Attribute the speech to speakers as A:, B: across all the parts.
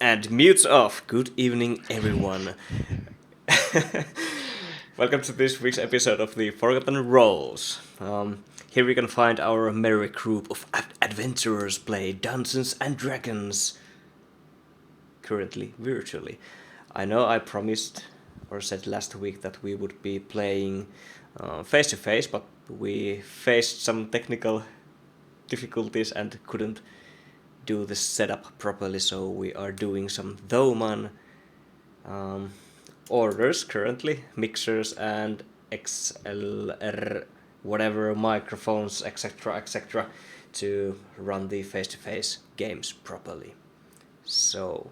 A: And mutes off. Good evening, everyone. Welcome to this week's episode of the Forgotten Roles. Here we can find our merry group of adventurers play Dungeons and Dragons. Currently, virtually. I know I promised or said last week that we would be playing face to face, but we faced some technical difficulties and couldn't do the setup properly, so we are doing some Thoman orders currently, mixers and XLR whatever microphones, etc., to run the face-to-face games properly. So,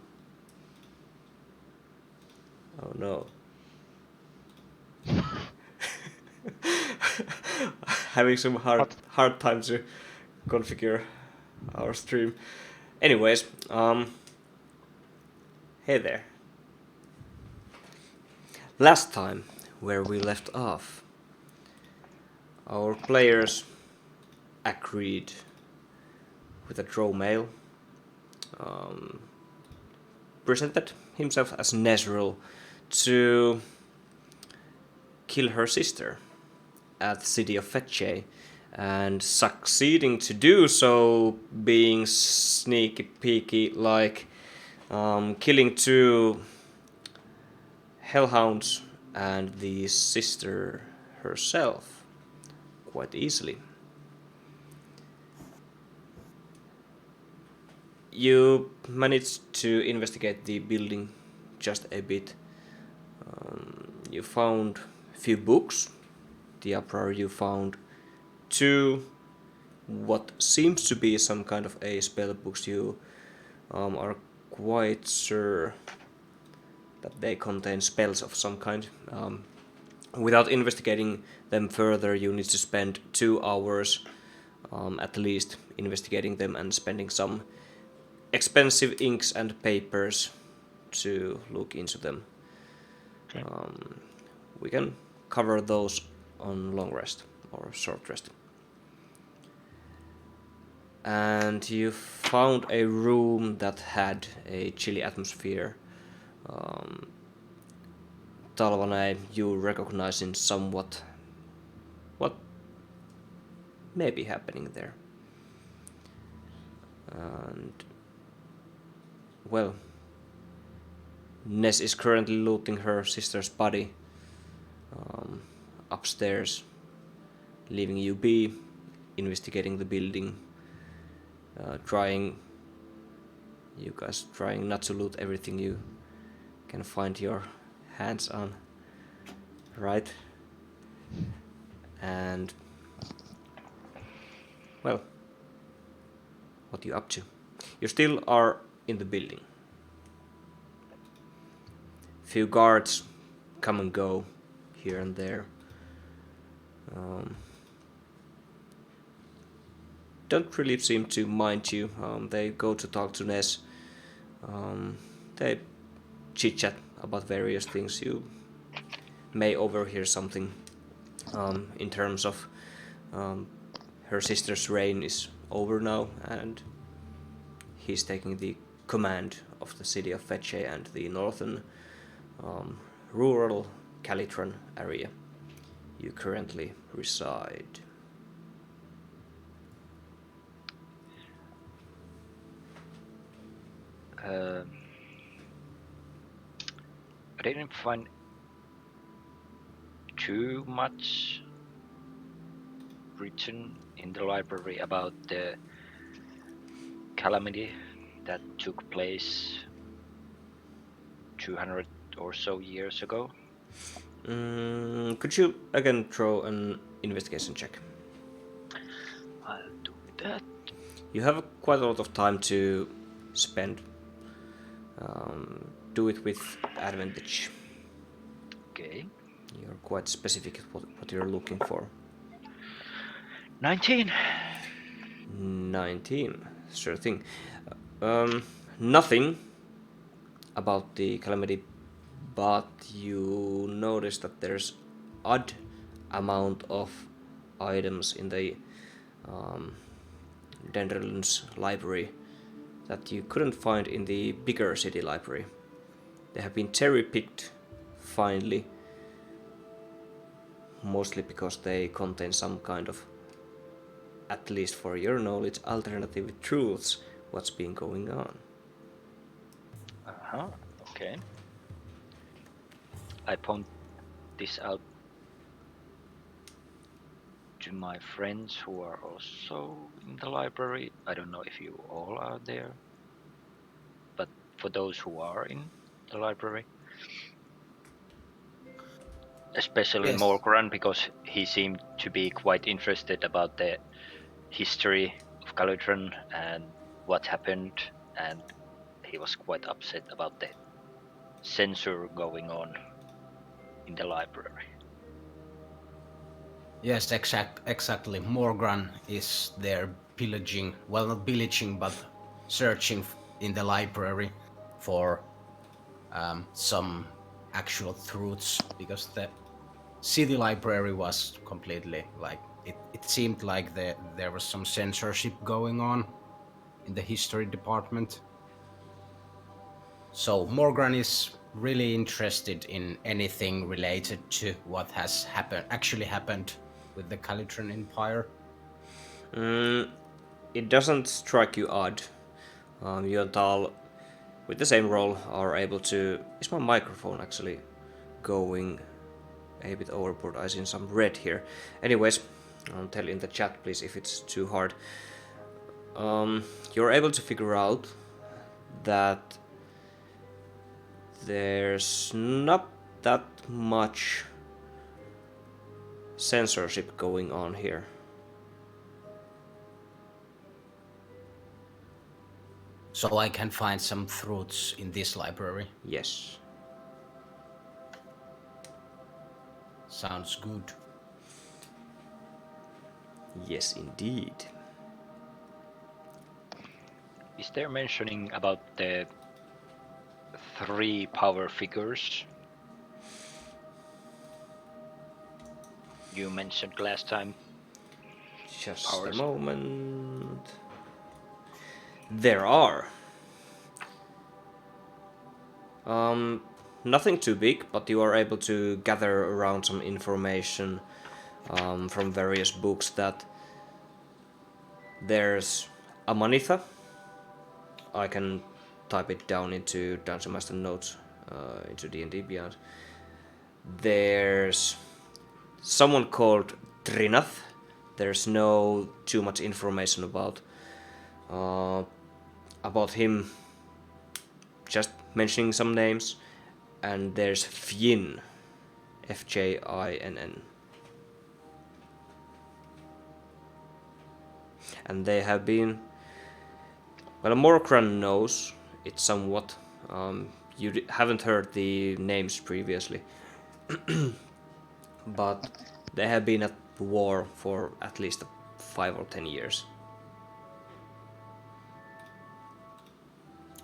A: oh no. Having some hard time to configure our stream. Anyways, hey there. Last time, where we left off, our players agreed with a draw mail, presented himself as Nezrel to kill her sister at the city of Fetche, and succeeding to do so, being sneaky peeky, like killing two hellhounds and the sister herself quite easily. You managed to investigate the building just a bit. You found a few books. The uproar, you found two what seems to be some kind of a spell books. You are quite sure that they contain spells of some kind. Without investigating them further, you need to spend 2 hours at least investigating them and spending some expensive inks and papers to look into them. Okay. We can cover those on long rest or short rest. And you found a room that had a chilly atmosphere. Talvana, you recognize in somewhat what may be happening there. And, well, Ness is currently looting her sister's body upstairs, leaving you be, investigating the building, trying not to loot everything you can find your hands on, right? And, well, what are you up to? You still are in the building. Few guards come and go here and there. Don't really seem to mind you. They go to talk to Ness. They chit-chat about various things. You may overhear something in terms of her sister's reign is over now, and he's taking the command of the city of Fetche and the northern rural Calitron area you currently reside.
B: I didn't find too much written in the library about the calamity that took place 200 or so years ago.
A: Could you again throw an investigation check?
B: I'll do that.
A: You have quite a lot of time to spend. Do it with advantage.
B: Okay.
A: You're quite specific what you're looking for.
B: 19.
A: 19. Sure thing. Nothing about the calamity, but you notice that there's odd amount of items in the Dendrolin's library that you couldn't find in the bigger city library. They have been cherry-picked finely, mostly because they contain some kind of, at least for your knowledge, alternative truths what's been going on.
B: Uh-huh, okay. I point this out to my friends who are also in the library. I don't know if you all are there, but for those who are in the library, especially
C: Yes.
B: Morgran, because he seemed to be quite interested about the history of Calitron and what happened, and he was quite upset about the censure going on in the library.
C: Yes, exactly. Morgan is there pillaging, well, not pillaging, but searching in the library for some actual truths, because the city library was completely like, it seemed like there was some censorship going on in the history department. So Morgan is really interested in anything related to what has actually happened with the Calitron Empire.
A: It doesn't strike you odd. You and Tal, with the same role, are able to... Is my microphone actually going a bit overboard? I see some red here. Anyways, tell in the chat please if it's too hard. You're able to figure out that there's not that much censorship going on here.
C: So I can find some truths in this library.
A: Yes.
C: Sounds good.
A: Yes, indeed.
B: Is there mentioning about the 3 power figures you mentioned last time?
A: Just
B: Powers.
A: a moment. There are. Nothing too big, but you are able to gather around some information from various books that there's Amanitha. I can type it down into Dungeon Master notes into D&D Beyond. There's someone called Trinath. There's no too much information about him, just mentioning some names. And there's Fjinn, Fjinn. And they have been... Well, Morkran knows it somewhat. You haven't heard the names previously. But they have been at war for at least 5 or 10 years.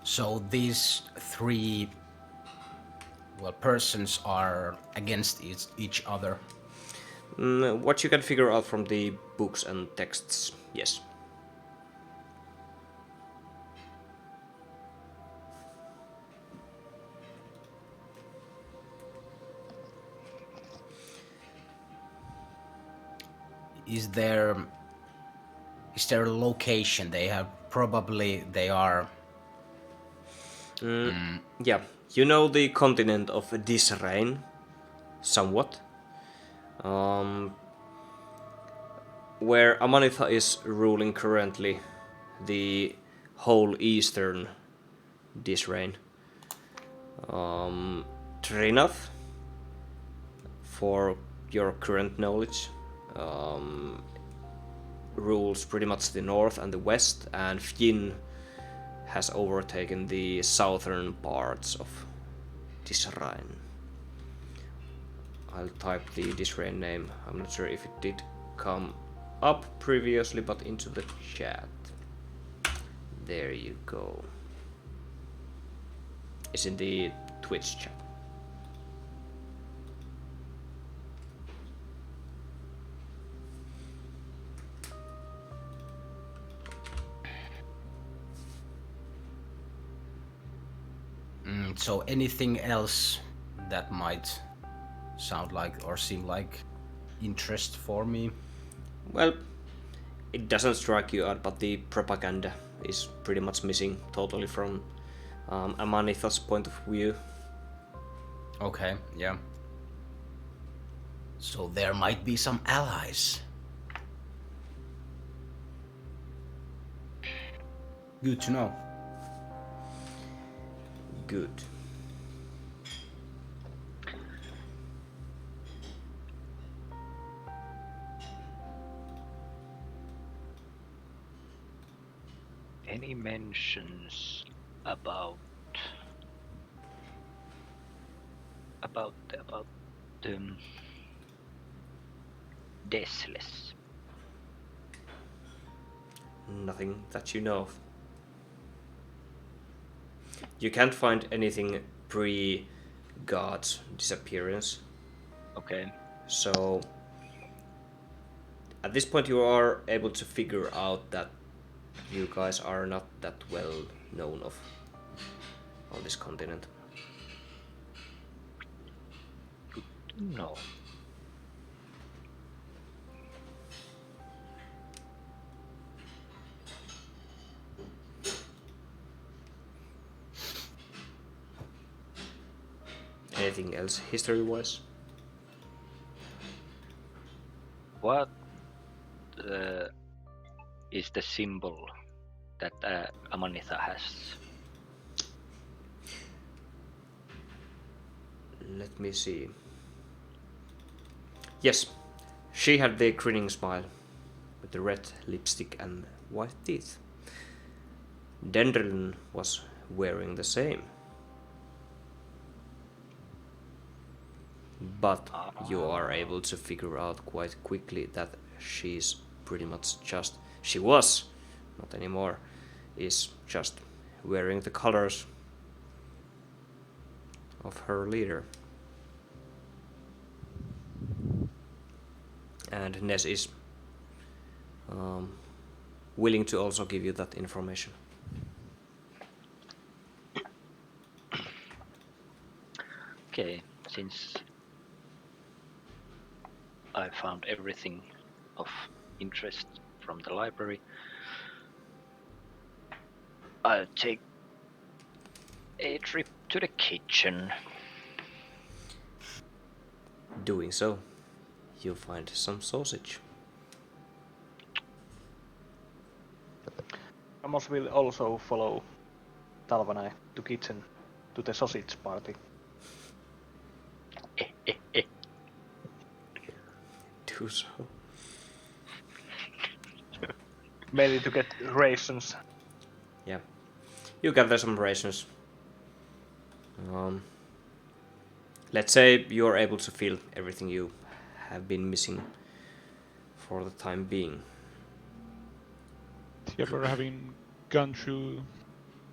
C: So these 3 persons are against each other.
A: What you can figure out from the books and texts, yes.
C: Is there a location they have? Probably they are.
A: Yeah, you know the continent of Disrain, somewhat. Where Amanitha is ruling currently, the whole eastern Disrain. Trinath, for your current knowledge, rules pretty much the north and the west, and Fjinn has overtaken the southern parts of Disrain. I'll type the Disrain name. I'm not sure if it did come up previously, but into the chat. There you go. It's in the Twitch chat.
C: So anything else that might sound like or seem like interest for me?
A: Well, it doesn't strike you out, but the propaganda is pretty much missing totally from Amanitha's point of view.
C: Okay, yeah. So there might be some allies. Good to know.
A: Good.
B: Any mentions about the Deathless?
A: Nothing that you know of. You can't find anything pre-God's disappearance.
B: Okay.
A: So at this point you are able to figure out that you guys are not that well known of on this continent.
B: No.
A: Anything else history-wise?
B: What is the symbol that Amanitha has?
A: Let me see. Yes, she had the grinning smile with the red lipstick and white teeth. Dendron was wearing the same. But you are able to figure out quite quickly that she's pretty much just, she was, not anymore, is just wearing the colors of her leader. And Ness is willing to also give you that information.
B: Okay, since I found everything of interest from the library, I'll take a trip to the kitchen.
A: Doing so, you find some sausage.
D: Amos will also follow Talvanai to kitchen to the sausage party.
A: Do so.
D: Mainly to get rations.
A: Yeah. You gather some rations. Let's say you're able to feel everything you have been missing for the time being.
E: Ever having gone through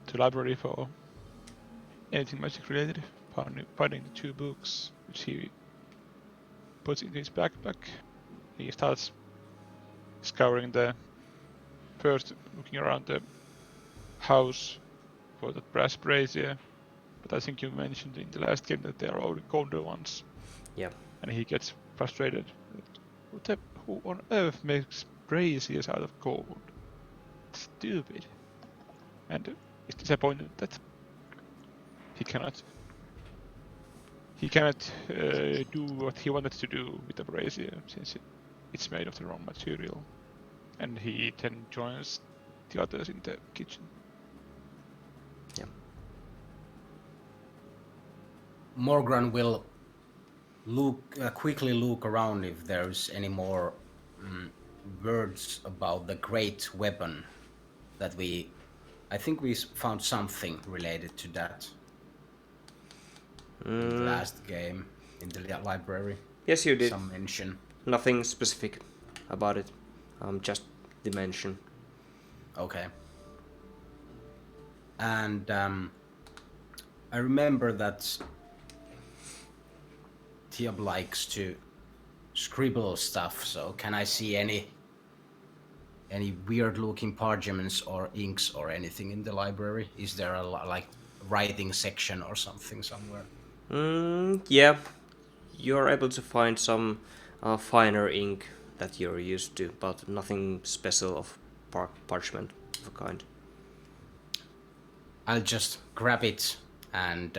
E: the library for anything magic related, finding the 2 books which he puts in his backpack. He starts scouring first looking around the house for the brass brazier, but I think you mentioned in the last game that they are only golden ones.
A: Yeah.
E: And he gets frustrated. Who on earth makes braziers out of gold? Stupid. And is disappointed that he cannot do what he wanted to do with the brazier since it's made of the wrong material. And he then joins the others in the kitchen.
A: Yeah.
C: Morgran will quickly look around if there's any more words about the great weapon that I think we found something related to that in the last game in the library.
A: Yes, you did.
C: Some mention.
A: Nothing specific about it. Just the mention.
C: Okay. And I remember that Tiab likes to scribble stuff, so can I see any weird looking parchments or inks or anything in the library? Is there a writing section or something somewhere?
A: Yeah, you're able to find some finer ink that you're used to, but nothing special of parchment of a kind.
C: I'll just grab it and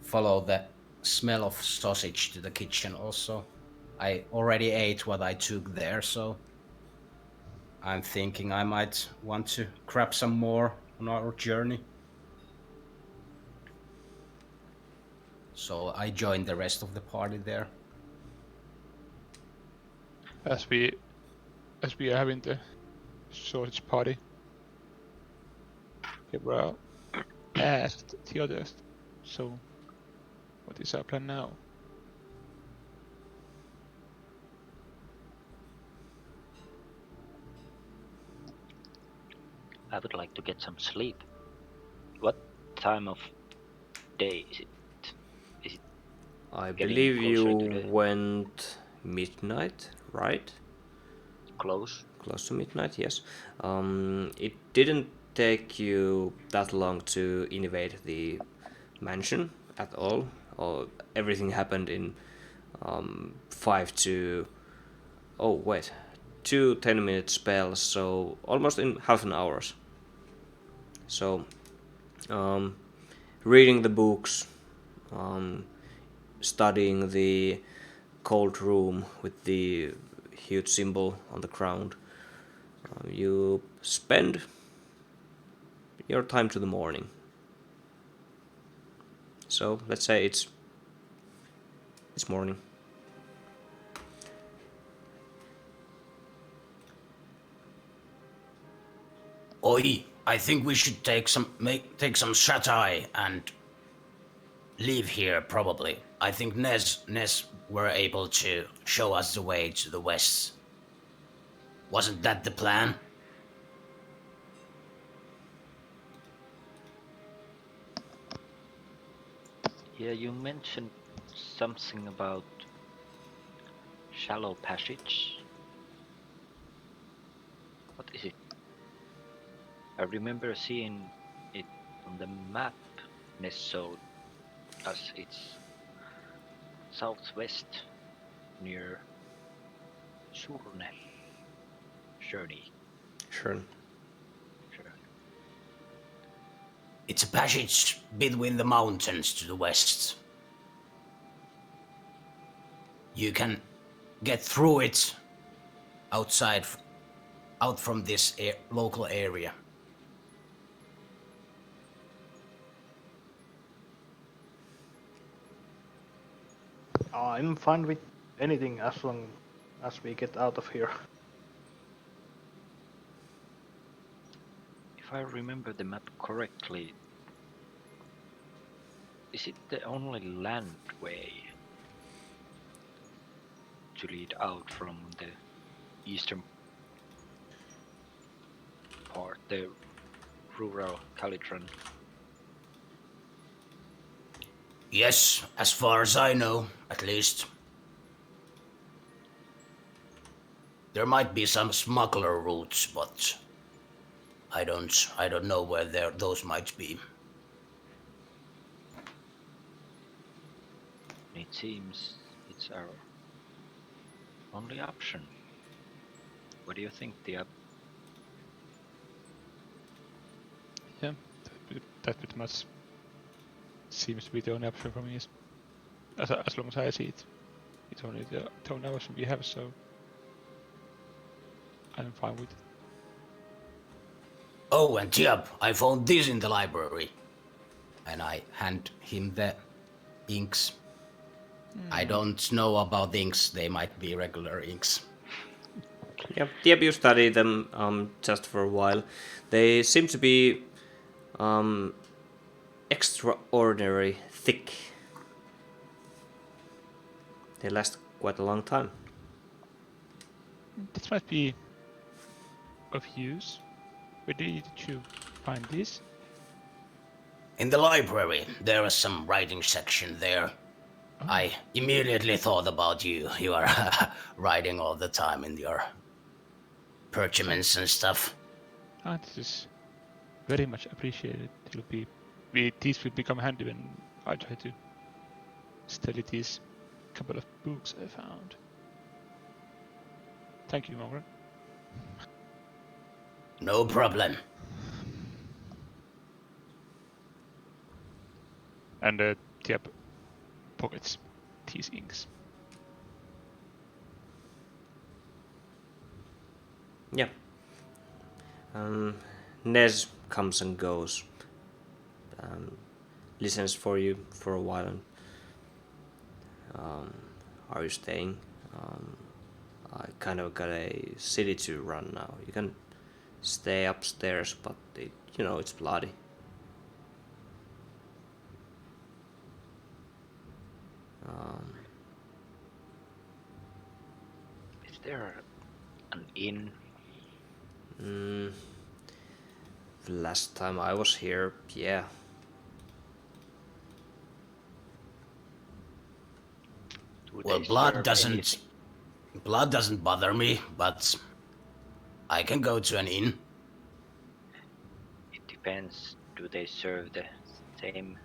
C: follow the smell of sausage to the kitchen also. I already ate what I took there, so I'm thinking I might want to grab some more on our journey. So I joined the rest of the party there.
E: As we are having the sausage party, Gabriel asked the others, so what is our plan now?
B: I would like to get some sleep. What time of day is it?
A: I
B: Getting
A: believe you
B: closer to the-
A: went midnight, right?
B: Close?
A: Close to midnight, yes. It didn't take you that long to invade the mansion at all. Everything happened in 2 10-minute spells, so almost in half an hour. So, reading the books, studying the cold room with the huge symbol on the ground, you spend your time to the morning. So let's say it's morning.
C: Oi, I think we should take some shut-eye and leave here probably. I think Nez were able to show us the way to the west. Wasn't that the plan?
B: Yeah, you mentioned something about shallow passage. What is it? I remember seeing it on the map Nesso as it's southwest near Surne. Journey.
A: Sure.
C: It's a passage between the mountains to the west. You can get through it out from this local area.
D: I'm fine with anything as long as we get out of here.
B: If I remember the map correctly, is it the only land way to lead out from the eastern part, the rural Calitron?
C: Yes, as far as I know, at least. There might be some smuggler routes, but I don't know where those might be.
B: It seems it's our only option. What do you think, Diab?
E: Yeah, that pretty much seems to be the only option for me. As long as I see it, it's only the only option we have, so I'm fine with it.
C: Oh, and Tiab, I found this in the library. And I hand him the inks. I don't know about inks, they might be regular inks.
A: Yep, you study them just for a while. They seem to be extraordinary thick. They last quite a long time.
E: This might be of use. Where did you find this?
C: In the library, there is some writing section there. Oh. I immediately thought about you. You are writing all the time in your parchments and stuff.
E: This is very much appreciated. It will be these will become handy when I try to study these couple of books I found. Thank you, Morgan.
C: No problem.
E: And Tiap pockets these inks.
A: Yeah. Nez comes and goes. Listens for you for a while. And, are you staying? I kind of got a city to run now. You can stay upstairs, but it's bloody.
B: Is there an inn?
A: The last time I was here, yeah.
B: Do
C: Well,
B: they
C: blood
B: serve
C: doesn't
B: anything?
C: bother me, but I can go to an inn.
B: It depends. Do they serve the same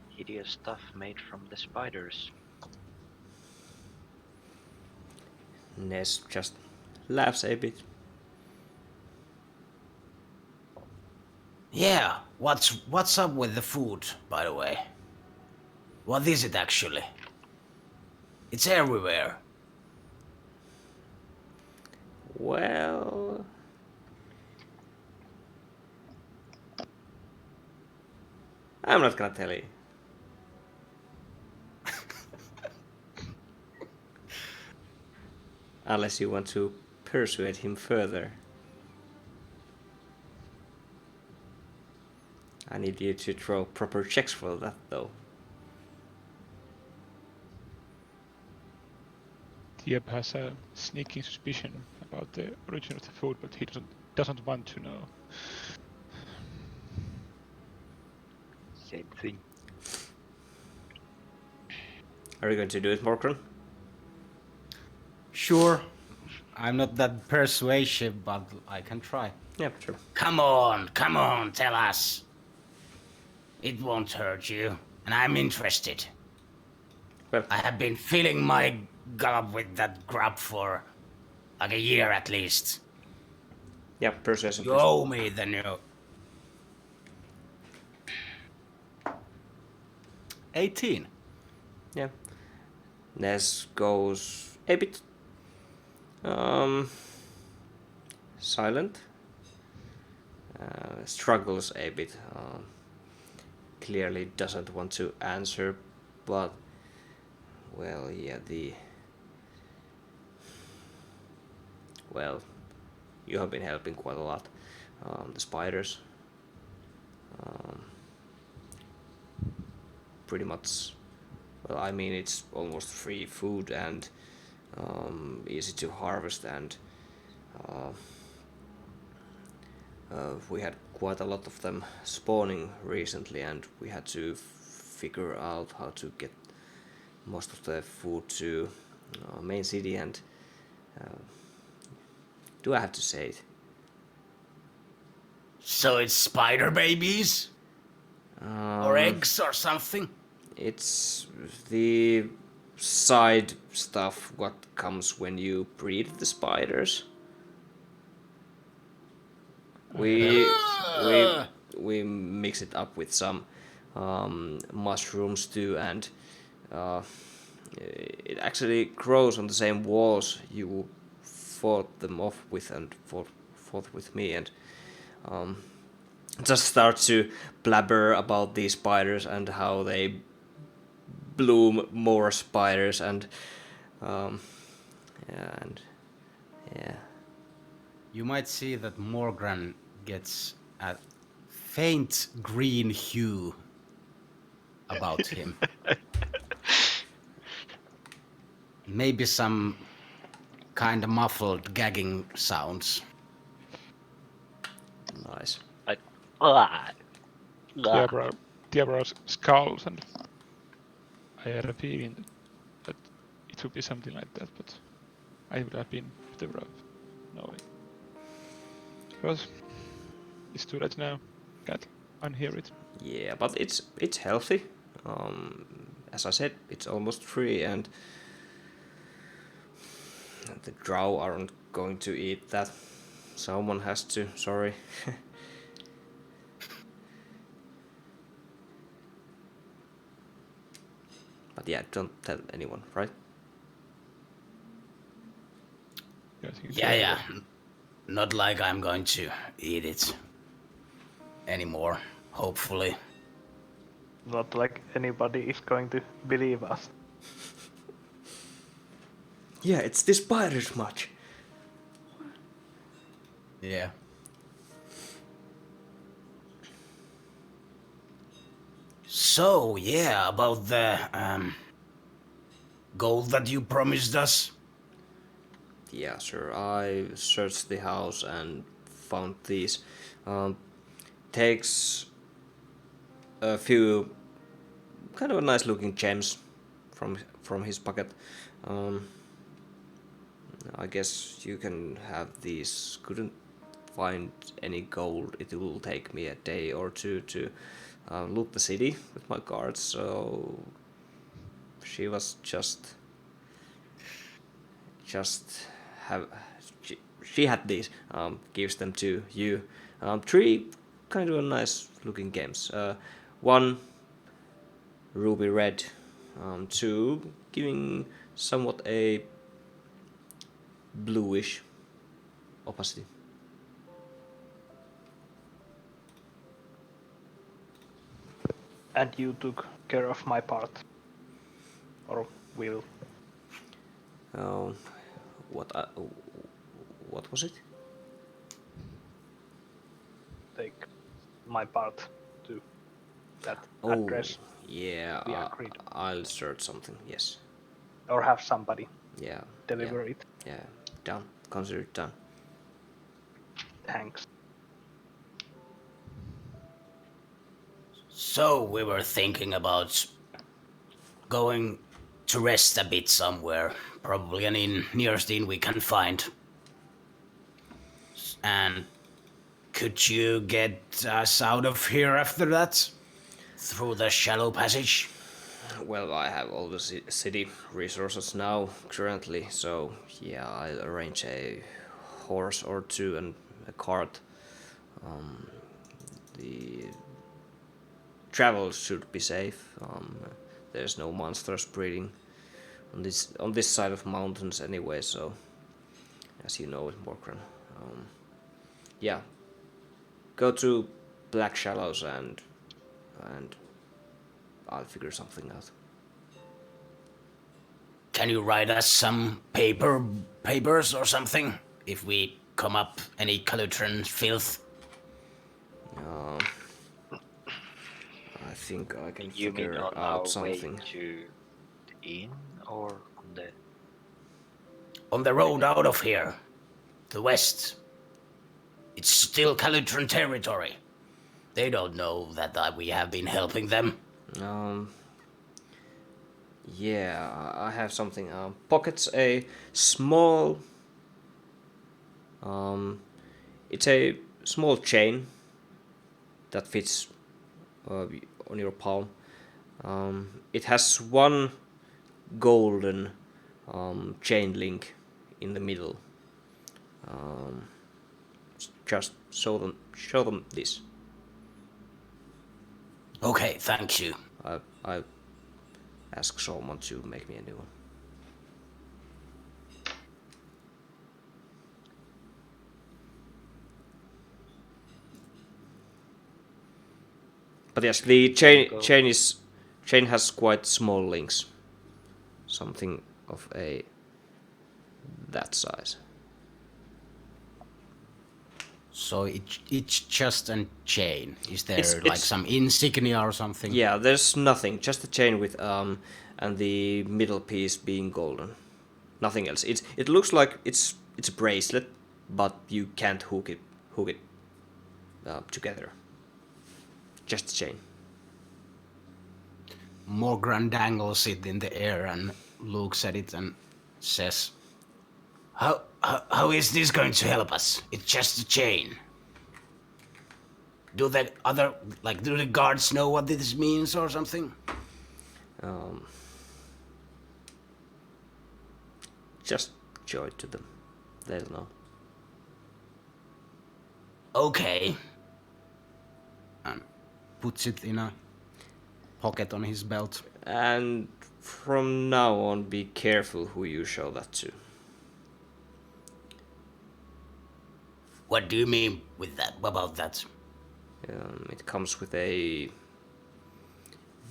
B: hideous stuff made from the spiders?
A: Ness just laughs a bit.
C: Yeah, what's up with the food, by the way? What is it actually? It's everywhere.
A: Well, I'm not gonna tell you. Unless you want to persuade him further. I need you to throw proper checks for that, though.
E: Tiap has a sneaking suspicion about the origin of the food, but he doesn't want to know.
B: Same thing.
A: Are you going to do it, Morkron?
C: Sure. I'm not that persuasive, but I can try.
A: Yeah, sure.
C: Come on, tell us. It won't hurt you, and I'm interested.
A: Well,
C: I have been filling my gullet with that grub for like a year at least.
A: yeah, persuasion.
C: You owe me the new. 18.
A: Yeah. Ness goes a bit silent. Struggles a bit. Clearly doesn't want to answer, but well, yeah, well, you have been helping quite a lot. The spiders. Pretty much, well, I mean, it's almost free food and easy to harvest, and we had quite a lot of them spawning recently, and we had to figure out how to get most of the food to main city. And do I have to say it?
C: So it's spider babies? Or eggs or something?
A: It's the side stuff what comes when you breed the spiders. We mix it up with some mushrooms too, and it actually grows on the same walls you fought them off with and fought with me, and just start to blabber about these spiders and how they bloom more spiders, and yeah.
C: You might see that Morgan gets a faint green hue about him. Maybe some kind of muffled gagging sounds.
A: Nice.
E: Tiabra scowls, and I had a feeling that it would be something like that, but I would have been better off knowing. Because it's too late now. Can't unhear it.
A: Yeah, but it's healthy. As I said, it's almost free, and the drow aren't going to eat that. Someone has to. Sorry. But yeah, don't tell anyone, right?
E: Yeah, I think it's
C: Yeah. Not like I'm going to eat it anymore, hopefully.
D: Not like anybody is going to believe us.
A: Yeah, it's this spider's much.
C: Yeah. So, yeah, about the gold that you promised us.
A: Yeah, sure. I searched the house and found these. Takes a few kind of nice looking gems from his pocket. I guess you can have these. Couldn't find any gold. It will take me a day or two to loot the city with my guards. So she was just have she had these. Gives them to you. 3 kind of nice looking games. 1 ruby red. 2 giving somewhat a bluish opacity.
D: And you took care of my part. Or will.
A: What was it?
D: Take my part to that
A: Oh,
D: address.
A: yeah.
D: We agreed.
A: I'll search something. Yes.
D: Or have somebody
A: Yeah.
D: deliver it.
A: Yeah. Done. Consider it done.
D: Thanks.
C: So, we were thinking about going to rest a bit somewhere. Probably an inn, nearest inn we can find. And could you get us out of here after that? Through the shallow passage?
A: Well, I have all the city resources now currently, so yeah, I'll arrange a horse or 2 and a cart. The travel should be safe. There's no monsters breeding on this side of mountains anyway, so as you know, Morkran. Yeah, go to Black Shallows and I'll figure something out.
C: Can you write us some papers or something if we come up any Calutran filth?
A: I think I can
B: You mean
A: figure
B: on our
A: out something.
B: way to the inn or
C: On the road out of here, to west. It's still Calutran territory. They don't know that we have been helping them.
A: Yeah, I have something. Pockets a small. It's a small chain that fits on your palm. It has 1 golden chain link in the middle. Just show them this.
C: Okay, thank you.
A: I ask someone to make me a new one. But yes, the chain has quite small links. Something of that size.
C: So it's just a chain. Is there
A: It's
C: some insignia or something?
A: Yeah, there's nothing. Just a chain with and the middle piece being golden. Nothing else. It looks like it's a bracelet, but you can't hook it together. Just a chain.
C: Morgan dangles it in the air and looks at it and says, How is this going to help us? It's just a chain. Do the guards know what this means or something?
A: Just show it to them. They'll know.
C: Okay. And puts it in a pocket on his belt.
A: And from now on, be careful who you show that to.
C: What do you mean with that? About that?
A: It comes with a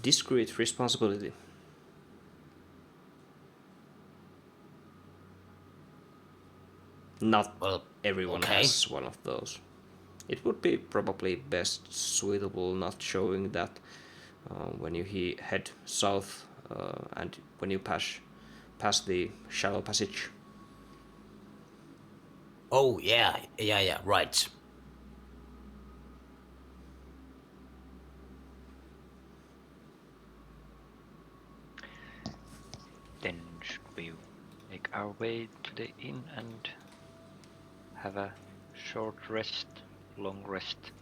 A: discrete responsibility. Not everyone has one of those. It would be probably best suitable not showing that when you head south and when you pass the shallow passage.
C: Oh, yeah, right.
B: Then should we make our way to the inn and have a short rest, long rest?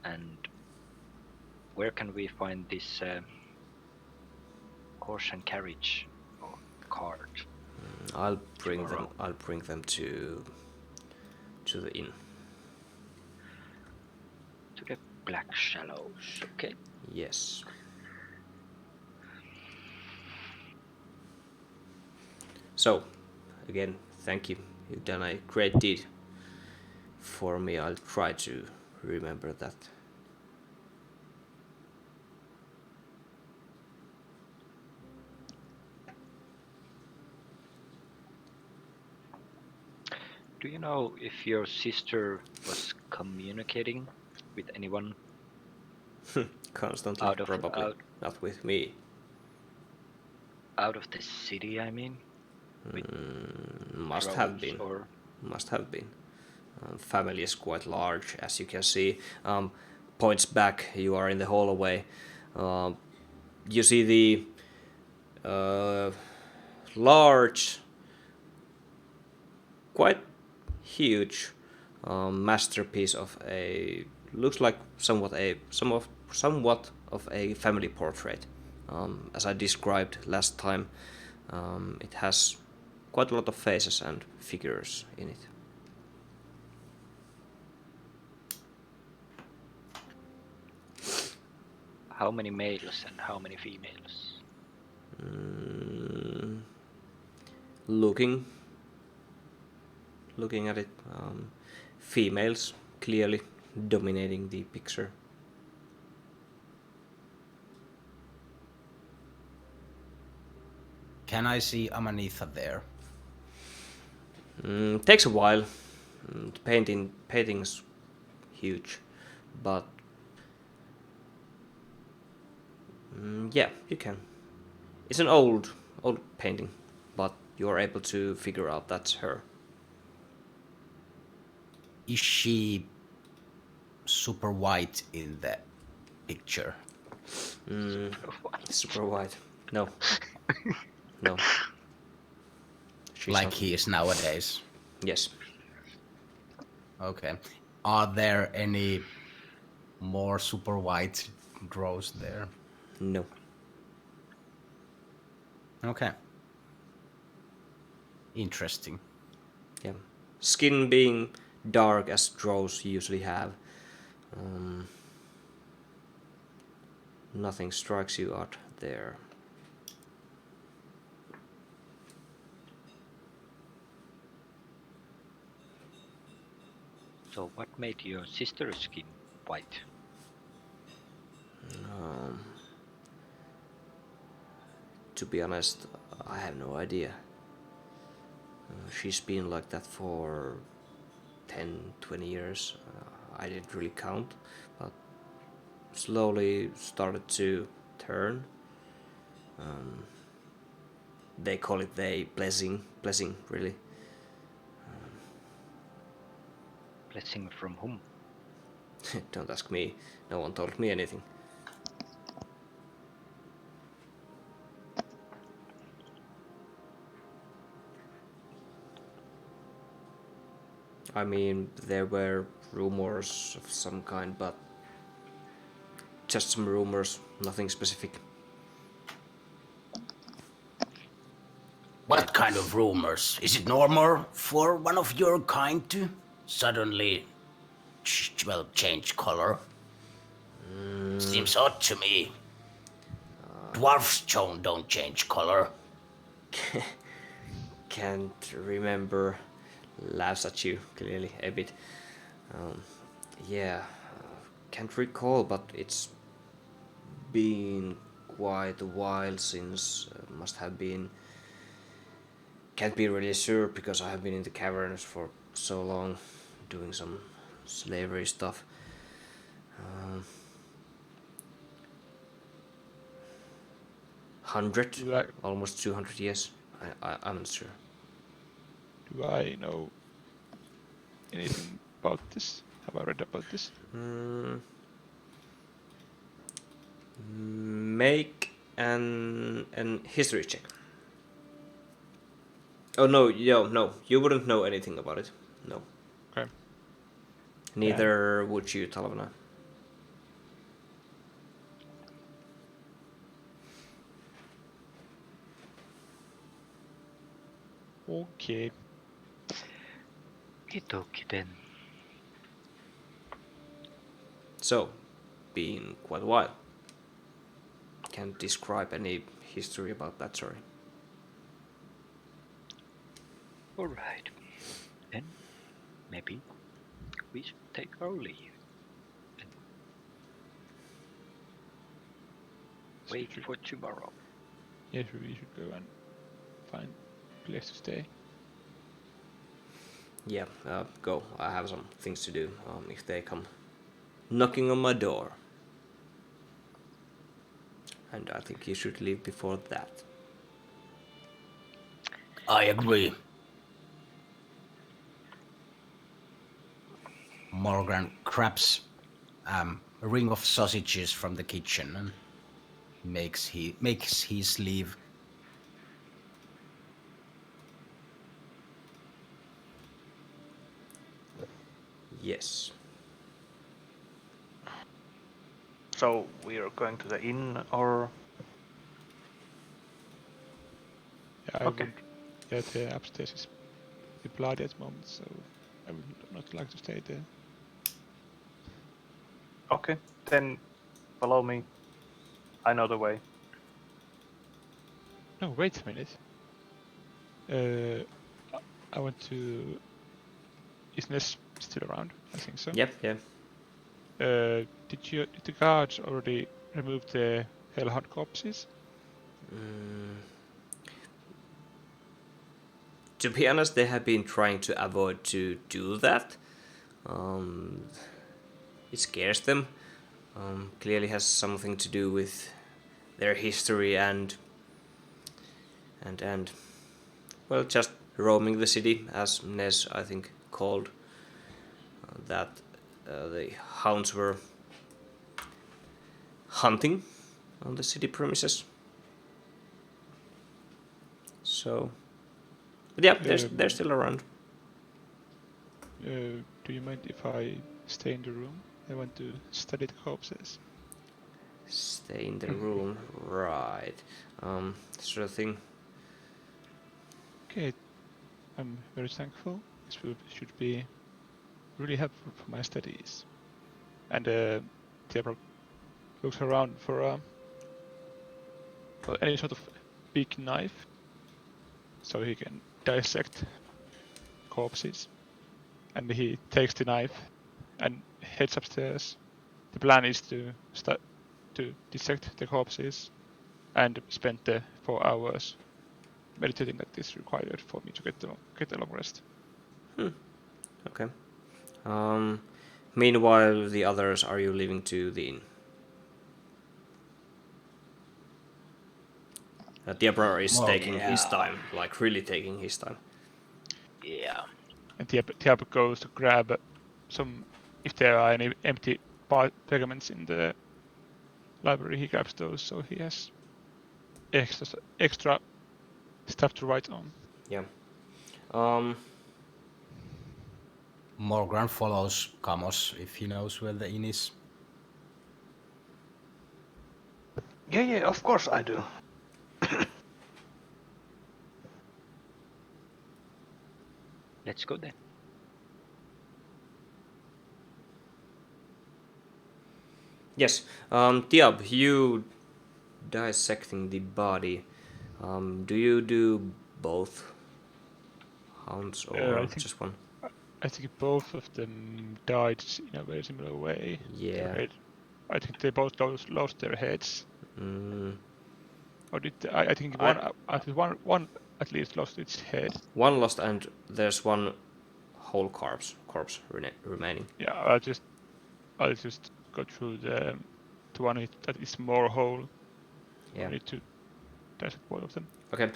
B: And where can we find this horse and carriage or cart?
A: I'll bring them to the inn.
B: To the Black Shallows, okay?
A: Yes. So, again, thank you. You've done a great deed for me. I'll try to remember that.
B: Do you know if your sister was communicating with anyone?
A: Constantly, probably. Not with me.
B: Out of the city, I mean?
A: Must have been. Must have been. Family is quite large, as you can see. Points back, you are in the hallway. You see the large, quite huge masterpiece of looks like somewhat of a family portrait. As I described last time, it has quite a lot of faces and figures in it.
B: How many males and how many females?
A: Looking at it, females clearly dominating the picture.
C: Can I see Amanitha there?
A: Takes a while. The painting's huge, but yeah, you can. It's an old painting, but you're able to figure out that's her.
C: Is she super white in the picture?
A: Super white. No. No. She's
C: like
A: not.
C: He is nowadays?
A: Yes.
C: Okay. Are there any more super white draws there?
A: No.
C: Okay. Interesting.
A: Yeah. Skin being dark as drows usually have. Nothing strikes you out there.
B: So what made your sister's skin white?
A: To be honest, I have no idea. She's been like that for 10-20 years. I didn't really count, but slowly started to turn. They call it the blessing really.
B: Blessing from whom?
A: Don't ask me, no one told me anything. I mean, there were rumors of some kind, but just some rumors, nothing specific.
C: What kind of rumors? Is it normal for one of your kind to suddenly, change color? Seems odd to me. Dwarfs don't change color.
A: Can't remember. Laughs at you clearly a bit. Yeah, can't recall, but it's been quite a while since. Must have been. Can't be really sure because I have been in the caverns for so long, doing some slavery stuff. 100,
E: Do I,
A: almost 200 years. I'm not sure.
E: do I know anything about this? Have I read about this?
A: Make an history check. Oh no, no, you wouldn't know anything about it. No.
E: Okay.
A: Neither would you, Talvana.
E: Okay.
B: Okie then.
A: So, been quite a while. Can't describe any history about that, sorry.
B: Alright. Then maybe we should take our leave. And wait for tomorrow.
E: Yes, we should go and find a place to stay.
A: Yeah, go. I have some things to do if they come knocking on my door. And I think you should leave before that.
C: I agree. Morgan grabs a ring of sausages from the kitchen and makes his leave.
A: Yes.
D: So we are going to the inn, or
E: Yeah, I
D: Okay.
E: would. Yeah, the upstairs is pretty bloody at the moment, so I would not like to stay there.
D: okay, then follow me. I know the way.
E: No, wait a minute. I want to. Is Ness still around? I think so.
A: Yep, yeah.
E: Did the guards already remove the Hellhound corpses?
A: To be honest, they have been trying to avoid to do that. It scares them. Clearly has something to do with their history and well, just roaming the city, as Ness I think called that the hounds were hunting on the city premises. So, but yeah, they're still around.
E: Do you mind if I stay in the room? I want to study the corpses.
A: Stay in the room, right? Sort of thing.
E: Okay, I'm very thankful. This should be really helpful for my studies. And Theodore looks around for any sort of big knife, so he can dissect corpses. And he takes the knife and heads upstairs. The plan is to start to dissect the corpses and spend the 4 hours meditating that is required for me to get a long rest.
A: Okay. Meanwhile, the others, are you leaving to the inn? The Emperor is taking his time, like really taking his time.
B: Yeah.
E: And Tiago goes to grab some, if there are any empty pergaments in the library, he grabs those so he has extra stuff to write on.
A: Yeah.
C: Morgan follows Kamos if he knows where the inn is.
D: Yeah, of course I do.
B: Let's go then.
A: Yes, Tiab, you dissecting the body. Do you do both hounds or
E: I think
A: just one?
E: I think both of them died in a very similar way.
A: Yeah.
E: I think they both lost their heads.
A: Mm,
E: Or did I think one at least lost its head.
A: one lost, and there's one whole corpse remaining.
E: Yeah, I'll just go through the one that is more whole.
A: Yeah.
E: I need to dissect both of them.
A: Okay.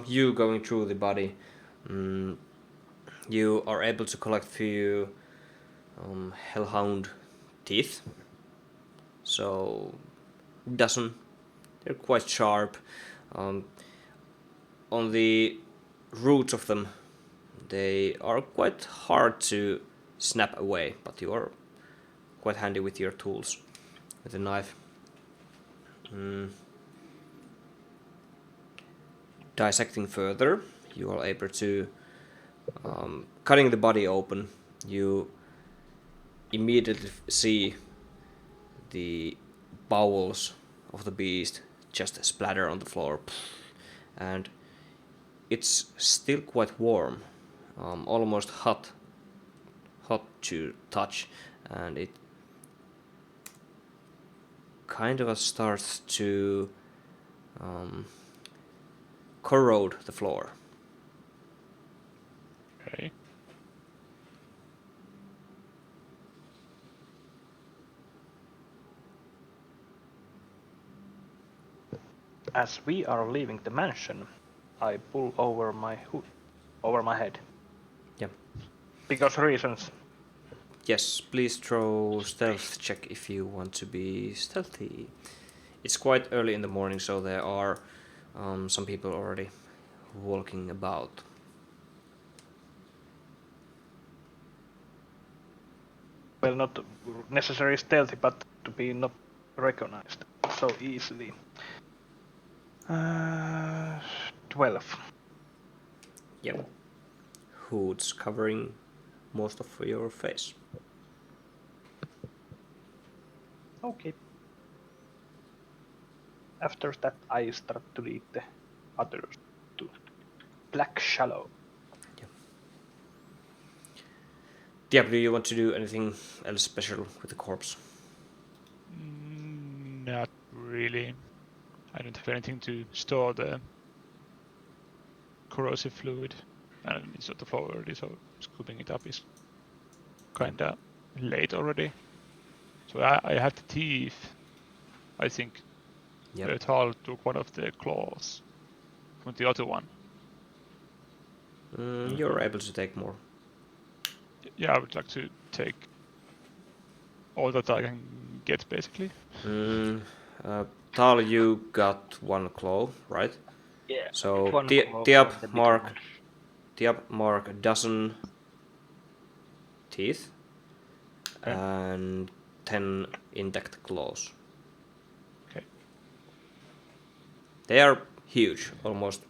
A: You going through the body, you are able to collect few hellhound teeth. So dozen. They're quite sharp. On the roots of them, they are quite hard to snap away, but you are quite handy with your tools, with a knife. Dissecting further, you are able to, cutting the body open, you immediately see the bowels of the beast just splatter on the floor, and it's still quite warm, almost hot to touch, and it kind of starts to corrode the floor.
E: Okay.
D: As we are leaving the mansion, I pull over my hood over my head.
A: Yeah.
D: Because reasons.
A: Yes, please throw stealth check if you want to be stealthy. It's quite early in the morning, so there are some people already walking about.
D: Well, not necessarily stealthy, but to be not recognized so easily. 12.
A: Yep. Hoods covering most of your face.
D: Okay. After that, I start to lead the others to Black Shallow.
A: Diab, do you want to do anything else special with the corpse?
E: Not really. I don't have anything to store the corrosive fluid, and it's on the floor already, so scooping it up is kinda late already. So I have the teeth. I think Volatile took one of the claws from the other one.
A: You're able to take more.
E: Yeah, I would like to take all that I can get, basically.
A: Tal, you got one claw, right?
B: Yeah.
A: So
B: one
A: Tiab,
B: for the bigger
A: Mark,
B: one.
A: Tiab, Mark, a dozen teeth,
E: Okay.
A: and 10 intact claws.
E: Okay.
A: They are huge, almost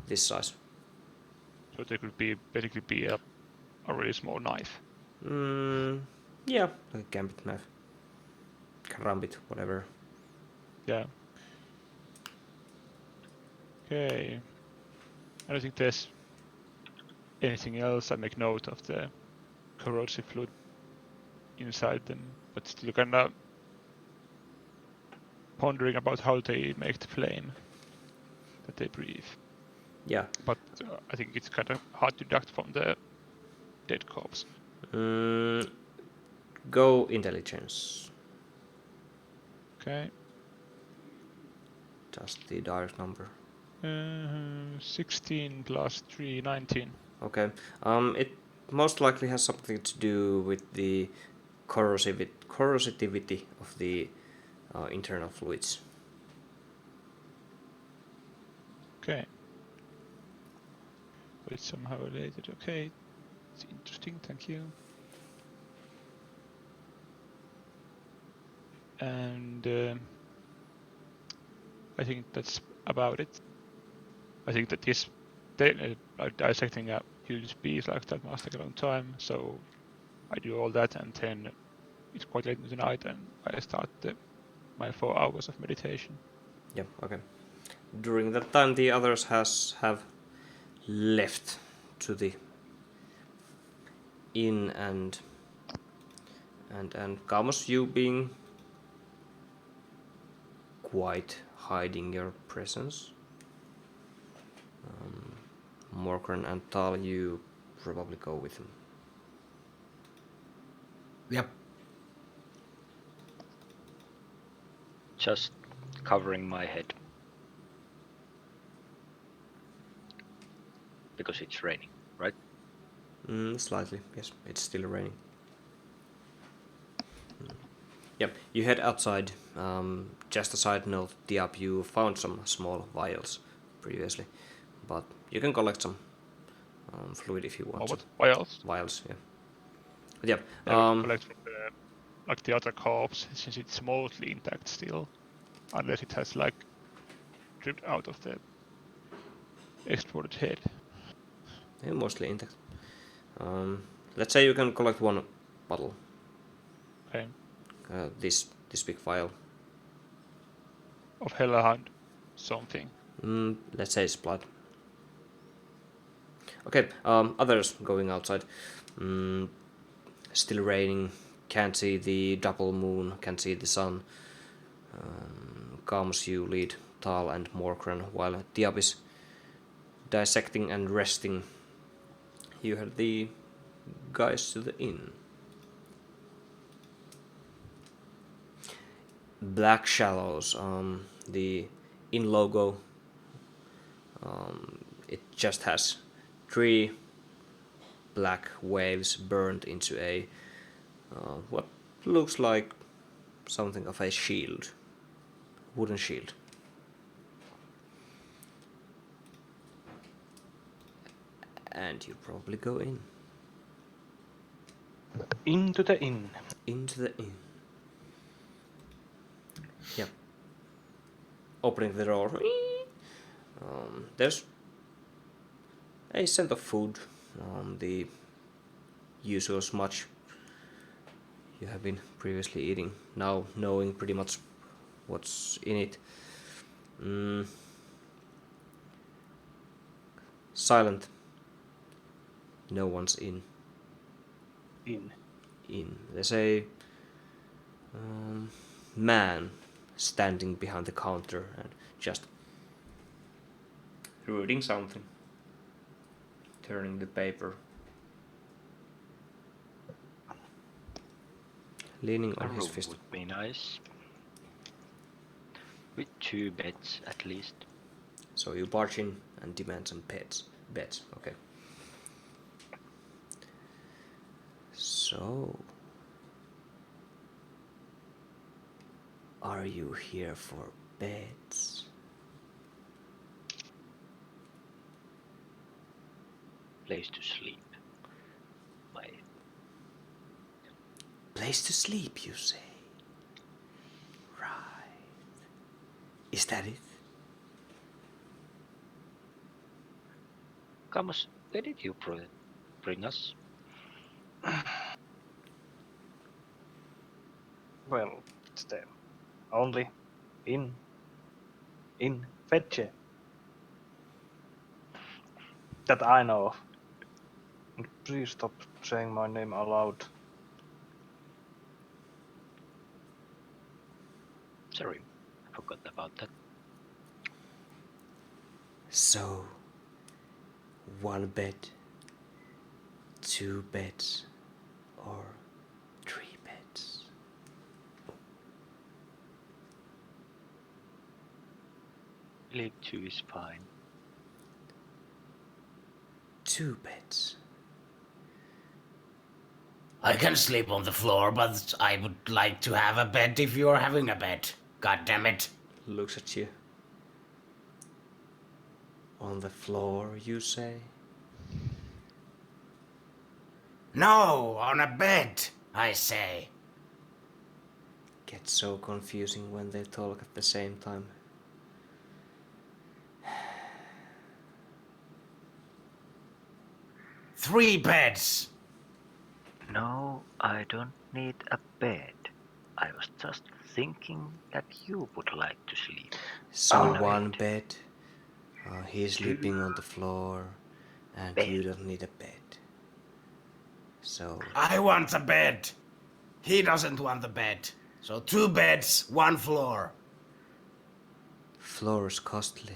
A: this size.
E: So they could basically be a really small knife.
A: Yeah, like a gambit knife, karambit, whatever.
E: Yeah. Okay. I don't think there's anything else. I make note of the corrosive fluid inside them, but still kind of pondering about how they make the flame that they breathe.
A: Yeah.
E: But I think it's kind of hard to deduct from the dead corpse.
A: Go intelligence.
E: Okay.
A: Just the direct number.
E: 16 plus 3, 19.
A: Okay. It most likely has something to do with the corrosivity of the internal fluids.
E: Okay. But it's somehow related. Okay. It's interesting, thank you. And I think that's about it. I think that this dissecting a huge piece like that must take a long time, so I do all that, and then it's quite late in the night, and I start my 4 hours of meditation.
A: Yeah, okay. During that time, the others have left to the inn, and Kamos, you being quite hiding your presence. Morgan and Tal, you probably go with him.
C: Yep.
B: Just covering my head. Because it's raining, right?
A: Slightly, yes. It's still raining. Yep, you head outside. Just a side note, Diab, you found some small vials previously, but you can collect some fluid if you want.
E: Or what? Why else?
A: Vials, yeah. But yeah,
E: Collect from the other corpse, since it's mostly intact still, unless it has like dripped out of the exploded head.
A: yeah, mostly intact. Let's say you can collect one bottle.
E: Okay.
A: This big vial.
E: Of Hellhound something.
A: Let's say it's blood. Okay, others going outside. Still raining. Can't see the double moon. Can't see the sun. Comes you lead Tal and Morkran while Diab is dissecting and resting. You heard the guys to the inn. Black Shallows, the inn logo. It just has 3 black waves burned into a what looks like something of a shield, wooden shield. And you probably go in.
D: Into the inn.
A: Into the inn. Yep. Opening the door. There's a scent of food. The usual smudge you have been previously eating. Now knowing pretty much what's in it. Silent. No one's in.
D: In.
A: There's a man standing behind the counter and just reading something, turning the paper, leaning
B: A
A: on his
B: room
A: fist.
B: would be nice. With 2 beds at least.
A: So you barge in and demand some beds. Okay. So, are you here for beds?
B: Place to sleep.
A: Place to sleep, you say? Right. Is that it?
B: Camus, where did you bring us?
D: Well, it's the only in Fetche that I know of. And please stop saying my name aloud.
B: Sorry, I forgot about that.
A: So, 1 bed, 2 beds, or 3 beds?
B: I believe 2 is fine.
A: 2 beds.
C: I can sleep on the floor, but I would like to have a bed if you're having a bed. God damn it.
A: Looks at you. On the floor, you say?
C: No, on a bed, I say.
A: gets so confusing when they talk at the same time.
C: Three beds.
B: No, I don't need a bed. I was just thinking that you would like to sleep.
A: So
B: On a
A: one
B: bed.
A: bed, he's sleeping on the floor, and
B: Bed.
A: you don't need a bed. So
C: I want a bed. He doesn't want the bed. So 2 beds, 1 floor.
A: floor's costly.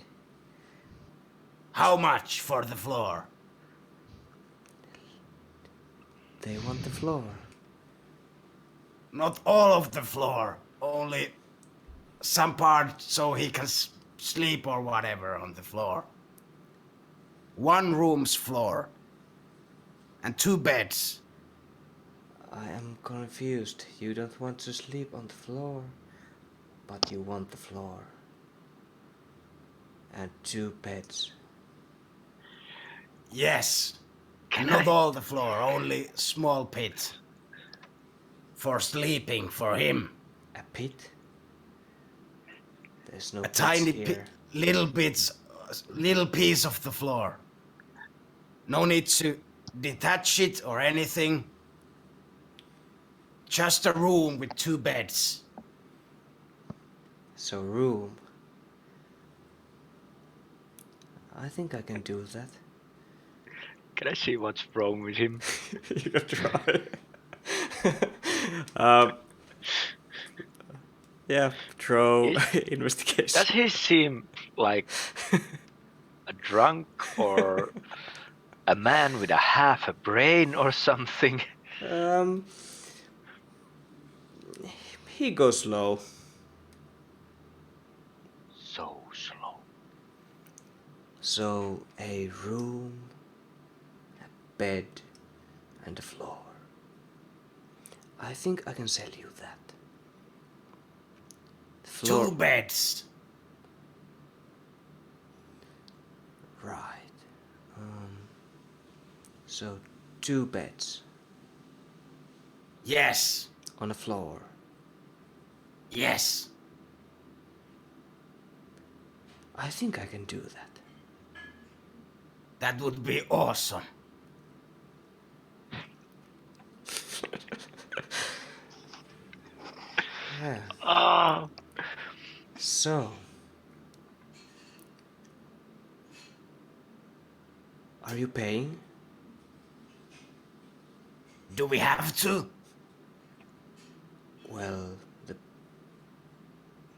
C: How much for the floor?
A: They want the floor.
C: Not all of the floor, only some part so he can sleep or whatever on the floor. 1 room's floor. And 2 beds.
A: I am confused. You don't want to sleep on the floor, but you want the floor. And 2 beds.
C: Yes.
B: Can
C: Not
B: I-
C: all the floor, only small pit. For sleeping, for him.
A: A pit? There's no
C: A
A: pits
C: tiny
A: here.
C: little piece of the floor. No need to detach it or anything. Just a room with 2 beds.
A: So room. I think I can do that.
B: Can I see what's wrong with him?
A: You can try. Yeah, throw investigation.
B: Does he seem like a drunk or a man with a half a brain or something?
A: He goes slow.
B: So slow.
A: So a room, a bed, and a floor. I think I can sell you that. The floor.
C: 2 beds.
A: Right. So 2 beds
C: Yes.
A: on a floor.
C: Yes.
A: I think I can do that.
C: That would be awesome.
A: Yeah.
B: Ah,
A: So, are you paying?
C: Do we have to?
A: Well, the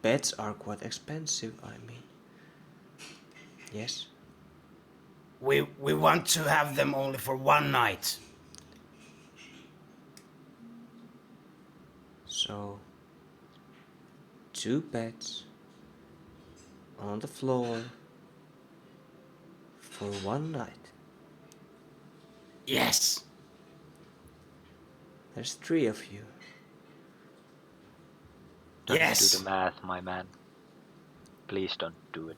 A: beds are quite expensive, I mean. Yes?
C: We want to have them only for 1 night.
A: So, 2 beds on the floor for 1 night.
C: Yes.
A: There's 3 of you.
B: don't
C: Yes.
B: do the math, my man. Please don't do it.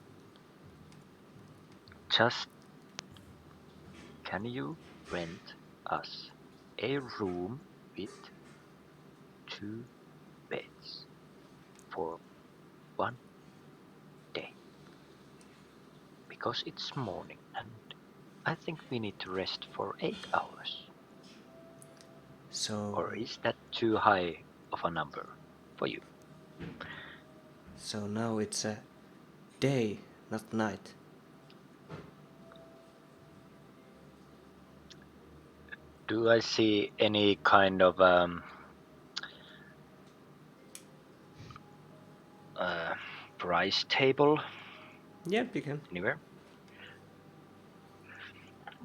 B: Just, can you rent us a room with 2 beds for 1 day? Because it's morning and I think we need to rest for 8 hours.
A: So,
B: Or is that too high of a number for you?
A: so now it's a day, not night.
B: Do I see any kind of price table
A: Yep, you can.
B: anywhere?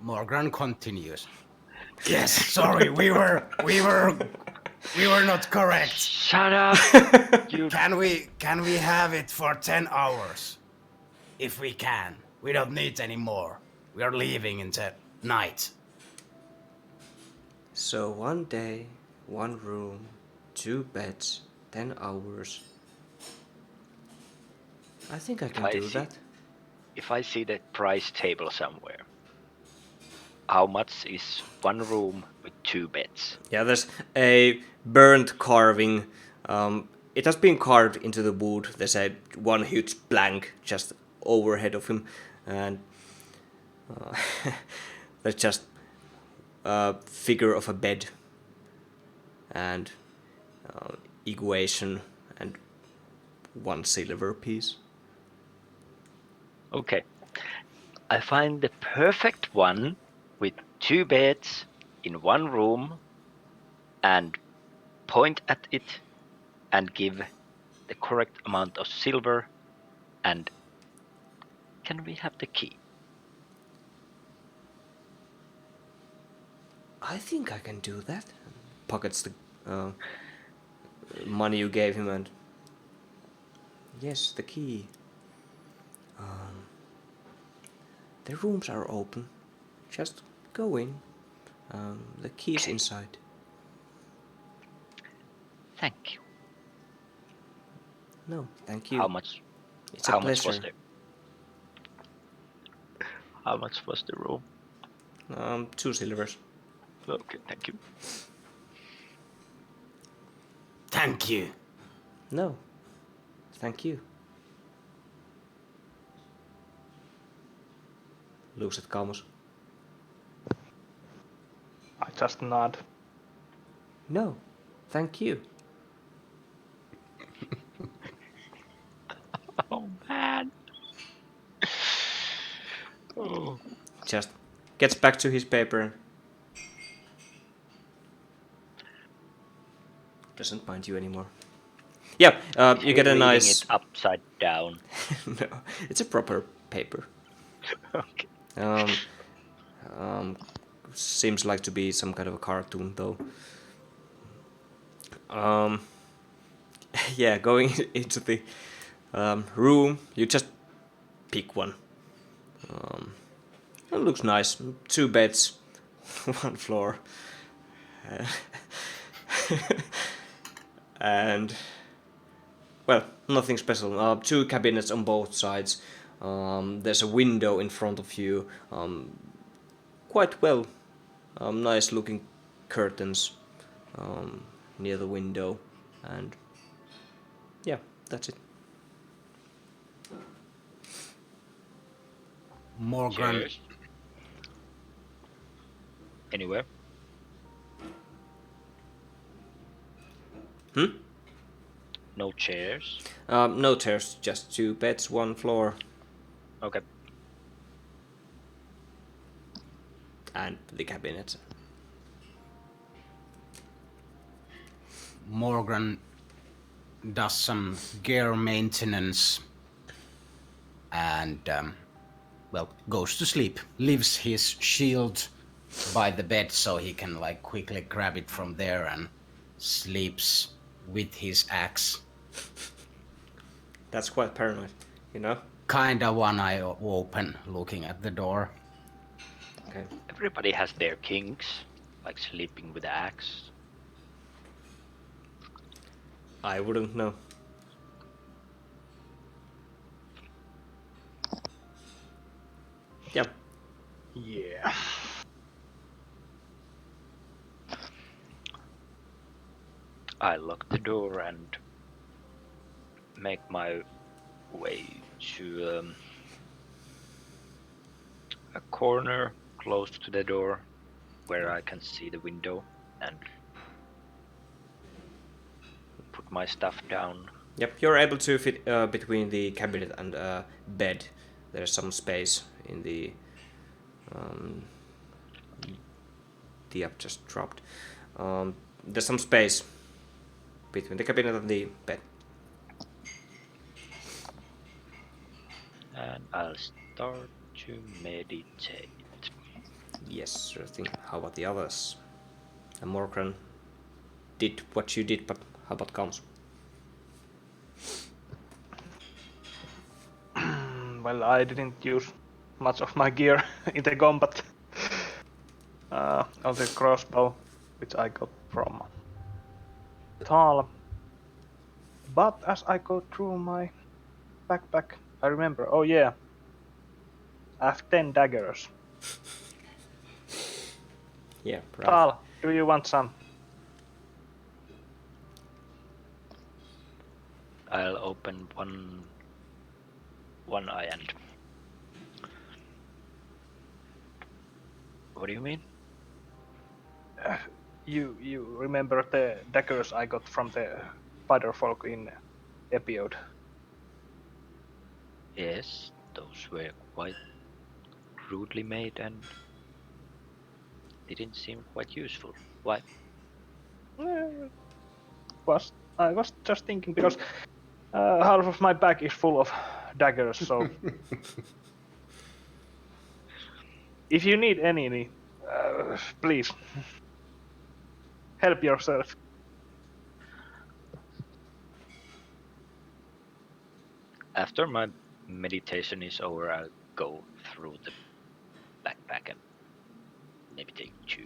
C: Morgan continues. Yes, sorry, we were not correct.
B: Shut up! You
C: Can we have it for 10 hours? If we can. We don't need any more. We are leaving in the night.
A: So 1 day, 1 room, 2 beds, 10 hours. I think I can
B: I
A: do
B: see.
A: that.
B: If I see that price table somewhere, how much is 1 room with 2 beds?
A: Yeah, there's a burnt carving it has been carved into the wood. There's one huge plank just overhead of him, and there's just a figure of a bed and equation and one silver piece.
B: Okay. I find the perfect one with 2 beds in one room and point at it and give the correct amount of silver. And can we have the key?
A: I think I can do that. Pockets the money you gave him and... Yes, the key. The rooms are open. Just go in. The key's inside.
B: Thank you.
A: No, thank you.
B: How much?
A: It's a
B: How
A: pleasure.
B: much was there? How much was the room?
A: 2 silvers.
B: Okay, thank you.
C: Thank you.
A: No, thank you. Looks at Kalmus.
D: I just nod.
A: No, thank you.
B: Oh man. Oh.
A: Just gets back to his paper and doesn't mind you anymore. Yeah, you get a
B: Reading
A: nice...
B: it upside down.
A: No, it's a proper paper.
B: Okay.
A: Seems like to be some kind of a cartoon though. Yeah, going into the room, you just pick one. It looks nice. 2 beds, 1 floor. And, well, nothing special. 2 cabinets on both sides. There's a window in front of you. Quite well. Nice looking curtains near the window. And, yeah, that's it.
C: Morgan.
B: Chairs? Anywhere? No chairs?
A: No chairs, just 2 beds, 1 floor,
B: Okay.
A: and the cabinet.
C: Morgan does some gear maintenance and, well, goes to sleep. Leaves his shield by the bed so he can, like, quickly grab it from there and sleeps with his axe.
A: That's quite paranoid, you know?
C: Kinda one eye open, looking at the door.
A: Okay.
B: Everybody has their kinks, like sleeping with the axe.
A: I wouldn't know. Yeah.
D: Yeah.
B: I lock the door and make my way to a corner close to the door where I can see the window and put my stuff down.
A: Yep, you're able to fit between the cabinet and bed. There's some space in the... the app just dropped. There's some space between the cabinet and the bed.
B: And I'll start to meditate.
A: Yes, sure thing. How about the others? And Morgan did what you did, but how about Kams?
D: Well, I didn't use much of my gear in the combat. On the crossbow, which I got from Tal. But as I go through my backpack, I remember, oh yeah, I have 10 daggers.
A: Yeah, right.
D: Tal, do you want some?
B: I'll open one eye and. What do you mean?
D: You remember the daggers I got from the spider folk in Epiode?
B: Yes, those were quite crudely made and didn't seem quite useful. Why?
D: I was just thinking because half of my bag is full of daggers, so if you need any, please help yourself.
B: After my meditation is over, I'll go through the backpack and maybe take 2.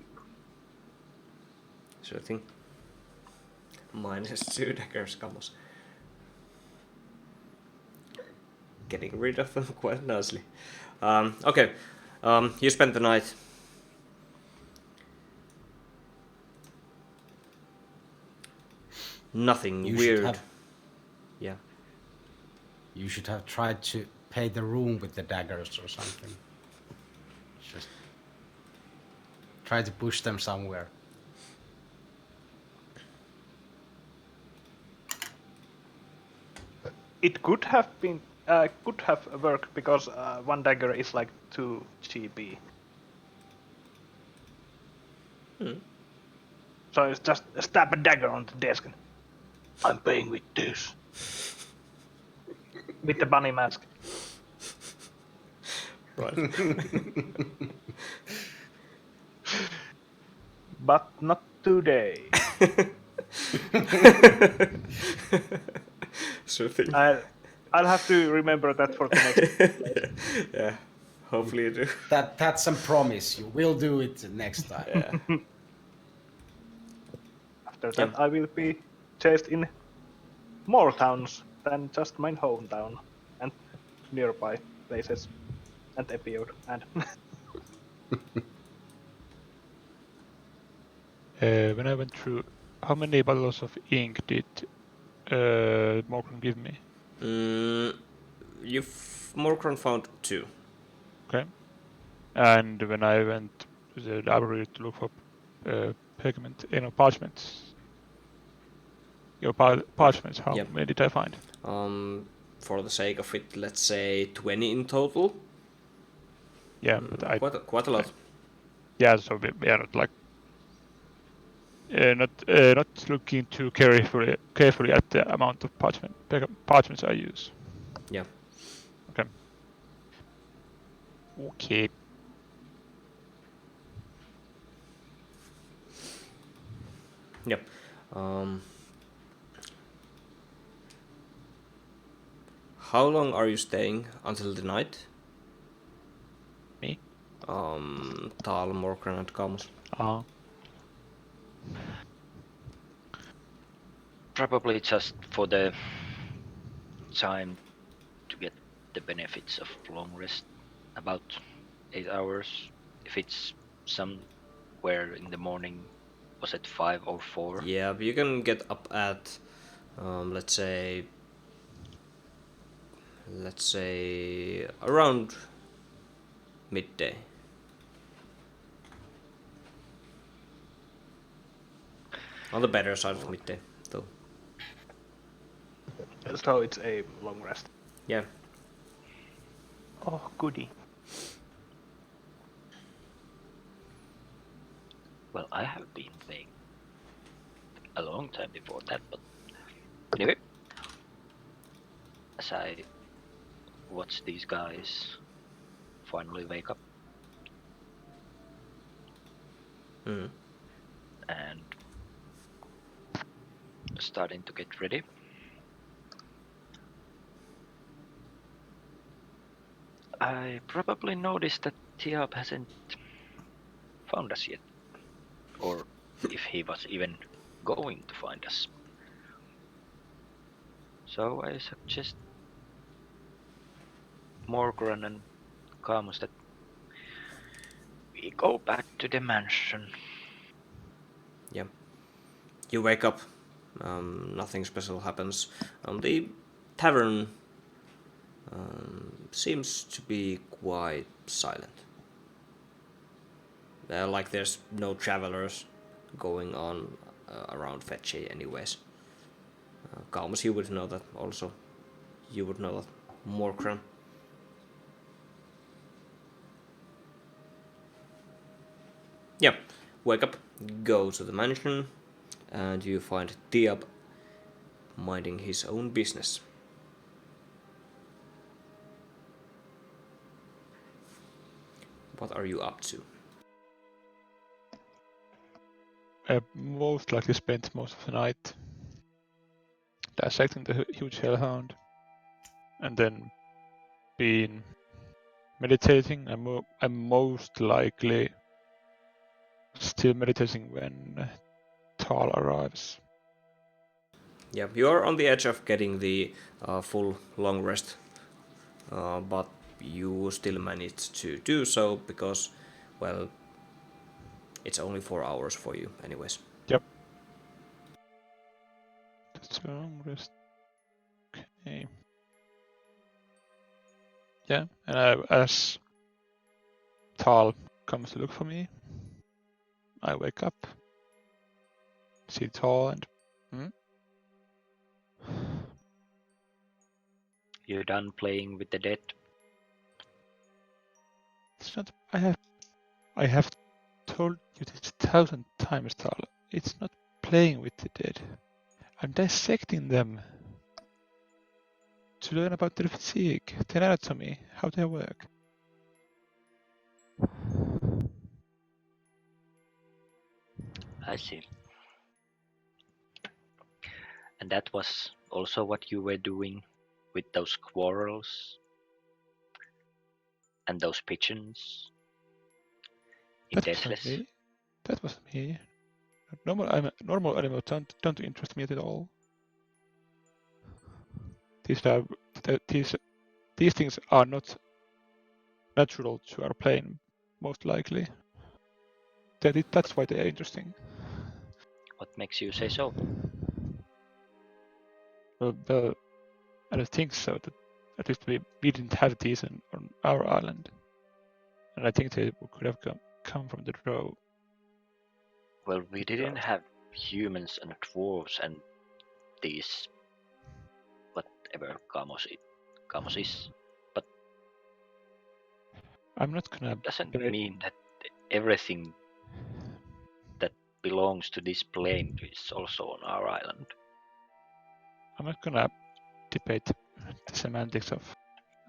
A: Sure thing. Mine has 2 daggers, comes. Getting rid of them quite nicely. Okay, you spent the night. Nothing
C: You
A: weird.
C: should have-
A: Yeah.
C: You should have tried to pay the room with the daggers or something. Just try to push them somewhere.
D: It could have been could have worked because one dagger is like 2 GB. So it's just stab a dagger on the desk. And, I'm paying with this. With the bunny mask.
A: Right.
D: But not today.
A: Sure thing.
D: I'll have to remember that for the next.
A: Yeah. Hopefully you do.
C: That's a promise. You will do it next time.
A: Yeah.
D: After that, I will be chased in more towns than just my hometown and nearby places and Epiode and.
E: When I went through, how many bottles of ink did Morgan give me?
A: Morcron found 2.
E: Okay. And when I went to the library to look for pigment, parchments, your parchments, how many did I find?
A: For the sake of it, let's say 20 in total.
E: Yeah, but
A: Quite a lot.
E: Yeah, so we are not like not looking too carefully at the amount of parchments I use.
A: Yeah.
E: Okay. Okay.
A: Yep. How long are you staying until the night?
E: Me?
A: Tal, Morcran, and Camus.
B: Probably just for the time to get the benefits of long rest, about 8 hours. If it's somewhere in the morning, was it 5 or 4?
A: Yeah, but you can get up at, let's say around midday. On the better side of midday, though.
D: So it's a long rest.
A: Yeah.
D: Oh, goody.
B: Well, I have been playing a long time before that, but anyway, as I watch these guys finally wake up and starting to get ready, I probably noticed that Tiab hasn't found us yet, or if he was even going to find us. So I suggest Morgran and Camus that we go back to the mansion.
A: Yeah. You wake up. Nothing special happens. The tavern seems to be quite silent. Like there's no travelers going on around Fetchy anyways. Kalmus, you would know that also. You would know that. Morkran. Yep. Wake up, go to the mansion, and you find Tiab minding his own business. What are you up to?
E: I most likely spent most of the night dissecting the huge hellhound, and then been meditating. I'm most likely still meditating when Tal arrives.
A: Yeah, you're on the edge of getting the full long rest, but you still manage to do so because, well, it's only 4 hours for you, anyways.
E: Yep. That's a long rest. Okay. Yeah, and as Tal comes to look for me, I wake up, see Tal, and
B: You done playing with the dead?
E: it's not. I have told you this 1,000 times, Tal. It's not playing with the dead. I'm dissecting them to learn about their physique, their anatomy, how they work.
B: I see. And that was also what you were doing with those quarrels and those pigeons in
E: That wasn't
B: Deathless?
E: me. That wasn't me. Normal animals don't interest me at all. These things are not natural to our plane, most likely. That's why they are interesting.
B: What makes you say so?
E: Well, I don't think so. That at least we didn't have these on our island, and I think they could have come from the Drow.
B: Well, we didn't have humans and dwarves and these whatever Kamos is. But
E: I'm not gonna.
B: doesn't mean that everything that belongs to this plane is also on our island.
E: I'm not gonna debate the semantics of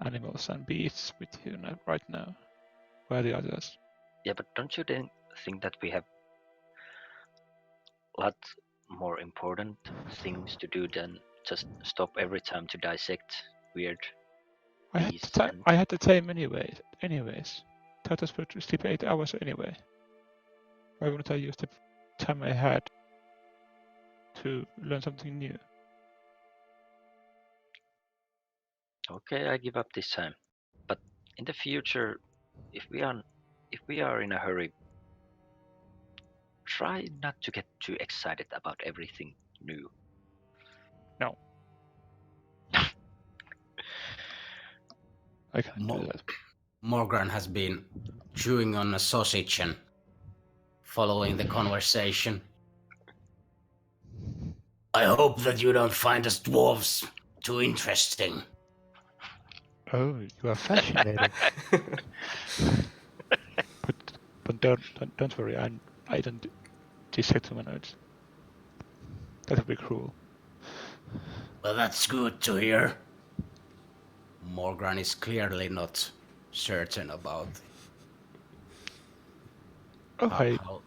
E: animals and beasts with you right now. Where are the others?
B: Yeah, but don't you then think that we have a lot more important things to do than just stop every time to dissect weird beasts?
E: I had the time anyways. Thought I was supposed to sleep 8 hours anyway. Why wouldn't I use the time I had to learn something new?
B: Okay, I give up this time. But in the future, if we are in a hurry, try not to get too excited about everything new.
E: No. I can't do that.
C: Morgan has been chewing on a sausage and following the conversation. I hope that you don't find us dwarves too interesting.
E: Oh, you are fascinating. but don't worry, I don't dissect humanoids. That would be cruel.
C: Well, that's good to hear. Morgan is clearly not certain about how.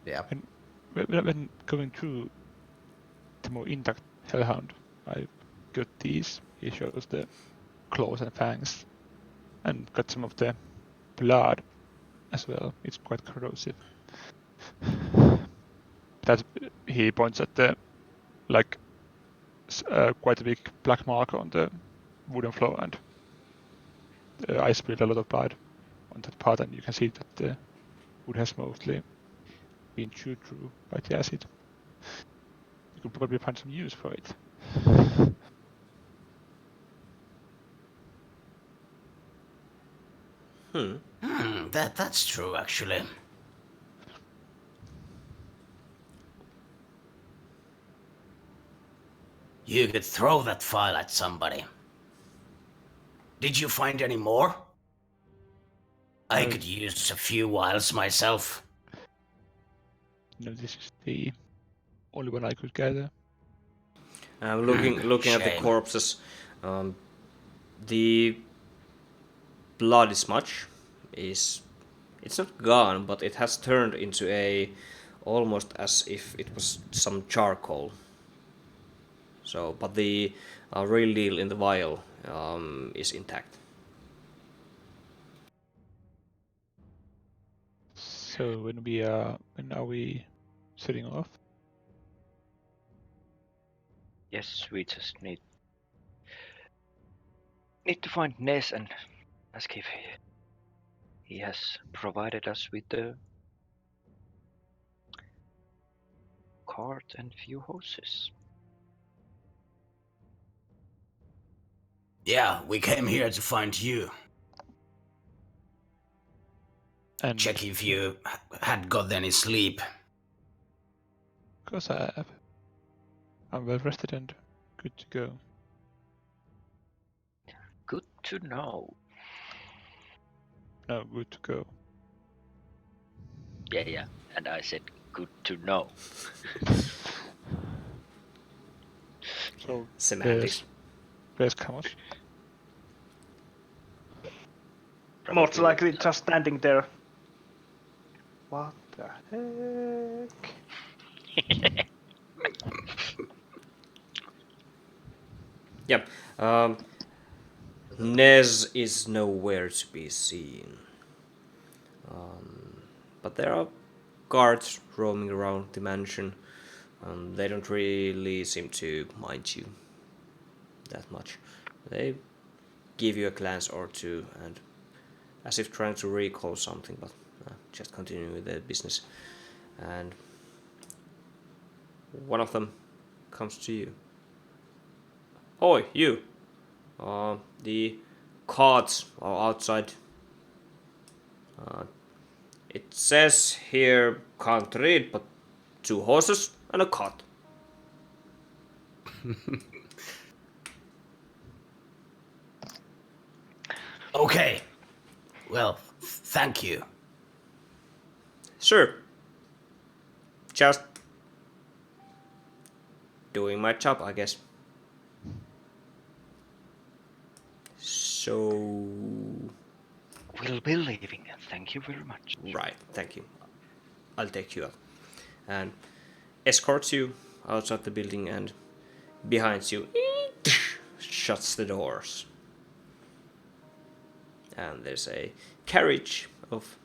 C: Yeah.
E: And when going through the more intact hellhound, I got these. He shows the claws and fangs, and got some of the blood as well. It's quite corrosive. That he points at the quite a big black mark on the wooden floor, and I spilled a lot of blood on that part, and you can see that the wood has mostly been chewed through by the acid. You could probably find some use for it.
C: That's true, actually. You could throw that file at somebody. Did you find any more? I could use a few vials myself.
E: No, this is the only one I could gather.
A: Looking at the
C: Shame.
A: corpses, the bloody smudge it's not gone, but it has turned into almost as if it was some charcoal. So, but the real deal in the vial is intact.
E: So when are we setting off?
B: Yes, we just need to find Ness and ask if he has provided us with the cart and few horses.
C: Yeah, we came here to find you.
E: And
C: Check if you had got any sleep.
E: of course I have. I'm well rested and good to go.
B: Good to know.
E: No, good to go.
B: Yeah. And I said good to know.
E: So
A: Semantics.
E: where's Camus?
D: Most
B: Probably-
D: likely just standing there. What the heck?
A: Yep. Nez is nowhere to be seen. But there are guards roaming around the mansion. They don't really seem to mind you that much. They give you a glance or two, and as if trying to recall something, but just continue with their business. And one of them comes to you. Oi, you! The carts are outside. It says here, can't read, but 2 horses and a cart.
C: Okay. Well, thank you.
A: Sure. Just doing my job, I guess. So...
B: We'll be leaving. Thank you very much.
A: Right, thank you. I'll take you up. And escorts you outside the building, and behind you shuts the doors. And there's a carriage of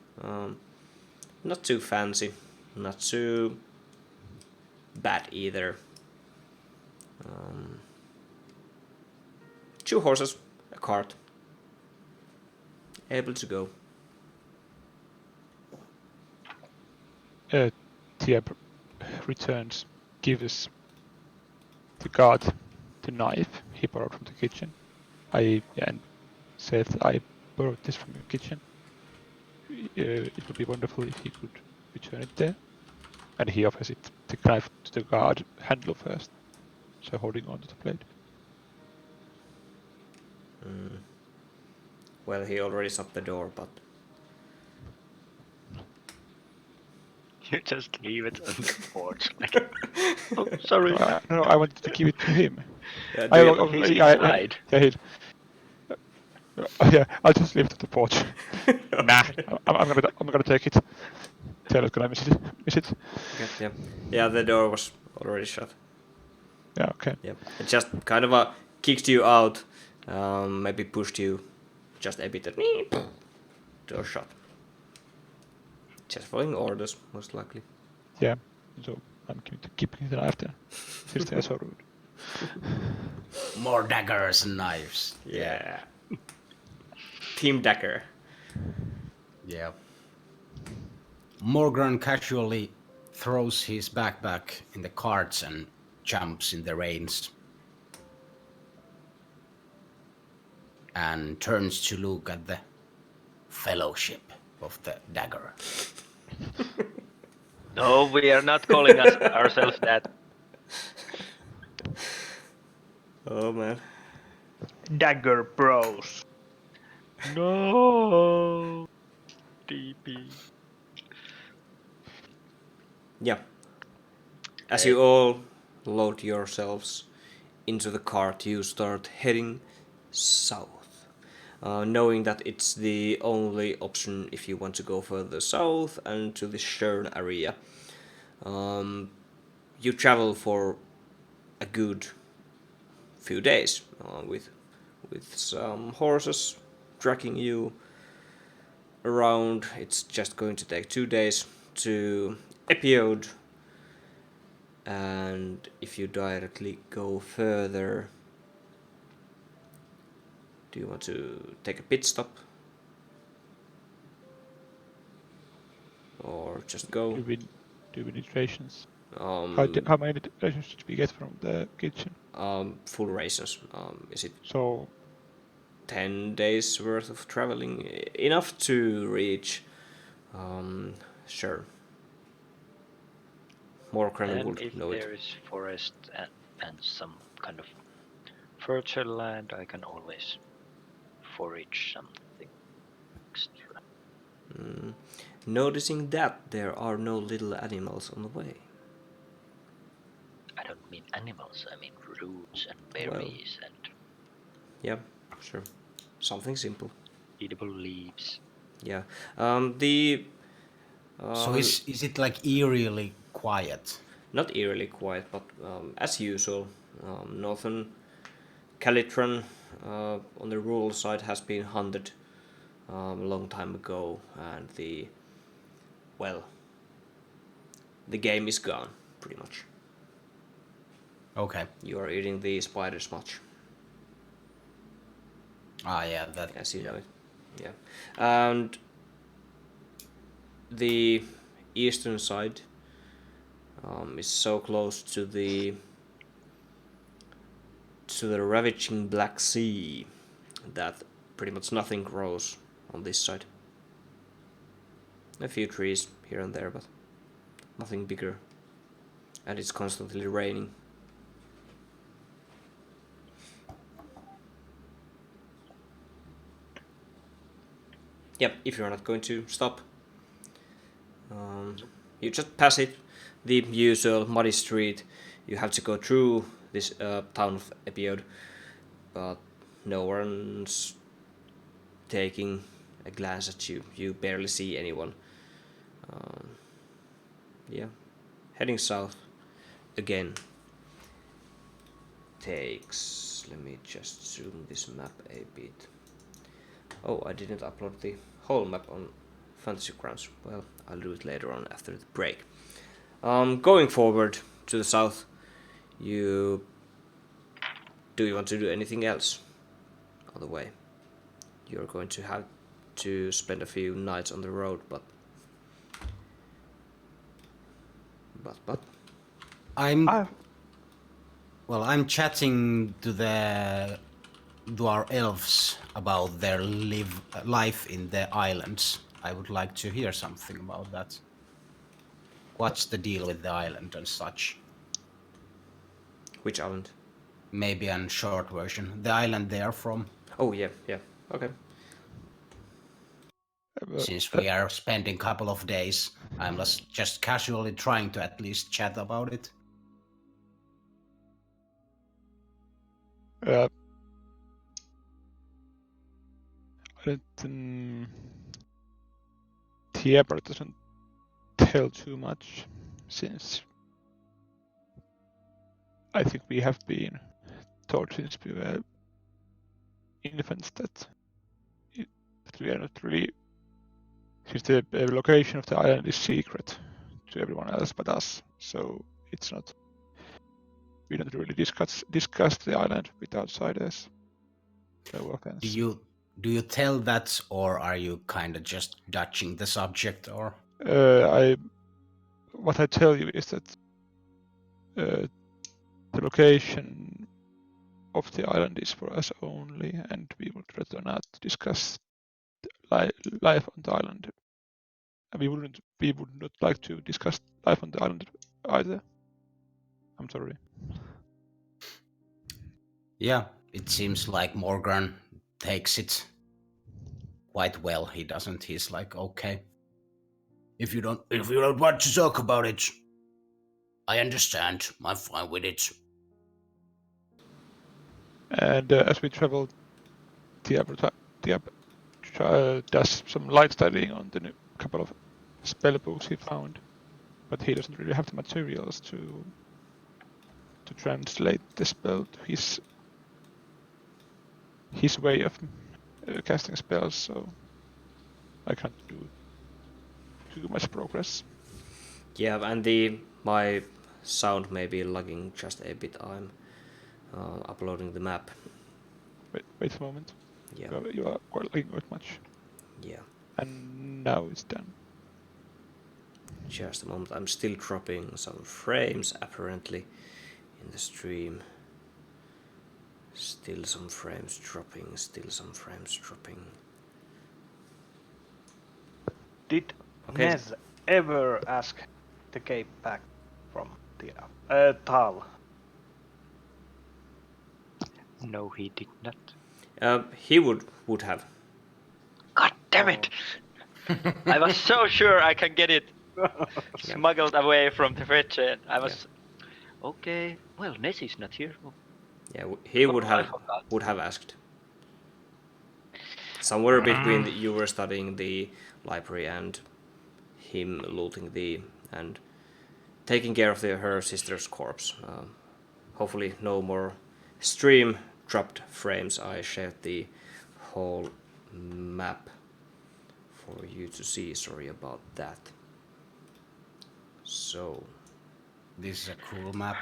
A: not too fancy, not too bad either. 2 horses, a cart, able to go.
E: Tia returns, gives the guard the knife he borrowed from the kitchen. And says, I borrowed this from your kitchen. It would be wonderful if he could return it there. And he offers the knife to the guard handler first, so holding on to the blade.
A: Well, he already shut the door, but
B: You just leave it on the porch. Like, oh, sorry.
E: No, I wanted to give it to him.
B: He's inside.
E: Yeah, I'll just leave it on the porch. Nah, I'm gonna take it. Taylor's gonna miss it.
A: yeah, the door was already shut.
E: Yeah, okay.
A: Yeah, it just kind of kicked you out, maybe pushed you just a bit. Door shut. Just following orders, most likely.
E: Yeah, so I'm going to keep the knife there. Since they're so rude.
C: More daggers and knives.
A: Yeah. Team Dagger.
C: Yeah. Morgan casually throws his backpack in the carts and jumps in the reins. And turns to look at the Fellowship of the Dagger.
B: No, we are not calling ourselves that.
A: Oh man.
D: Dagger Bros.
B: No. DP.
A: Yeah. As you all load yourselves into the cart, you start heading south, knowing that it's the only option if you want to go further south and to the Shern area. You travel for a good few days with some horses tracking you around. It's just going to take 2 days to Epiode, and if you directly go further, do you want to take a pit stop or just go?
E: Do we need rations?
A: Um,
E: How many rations did we get from the kitchen?
A: Full rations. Is it
E: So
A: 10 days worth of traveling? Enough to reach? Sure. More Krenan
B: And
A: would
B: if
A: know it.
B: there is forest and some kind of fertile land, I can always forage something extra.
A: Noticing that there are no little animals on the way.
B: I don't mean animals, I mean roots and berries and
A: Yeah, sure. Something simple.
B: edible leaves.
A: Yeah.
C: So is it like eerily quiet?
A: Not eerily quiet, but as usual, northern Calitran on the rural side has been hunted a long time ago, and the game is gone pretty much.
C: Okay.
A: You are eating the spiders much,
C: Yeah, that.
A: as you know it. Yeah, and the eastern side is so close to the ravaging Black Sea that pretty much nothing grows on this side. A few trees here and there, but nothing bigger. And it's constantly raining. Yep, if you're not going to stop, you just pass it, the usual muddy street. You have to go through this town of Epiode, but no one's taking a glance at you. You barely see anyone. Yeah, heading south again takes. Let me just zoom this map a bit. Oh, I didn't upload the whole map on Fantasy Grounds. Well, I'll do it later on after the break. Going forward to the south, do you want to do anything else on the way? You're going to have to spend a few nights on the road, but
C: I'm
D: I've
C: I'm chatting to our elves about their life in the islands. I would like to hear something about that. What's the deal with the island and such?
A: which island?
C: Maybe a short version. The island they are from.
A: Oh yeah, okay.
C: Since we are spending a couple of days, I'm just casually trying to at least chat about it.
E: Tieber doesn't tell too much, since I think we have been told since we were infants that we are not really, since the location of the island is secret to everyone else but us, so it's not, we don't really discuss the island with outsiders. No offense.
C: Do you tell that, or are you kind of just dodging the subject, or?
E: What I tell you is that the location of the island is for us only, and we would rather not discuss life on the island. And we would not like to discuss life on the island either. I'm sorry.
C: Yeah, it seems like Morgan takes it quite well. He doesn't. He's like, okay, if you don't want to talk about it, I understand. I'm fine with it.
E: And as we travel, Diablo does some light studying on the couple of spell books he found, but he doesn't really have the materials to translate the spell to his way of casting spells. So I can't do too much progress.
A: Yeah, and my sound may be lagging just a bit. I'm uploading the map.
E: Wait a moment.
A: Yeah.
E: You are lagging quite much.
A: Yeah.
E: And now it's done.
A: Just a moment. I'm still dropping some frames apparently in the stream. Still some frames dropping.
D: Did
A: Okay.
D: Nez ever ask the cape back from the Tal?
B: No, he did not.
A: He would have.
B: God damn it! I was so sure I can get it smuggled away from the fetcher. I was okay. Well, Nessie's not here.
A: Yeah, he would
B: I
A: have
B: forgot.
A: asked. Somewhere between you were studying the library and him looting and taking care of her sister's corpse. Hopefully, no more stream dropped frames. I shared the whole map for you to see. Sorry about that. So,
C: This is a cool map.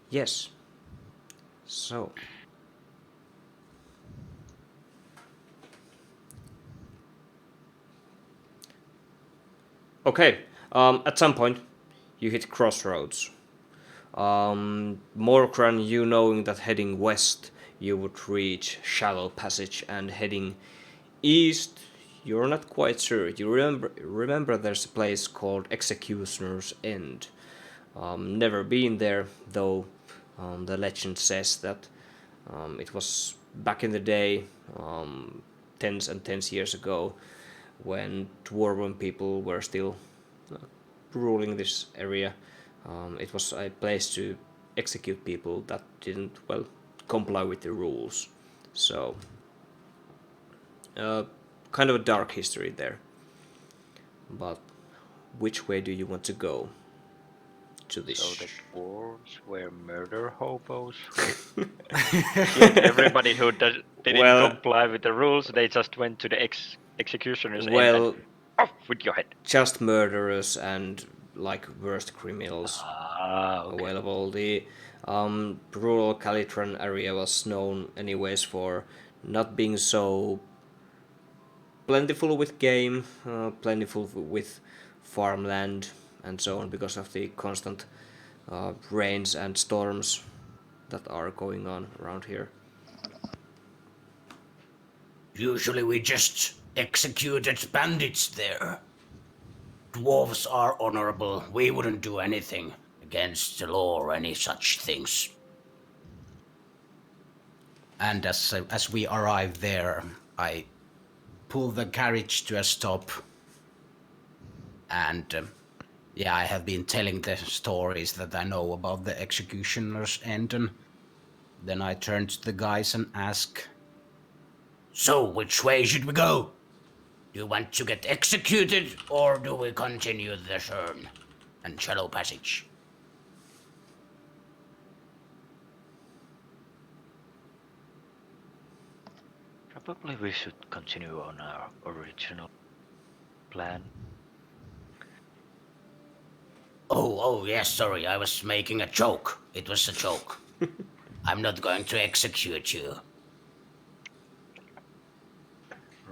A: yes. So, okay. At some point, you hit crossroads. Morgran, you knowing that heading west you would reach Shallow Passage, and heading east you're not quite sure. You remember there's a place called Executioner's End. Never been there, though. The legend says that it was back in the day, tens and tens years ago, when dwarven people were still ruling this area. It was a place to execute people that didn't, well, comply with the rules. So, kind of a dark history there. But which way do you want to go? To this?
B: So the dwarves were murder hobos who killed everybody who didn't
A: Well-
B: comply with the rules. They just went to the executioner's end
A: Well,
B: and off with your head.
A: just murderers and like worst criminals
B: Okay.
A: available. The rural Calitran area was known anyways for not being so plentiful with game, plentiful with farmland and so on, because of the constant rains and storms that are going on around here.
C: Usually we just executed bandits there. Dwarves are honorable. We wouldn't do anything against the law or any such things. And as we arrive there, I pull the carriage to a stop. And I have been telling the stories that I know about the executioner's end. And then I turn to the guys and ask, so which way should we go? Do you want to get executed, or do we continue the turn and Shallow Passage?
B: Probably we should continue on our original plan.
C: Oh, yes, sorry, I was making a joke. It was a joke. I'm not going to execute you.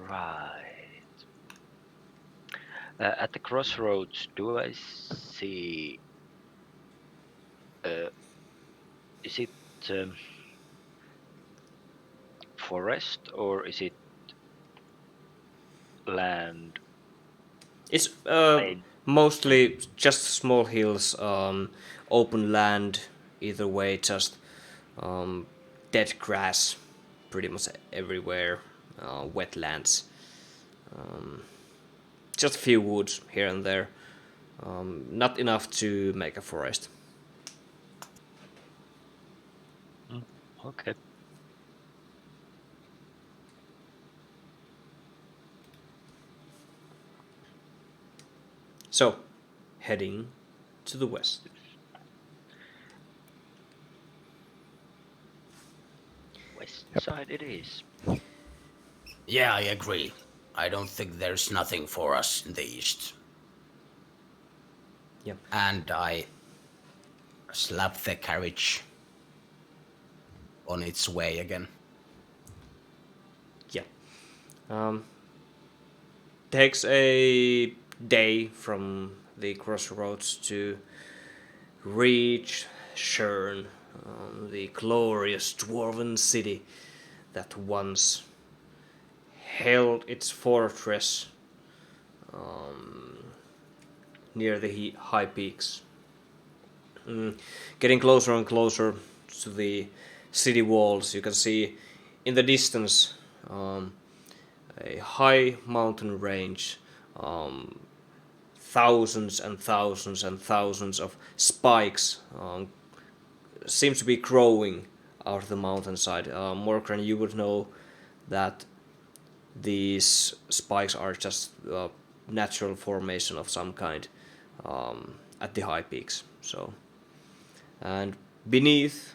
B: Right. At the crossroads, do I see Is it forest or is it land?
A: It's
B: Plain?
A: mostly just small hills, open land, either way, just dead grass pretty much everywhere, wetlands, just a few woods here and there, not enough to make a forest.
B: Okay.
A: So, heading to the west.
B: West side it is.
C: Yeah, I agree. I don't think there's nothing for us in the east.
A: Yep.
C: And I slap the carriage on its way again.
A: Yeah. Takes a day from the crossroads to reach Shern, the glorious dwarven city that once held its fortress near the high peaks. Getting closer and closer to the city walls, you can see in the distance a high mountain range, thousands and thousands and thousands of spikes seems to be growing out of the mountainside. Morgren, you would know that these spikes are just natural formation of some kind at the high peaks. So, and beneath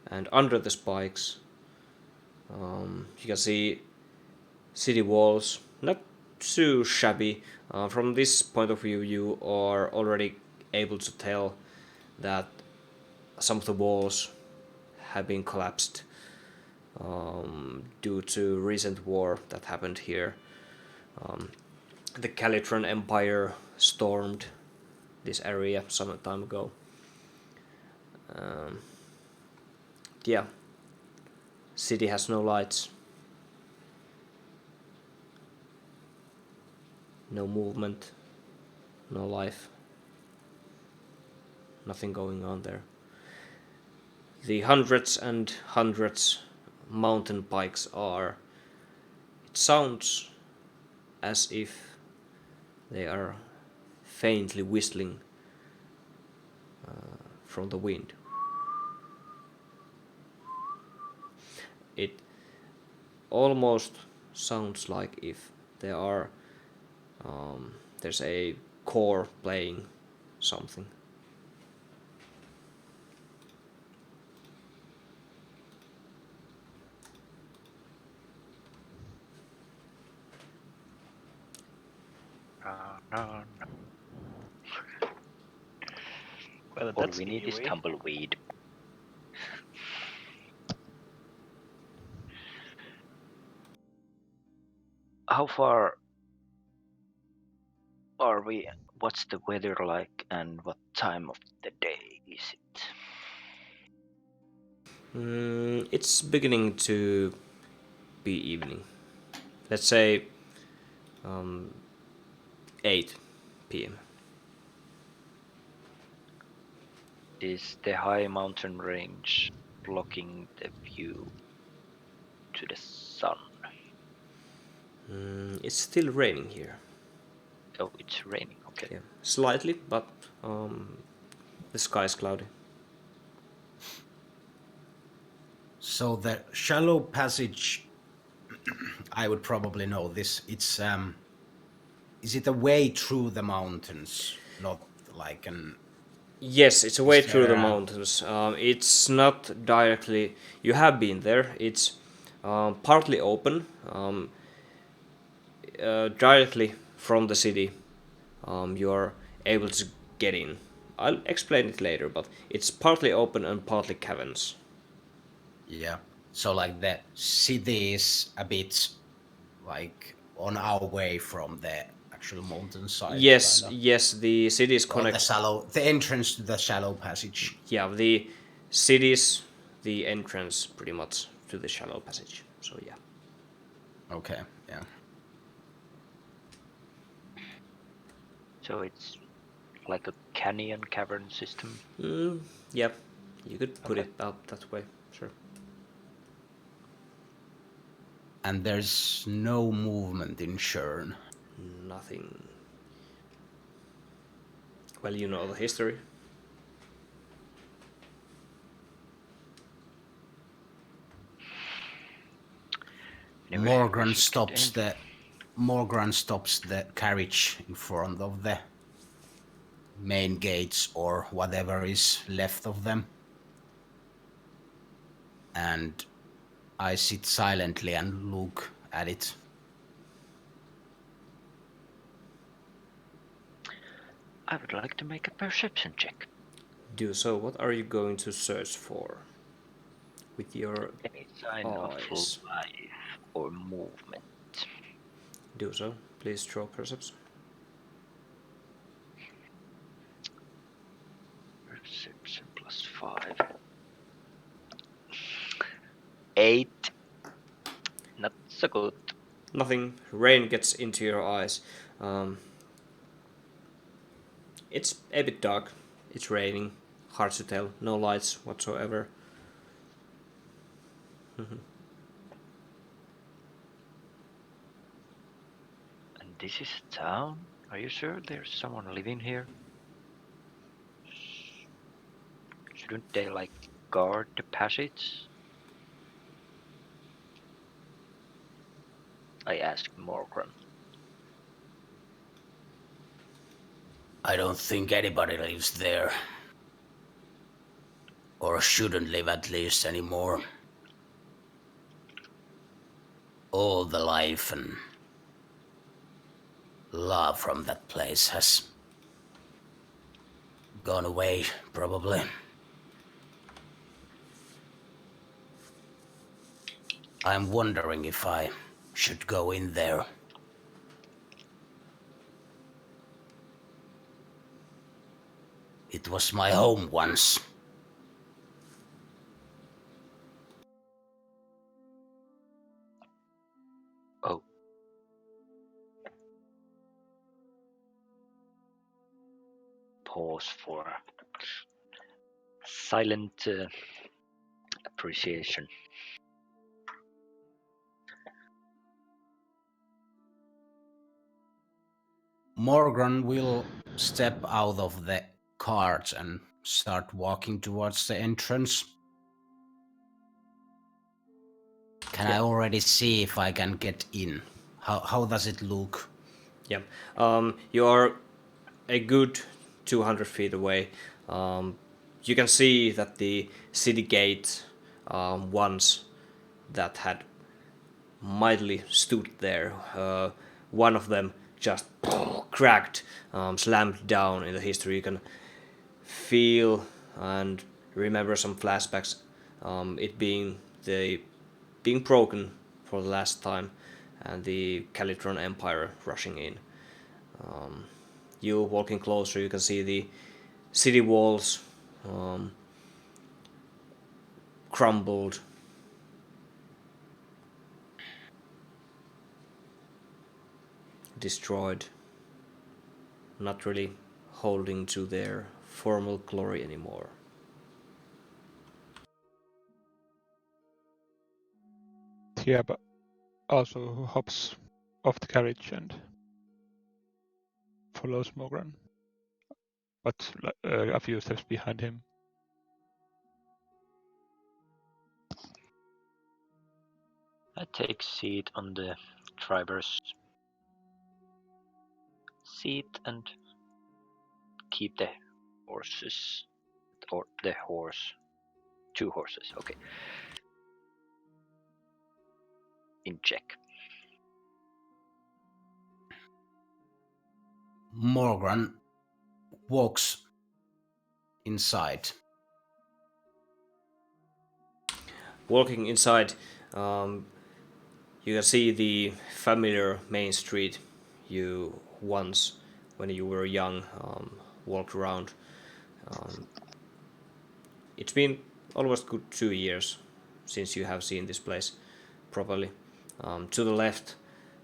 A: and under the spikes, you can see city walls, not too shabby. From this point of view, you are already able to tell that some of the walls have been collapsed due to recent war that happened here. The Calitron Empire stormed this area some time ago. Yeah, city has no lights, no movement, no life, nothing going on there. The hundreds and hundreds mountain pikes are, it sounds as if they are faintly whistling from the wind. It almost sounds like if there are there's a core playing something.
B: No.
D: Well,
B: All
D: that's
B: we need is
D: eerie.
B: tumbleweed. How far are we? What's the weather like and what time of the day is it?
A: It's beginning to be evening. Let's say 8 p.m.
B: Is the high mountain range blocking the view to the sun?
A: It's still raining here.
B: Oh, it's raining. Okay.
A: Yeah, slightly, but the sky is cloudy.
C: So the shallow passage, I would probably know this. It's is it a way through the mountains, not like an?
A: Yes, it's a way
C: Is
A: through the
C: there a-
A: mountains. It's not directly. You have been there. It's partly open, directly from the city. You are able to get in. I'll explain it later, but it's partly open and partly caverns.
C: Yeah. So like the city is a bit like on our way from the actual mountainside.
A: Yes,
C: kinda.
A: yes, the cities
C: Or
A: connect.
C: the entrance to the shallow passage.
A: Yeah, the cities, the entrance pretty much to the shallow passage. So yeah.
C: Okay, yeah.
B: So it's like a canyon cavern system.
A: Yep, you could put
B: Okay.
A: it out that way. Sure.
C: And there's no movement in Shern.
A: Nothing. Well, you know the history.
B: Anyway,
C: Morgan
B: should get
C: stops the carriage in front of the main gates or whatever is left of them. And I sit silently and look at it.
B: I would like to make a perception check.
A: Do so. What are you going to search for? With your
B: Any sign of
A: eyes.
B: life or movement.
A: Do so. Please draw perception.
B: Perception +5. 8. Not so good.
A: Nothing. Rain gets into your eyes. It's a bit dark. It's raining. Hard to tell. No lights whatsoever.
B: And this is a town? Are you sure there's someone living here? Shouldn't they like guard the passage? I asked Morgan.
C: I don't think anybody lives there. Or shouldn't live at least anymore. All the life and love from that place has gone away, probably. I'm wondering if I should go in there. It was my home once.
B: Oh. Pause for silent appreciation.
C: Morgan will step out of the cart and start walking towards the entrance. Can I already see if I can get in? How does it look?
A: Yeah. You are a good 200 feet away. You can see that the city gate, once that had mightily stood there, one of them just cracked, slammed down in the history. You can feel and remember some flashbacks, it being broken for the last time, and the Calitron Empire rushing in. You walking closer, you can see the city walls crumbled. Destroyed. Not really holding to their formal glory anymore.
E: Tiaba also hops off the carriage and follows Morgan, but a few steps behind him.
B: I take seat on the driver's seat and keep the horses, or the horse, 2 horses, okay, in check.
C: Morgan walks inside.
A: Walking inside, you can see the familiar main street you once when you were young, walked around. It's been almost good 2 years since you have seen this place properly. To the left,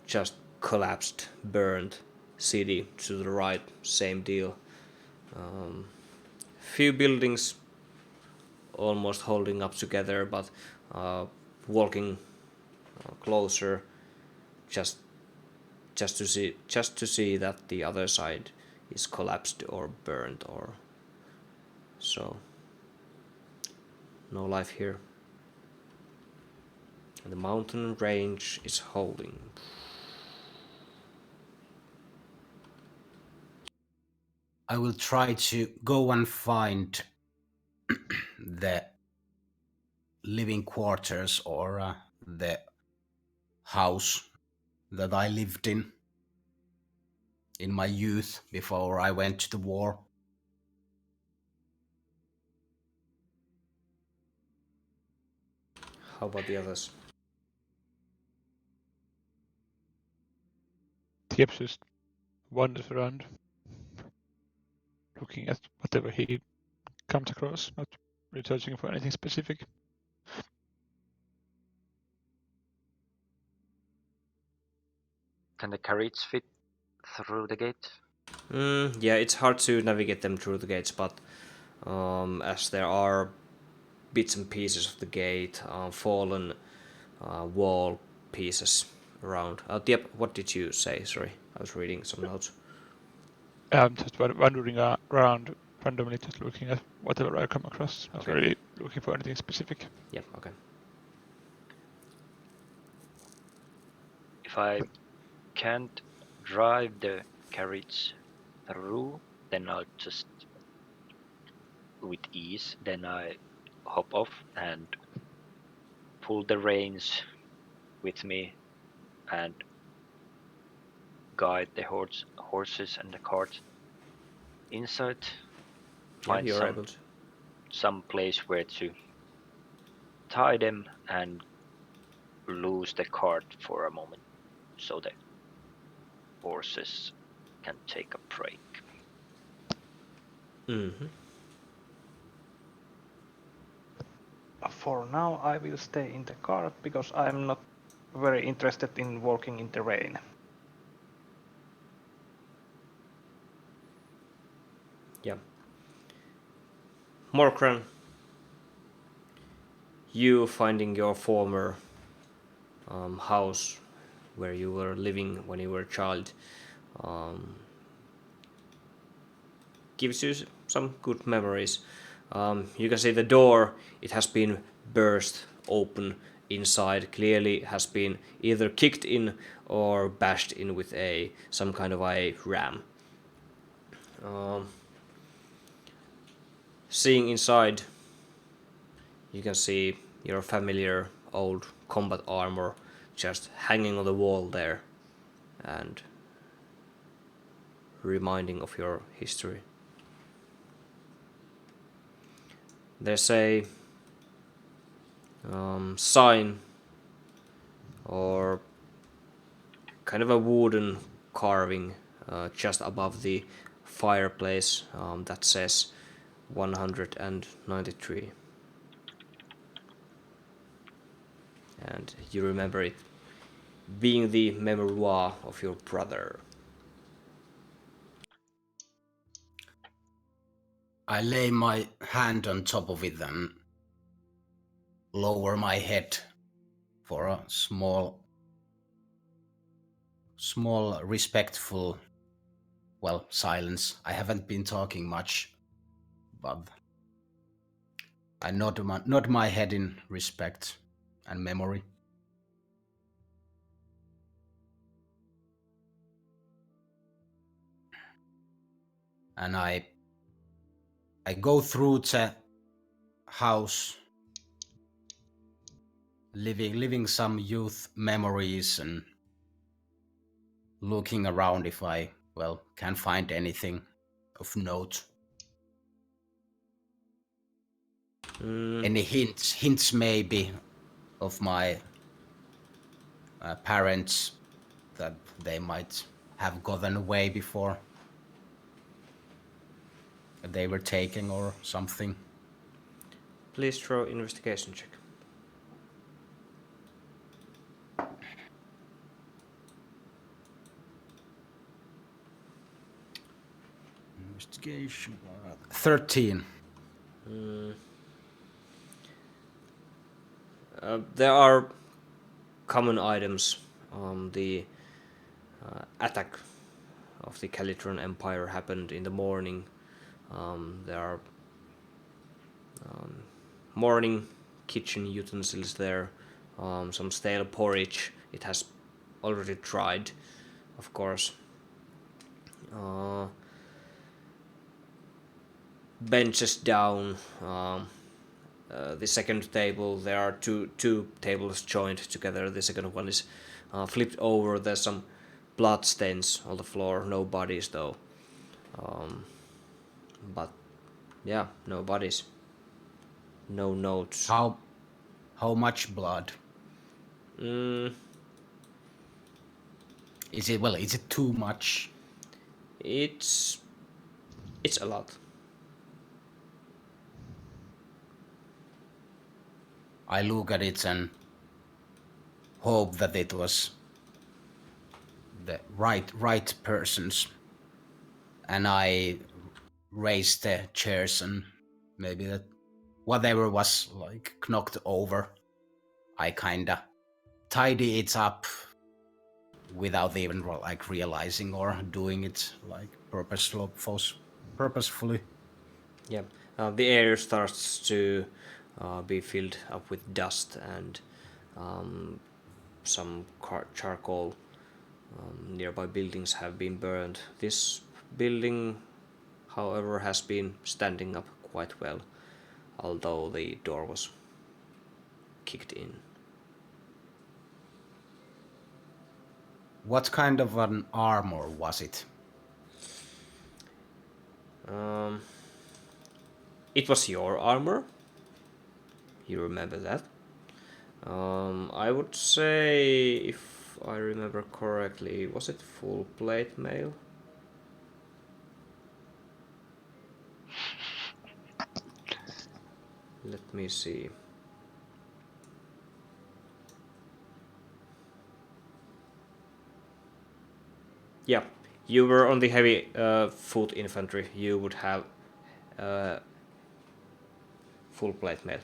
A: just collapsed, burned city. To the right, same deal. Few buildings almost holding up together, but walking closer, just to see that the other side is collapsed or burned or so. No life here. And the mountain range is holding.
C: I will try to go and find the living quarters or the house that I lived in my youth before I went to the war.
A: How about the others?
E: Tiep just wanders around, looking at whatever he comes across, not really searching for anything specific.
B: Can the carriage fit through the gate?
A: Yeah, it's hard to navigate them through the gates, but as there are bits and pieces of the gate, fallen wall pieces around. Yep, what did you say? Sorry, I was reading some notes.
E: I'm just wandering around randomly, just looking at whatever I come across. Not
A: Okay.
E: really looking for anything specific.
A: Yep, okay.
B: If I can't drive the carriage through, then I'll just, with ease, then I hop off and pull the reins with me and guide the horses and the cart inside.
A: Yeah,
B: Find
A: you're able to.
B: some place where to tie them and lose the cart for a moment so the horses can take a break.
A: Mm-hmm.
D: For now, I will stay in the cart because I'm not very interested in walking in the rain.
A: Yeah. Morkran, you finding your former house where you were living when you were a child gives you some good memories. You can see the door, it has been burst open inside, clearly has been either kicked in or bashed in with some kind of a ram. Seeing inside, you can see your familiar old combat armor just hanging on the wall there and reminding of your history. There's a sign or kind of a wooden carving just above the fireplace that says 193. And you remember it being the memoir of your brother.
C: I lay my hand on top of it and lower my head for a small respectful, silence. I haven't been talking much, but I nod my head in respect and memory. And I go through the house, living some youth memories and looking around if I, can find anything of note. Any hints maybe of my parents that they might have gotten away before they were taken or something.
A: Please throw investigation check.
C: Investigation 13.
A: There are common items. The attack of the Calitron Empire happened in the morning. There are morning kitchen utensils there, some stale porridge. It has already dried, of course. Benches down. The second table, there are two tables joined together. The second one is flipped over. There's some blood stains on the floor. No bodies though. But yeah, no bodies. No notes.
C: How much blood? Is it too much?
A: It's a lot.
C: I look at it and hope that it was the right persons, and I raise the chairs and maybe that whatever was like knocked over, I kinda tidy it up without even like realizing or doing it like purposefully.
A: Yeah, the air starts to be filled up with dust and some charcoal. Nearby buildings have been burned. This building, however, has been standing up quite well, although the door was kicked in.
C: What kind of an armor was it?
A: It was your armor. You remember that? I would say, if I remember correctly, was it full plate mail? Let me see. Yeah, you were on the heavy foot infantry. You would have full plate mail.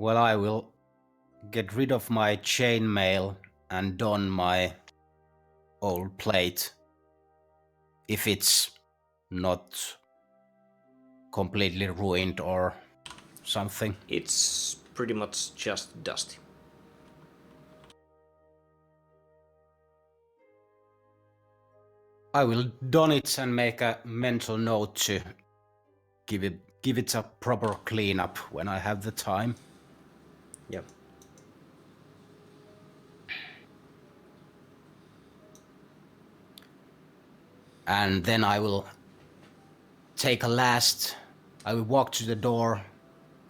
C: Well, I will get rid of my chainmail and don my old plate if it's not completely ruined or something.
A: It's pretty much just dusty.
C: I will don it and make a mental note to give it a proper cleanup when I have the time.
A: Yeah.
C: And then I will walk to the door,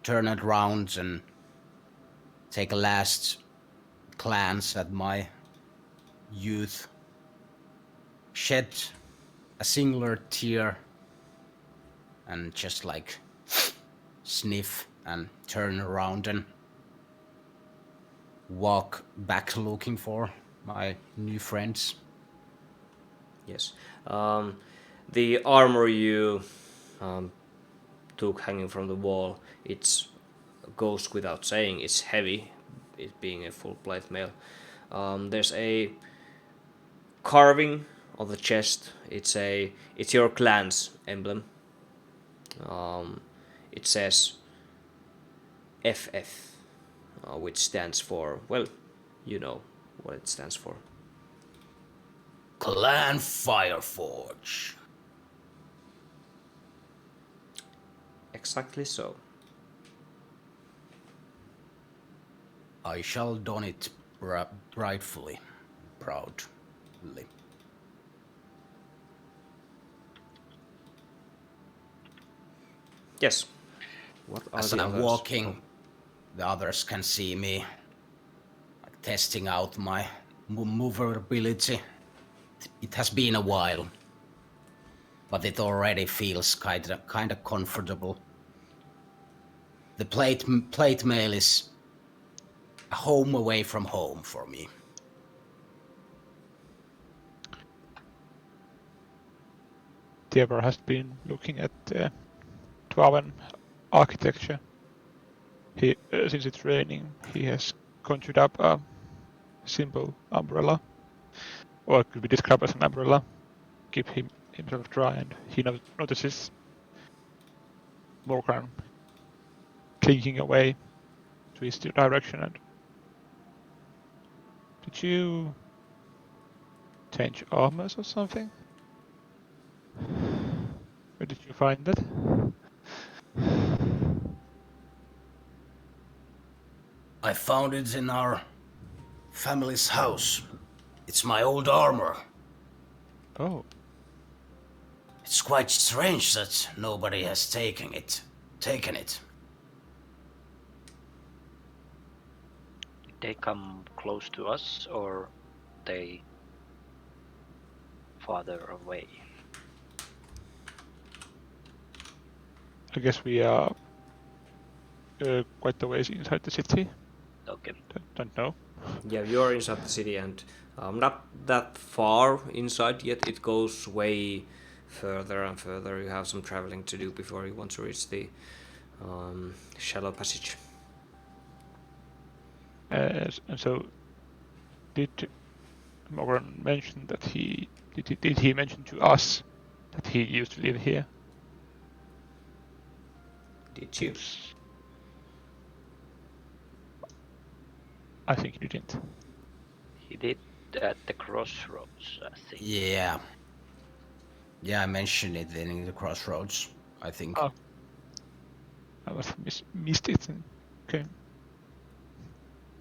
C: turn it around and take a last glance at my youth, shed a singular tear and just like sniff and turn around and walk back looking for my new friends.
A: Yes. The armor you took hanging from the wall, it goes without saying, it's heavy, it being a full plate mail. There's a carving on the chest. It's your clan's emblem. It says FF, which stands for, well, you know what it stands for.
C: Clan Fireforge.
A: Exactly so.
C: I shall don it rightfully, proudly.
A: Yes. What are
C: As
A: the
C: I'm
A: others?
C: walking, the others can see me like testing out my movability. It has been a while, but it already feels kind of comfortable. The plate mail is a home away from home for me.
E: Theodore has been looking at Dwarven architecture. He, since it's raining, he has conjured up a simple umbrella, or it could be described as an umbrella, keep himself dry, and he notices Morgan clinking away to his direction. And did you change armors or something? Where did you find that?
C: I found it in our family's house. It's my old armor.
E: Oh.
C: It's quite strange that nobody has taken it.
B: Did they come close to us, or they farther away?
E: I guess we are quite a ways inside the city.
B: Okay.
E: Don't know.
A: Yeah, you're inside the city and not that far inside yet. It goes way further and further. You have some traveling to do before you want to reach the shallow passage.
E: And so, did Morgan mention that did he mention to us that he used to live here?
A: Did you?
E: I think he didn't.
B: He did at the crossroads, I think.
C: Yeah. Yeah, I mentioned it in the crossroads, I think.
E: Oh. I must have missed it. Okay.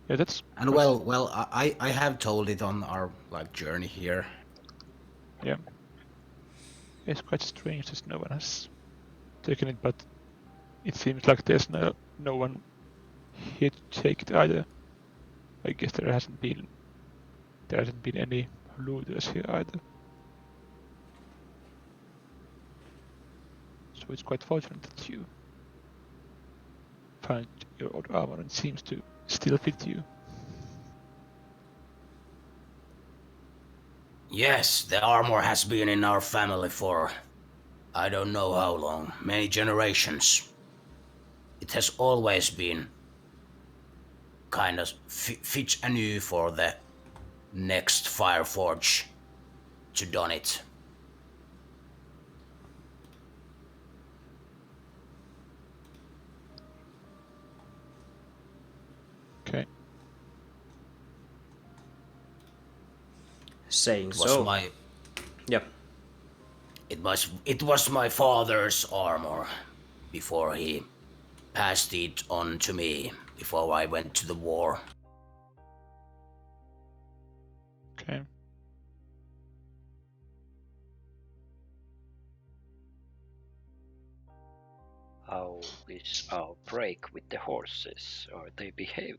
E: Yeah, that's.
C: And well, I have told it on our journey here.
E: Yeah. It's quite strange that no one has taken it, but it seems like there's no one here to take it either. I guess there hasn't been any looters here either. So it's quite fortunate that you find your old armor and seems to still fit you.
C: Yes, the armor has been in our family for I don't know how long, many generations. It has always been kind of fit anew for the next Fireforge to don it.
E: Okay.
A: Saying
C: It was
A: so.
C: my
A: Yep.
C: It was my father's armor before he passed it on to me before I went to the war.
E: Okay.
B: How is our break with the horses? Are they behaving?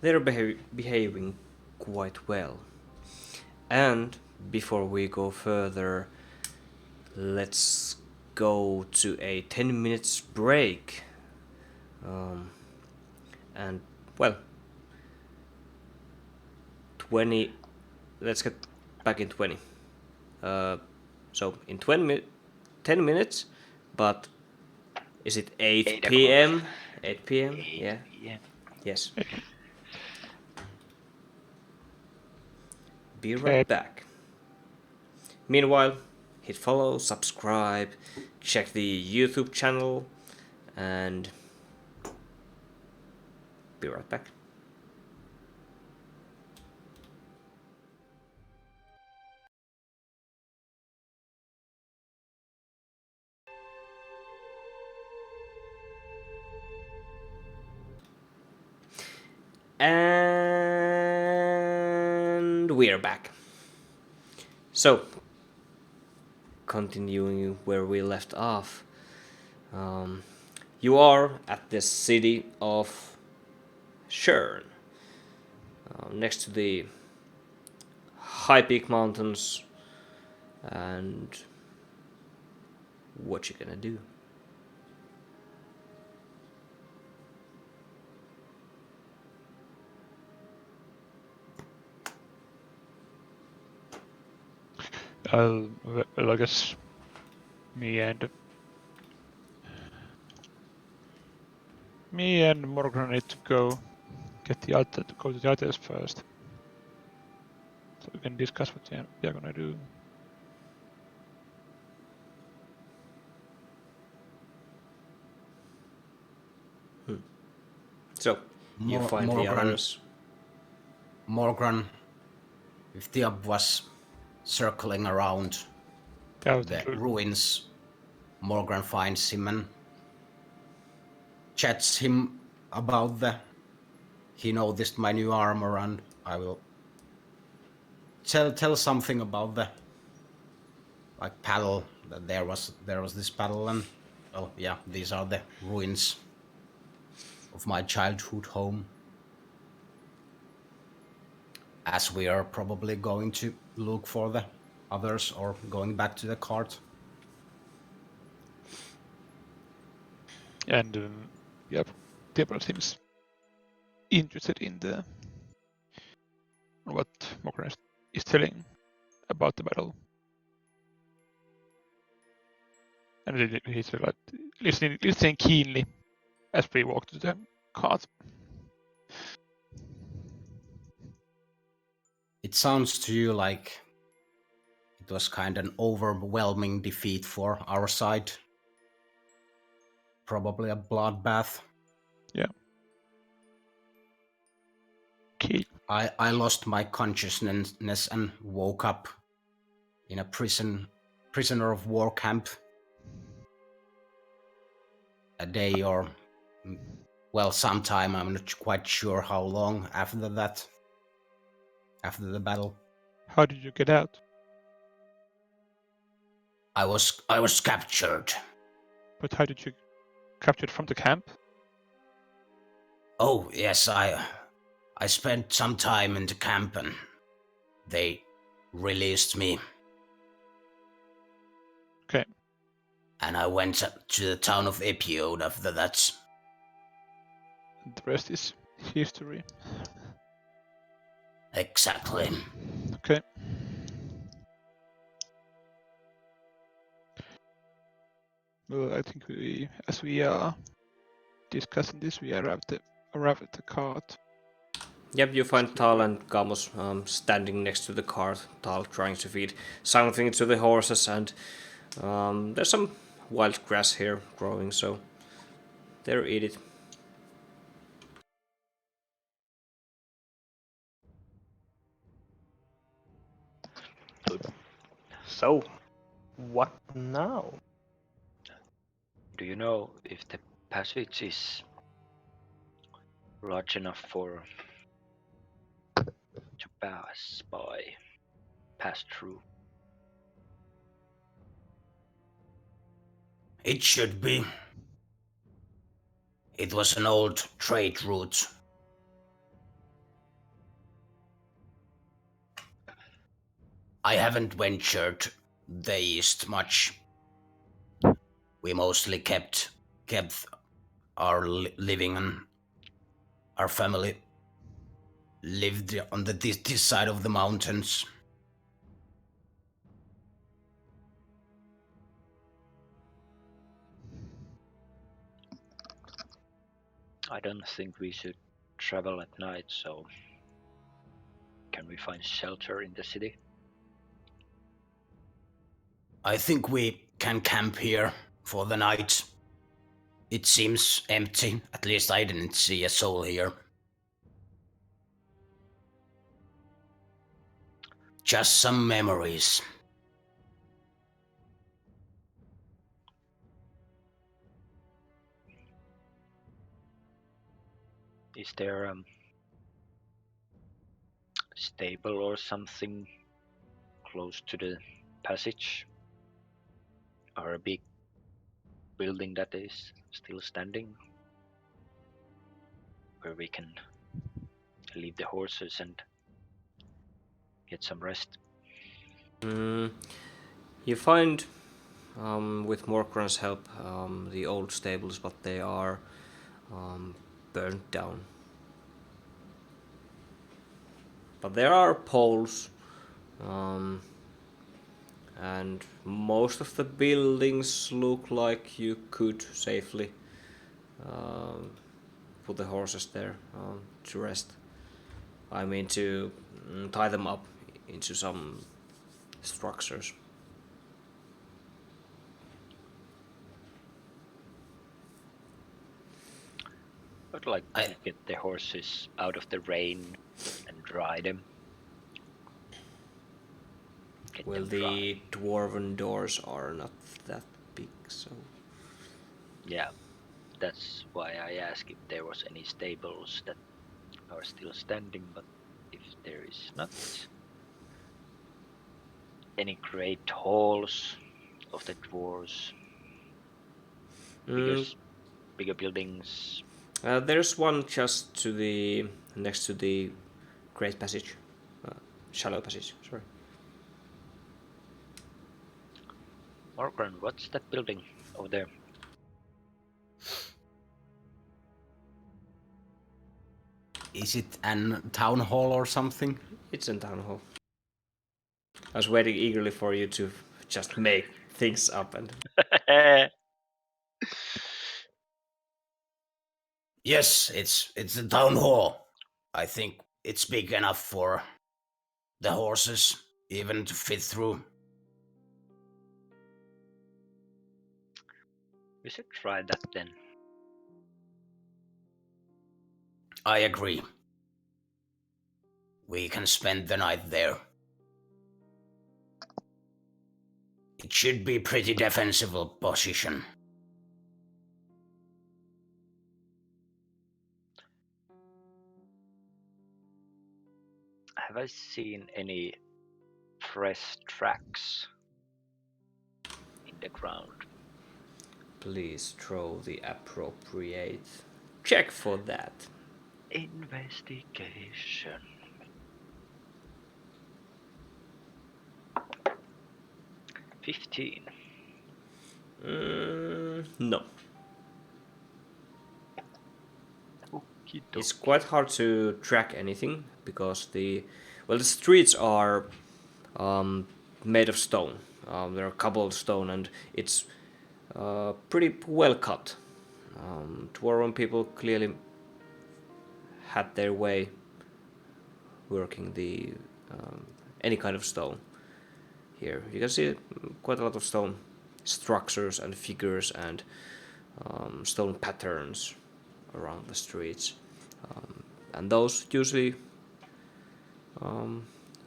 A: They're behaving quite well. And before we go further, let's go to a 10 minutes break. And well, 20. Let's get back in 20. So in 10 minutes, but is it 8 p.m.? 8 p.m. Yeah. Yes. Be right back. Meanwhile, hit follow, subscribe, check the YouTube channel, and be right back. And we're back. So, continuing where we left off, you are at the city of Shern. next to the high peak mountains. And what you gonna do?
E: Well, I guess me and Morgan need to go get the other to go to the others first, so we can discuss what we are gonna do.
A: So you find the others.
C: Morgan, if Diab was circling around the ruins, Morgan finds him and chats him about he noticed my new armor, and I will tell something about the paddle, that there was this paddle, and oh yeah, these are the ruins of my childhood home. As we are probably going to look for the others or going back to the cart.
E: And Deborah seems interested in what Morgan is telling about the battle. And he's like listening keenly as we walk to the cart.
C: It sounds to you like it was kind of an overwhelming defeat for our side. Probably a bloodbath.
E: Yeah. Okay.
C: I lost my consciousness and woke up in a prisoner of war camp. A day or, well, sometime, I'm not quite sure how long after that. After the battle.
E: How did you get out?
C: I was captured.
E: But how did you captured from the camp?
C: Oh yes, I spent some time in the camp and they released me.
E: Okay.
C: And I went to the town of Epiode after that.
E: The rest is history.
C: Exactly.
E: Okay. Well, I think as we are discussing this, we arrive at the cart.
A: Yep, you find Tal and Gamos standing next to the cart. Tal trying to feed something to the horses, and there's some wild grass here growing, so they'll eat it.
D: So, what now?
B: Do you know if the passage is large enough to pass through?
C: It should be. It was an old trade route. I haven't ventured the east much. We mostly kept our living, and our family lived on this side of the mountains.
B: I don't think we should travel at night, so can we find shelter in the city?
C: I think we can camp here for the night. It seems empty. At least I didn't see a soul here. Just some memories.
B: Is there a stable or something close to the passage? Or a big building that is still standing? Where we can leave the horses and get some rest.
A: You find, with Morkran's help, the old stables, but they are burnt down. But there are poles, and most of the buildings look like you could safely put the horses there to rest. I mean, to tie them up into some structures.
B: I'd like to get the horses out of the rain and dry them.
A: Well, the dwarven doors are not that big, so...
B: Yeah, that's why I asked if there was any stables that are still standing, but if there is not, any great halls of the dwarves, bigger buildings.
A: There's one just to the next to the Great Passage, Shallow Passage. Sorry.
B: Morgan, what's that building over there?
C: Is it an town hall or something?
A: It's a town hall. I was waiting eagerly for you to just make things up and...
C: Yes, it's the town hall. I think it's big enough for the horses even to fit through.
B: We should try that then.
C: I agree. We can spend the night there. It should be pretty defensible position.
B: Have I seen any fresh tracks in the ground?
A: Please throw the appropriate check for that.
B: Investigation. $15.
A: No.
B: Okey-dokey.
A: It's quite hard to track anything because the streets are made of stone. They're cobblestone and it's pretty well cut. Dwarven people clearly had their way working the any kind of stone. Here you can see quite a lot of stone structures and figures and stone patterns around the streets, and those usually,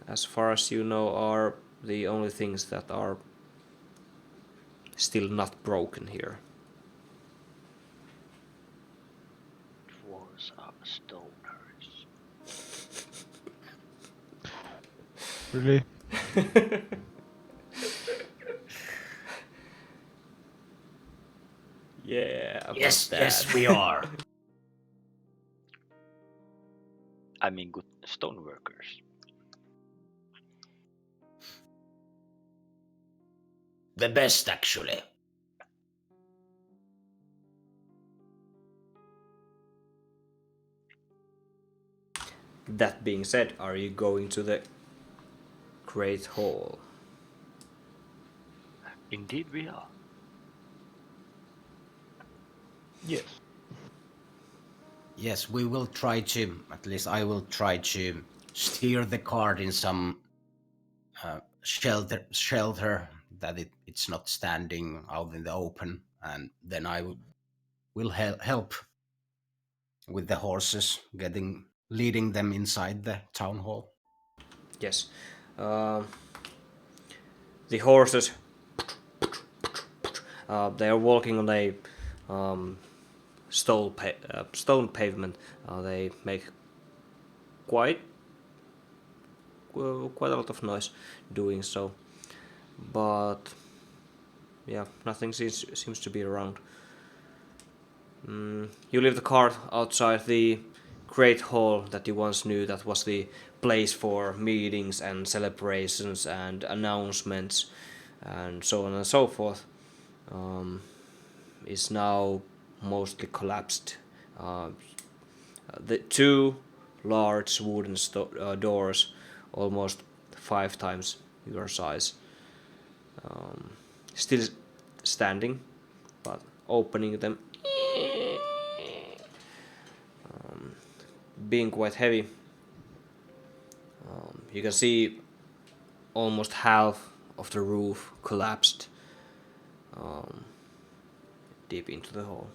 A: as far as you know, are the only things that are still not broken here.
B: Dwarves are stoners.
E: Really?
A: Yeah.
C: Yes, we are.
B: I mean, good stone workers.
C: The best, actually.
A: That being said, are you going to the Great Hall?
B: Indeed, we are.
D: Yes.
C: Yes, we will try to, at least I will try to steer the cart in some shelter that it's not standing out in the open, and then I will help with the horses, leading them inside the town hall.
A: Yes. The horses, they are walking on a stone pavement. They make quite a lot of noise doing so, but yeah, nothing seems to be around. You leave the cart outside the great hall that you once knew that was the place for meetings and celebrations and announcements and so on and so forth, is now mostly collapsed. The two large wooden doors, almost 5 times your size, still standing, but opening them, being quite heavy. You can see almost half of the roof collapsed deep into the hole.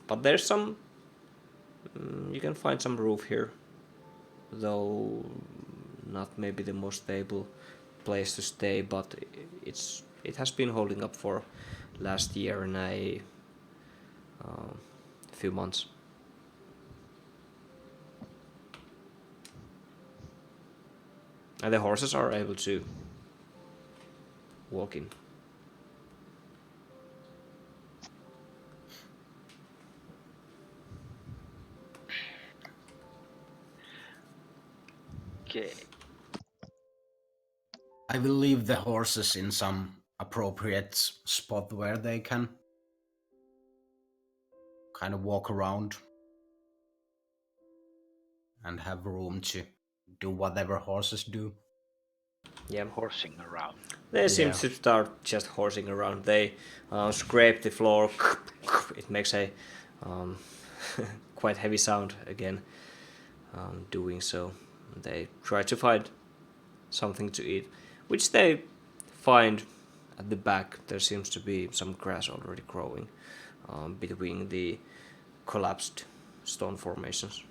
A: But there's some, you can find some roof here, though not maybe the most stable place to stay, but it has been holding up for last year and a few months. And the horses are able to walk in.
B: Okay.
C: I will leave the horses in some appropriate spot where they can kind of walk around and have room to do whatever horses do.
A: Yeah,
B: Horsing around.
A: they seem to start just horsing around. They scrape the floor. It makes a quite heavy sound again. Doing so, they try to find something to eat, which they find at the back. There seems to be some grass already growing between the collapsed stone formations.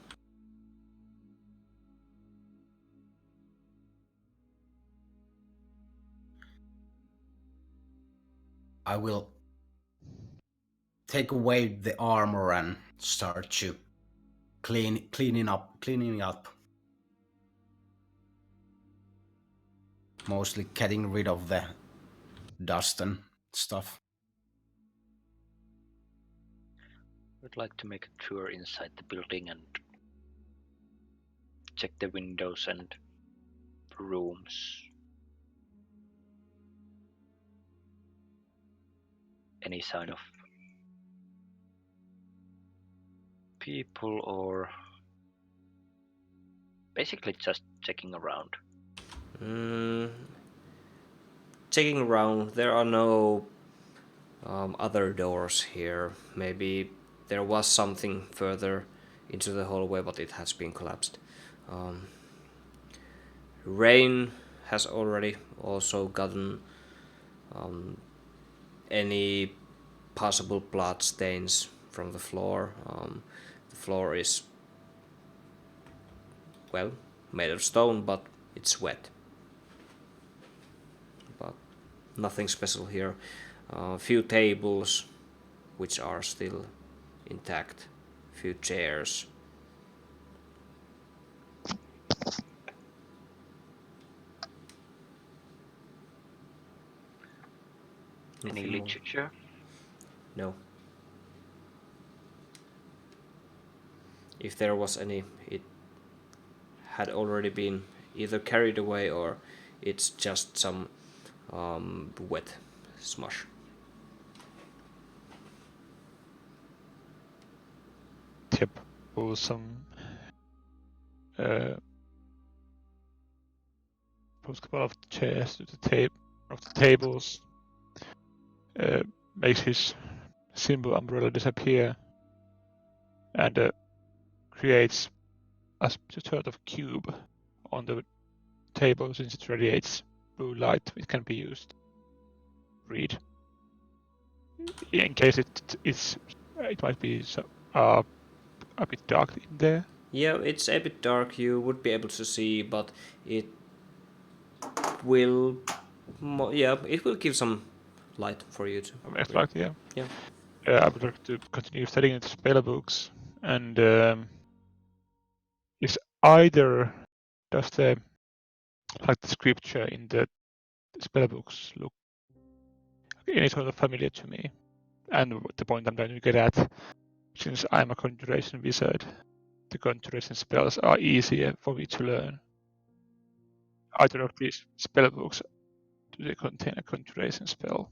C: I will take away the armor and start to cleaning up. Mostly getting rid of the dust and stuff.
B: I'd like to make a tour inside the building and check the windows and rooms. Any sign of people, or basically just checking around?
A: Checking around, there are no other doors here. Maybe there was something further into the hallway, but it has been collapsed. Rain has already also gotten any possible blood stains from the floor. The floor is, well, made of stone, but it's wet. But nothing special here. A few tables which are still intact, few chairs.
B: Any
A: Nothing more.
B: literature?
A: No. If there was any, it had already been either carried away or it's just some wet smush.
E: Tip or some puts a couple of chairs to the tables, makes his symbol umbrella disappear, and creates a sort of cube on the table. Since it radiates blue light, it can be used to read. In case it might be a bit dark in there.
A: Yeah, it's a bit dark. You would be able to see, but it will, it will give some light for you to.
E: Light, yeah.
A: Yeah.
E: I would like to continue studying the spell books, and is either does the scripture in the spell books look any sort of familiar to me? And the point I'm trying to get at, since I'm a conjuration wizard, the conjuration spells are easier for me to learn. Either of these spell books, do they contain a conjuration spell?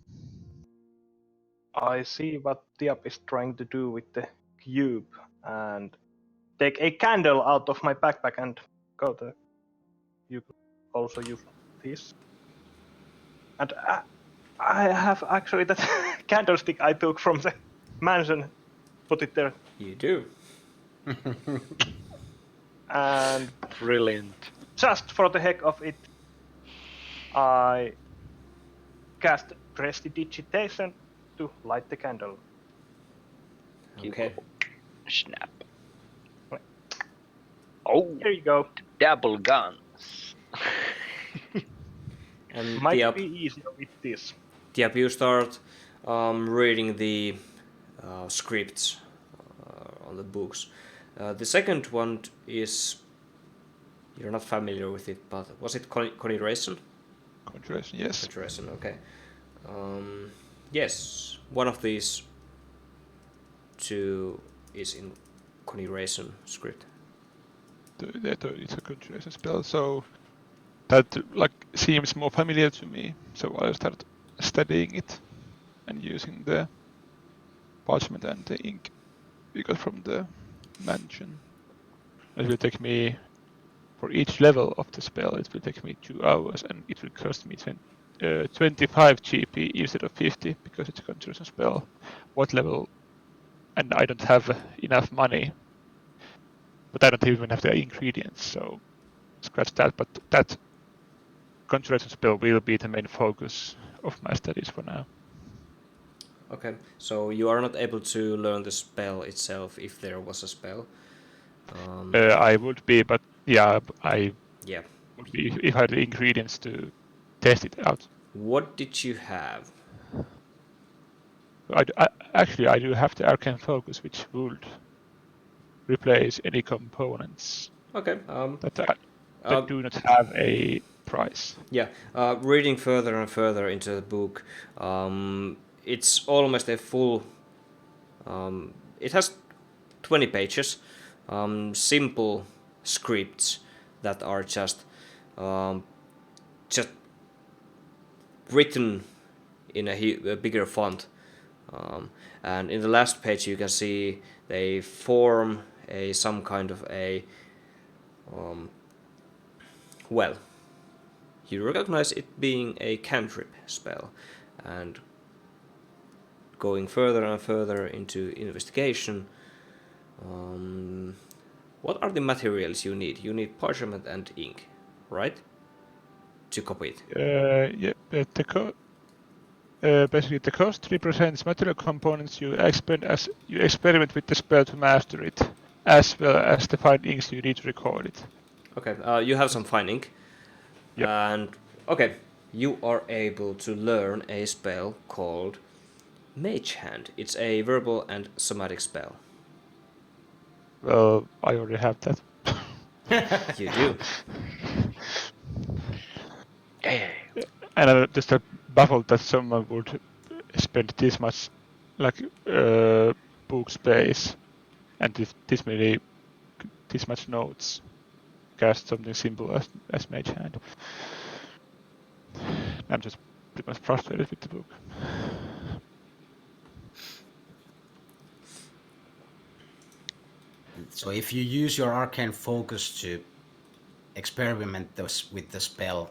D: I see what Diab is trying to do with the cube and take a candle out of my backpack and go there. You could also use this. And I have actually that candlestick I took from the mansion, put it there.
A: You do.
D: And
B: Brilliant.
D: just for the heck of it, I cast Prestidigitation to light the candle.
A: Okay.
B: Snap. Oh,
D: Here you go.
B: double guns.
A: And
D: Might
A: Diab,
D: be easier with this.
A: Diab, you start reading the scripts on the books. The second one is, you're not familiar with it, but was it conjuration?
E: Conjuration, yes.
A: Conjuration, okay. Yes, one of these two is in conjuration script.
E: It's a conjuration spell, so that like seems more familiar to me. So I'll start studying it and using the parchment and the ink we got from the mansion. It will take me, for each level of the spell, it will take me 2 hours, and it will cost me 25 GP instead of 50 because it's a conjuration spell. What level? And I don't have enough money, but I don't even have the ingredients, so scratch that. But that conjuration spell will be the main focus of my studies for now.
A: Okay, so you are not able to learn the spell itself if there was a spell.
E: I would be, but yeah, I
A: Yeah.
E: would be if I had the ingredients to test it out.
A: What did you have?
E: I do have the arcane focus, which would replace any components
A: Okay.
E: that do not have a price.
A: Yeah. Reading further and further into the book, it's almost a full. It has 20 pages, simple scripts that are just written in a bigger font, and in the last page you can see they form some kind of a well, you recognize it being a cantrip spell, and going further and further into investigation, what are the materials you need? You need parchment and ink, right? To copy it.
E: Basically, the cost represents material components you expend as you experiment with the spell to master it, as well as the fine inks you need to record it.
A: Okay, you have some fine ink.
E: Yep.
A: And, okay, you are able to learn a spell called Mage Hand. It's a verbal and somatic spell.
E: Well, I already have that.
A: You do.
B: Yeah.
E: And I'm just baffled that someone would spend this much, like, book space and this much notes, cast something simple as Mage Hand. I'm just pretty much frustrated with the book.
C: So if you use your arcane focus to experiment with the spell,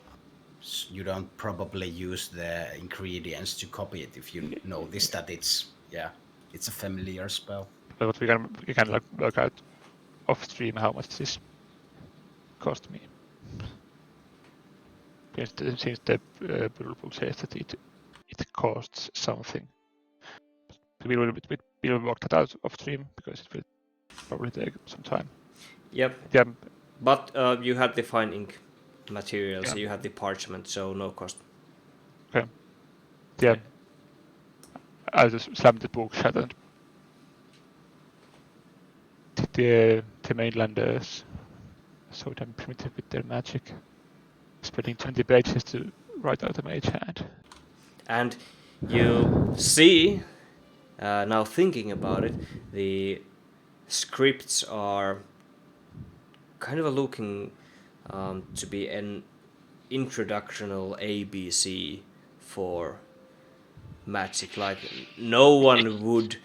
C: you don't probably use the ingredients to copy it if you notice that it's a familiar spell.
E: But we can like work out off stream how much this cost me. Since the rule book says that it costs something. We will work that out off stream because it will probably take some time.
A: Yep.
E: Yeah.
A: But you had the fine ink materials, yeah. You had the parchment, so no cost.
E: Okay. Yeah. Okay. I just slammed the book shut and the mainlanders so damn primitive with their magic. Spending 20 pages to write out a Mage Hand.
A: And you see, now thinking about it, the scripts are kind of looking to be an introductional ABC for Magic. Like, no one would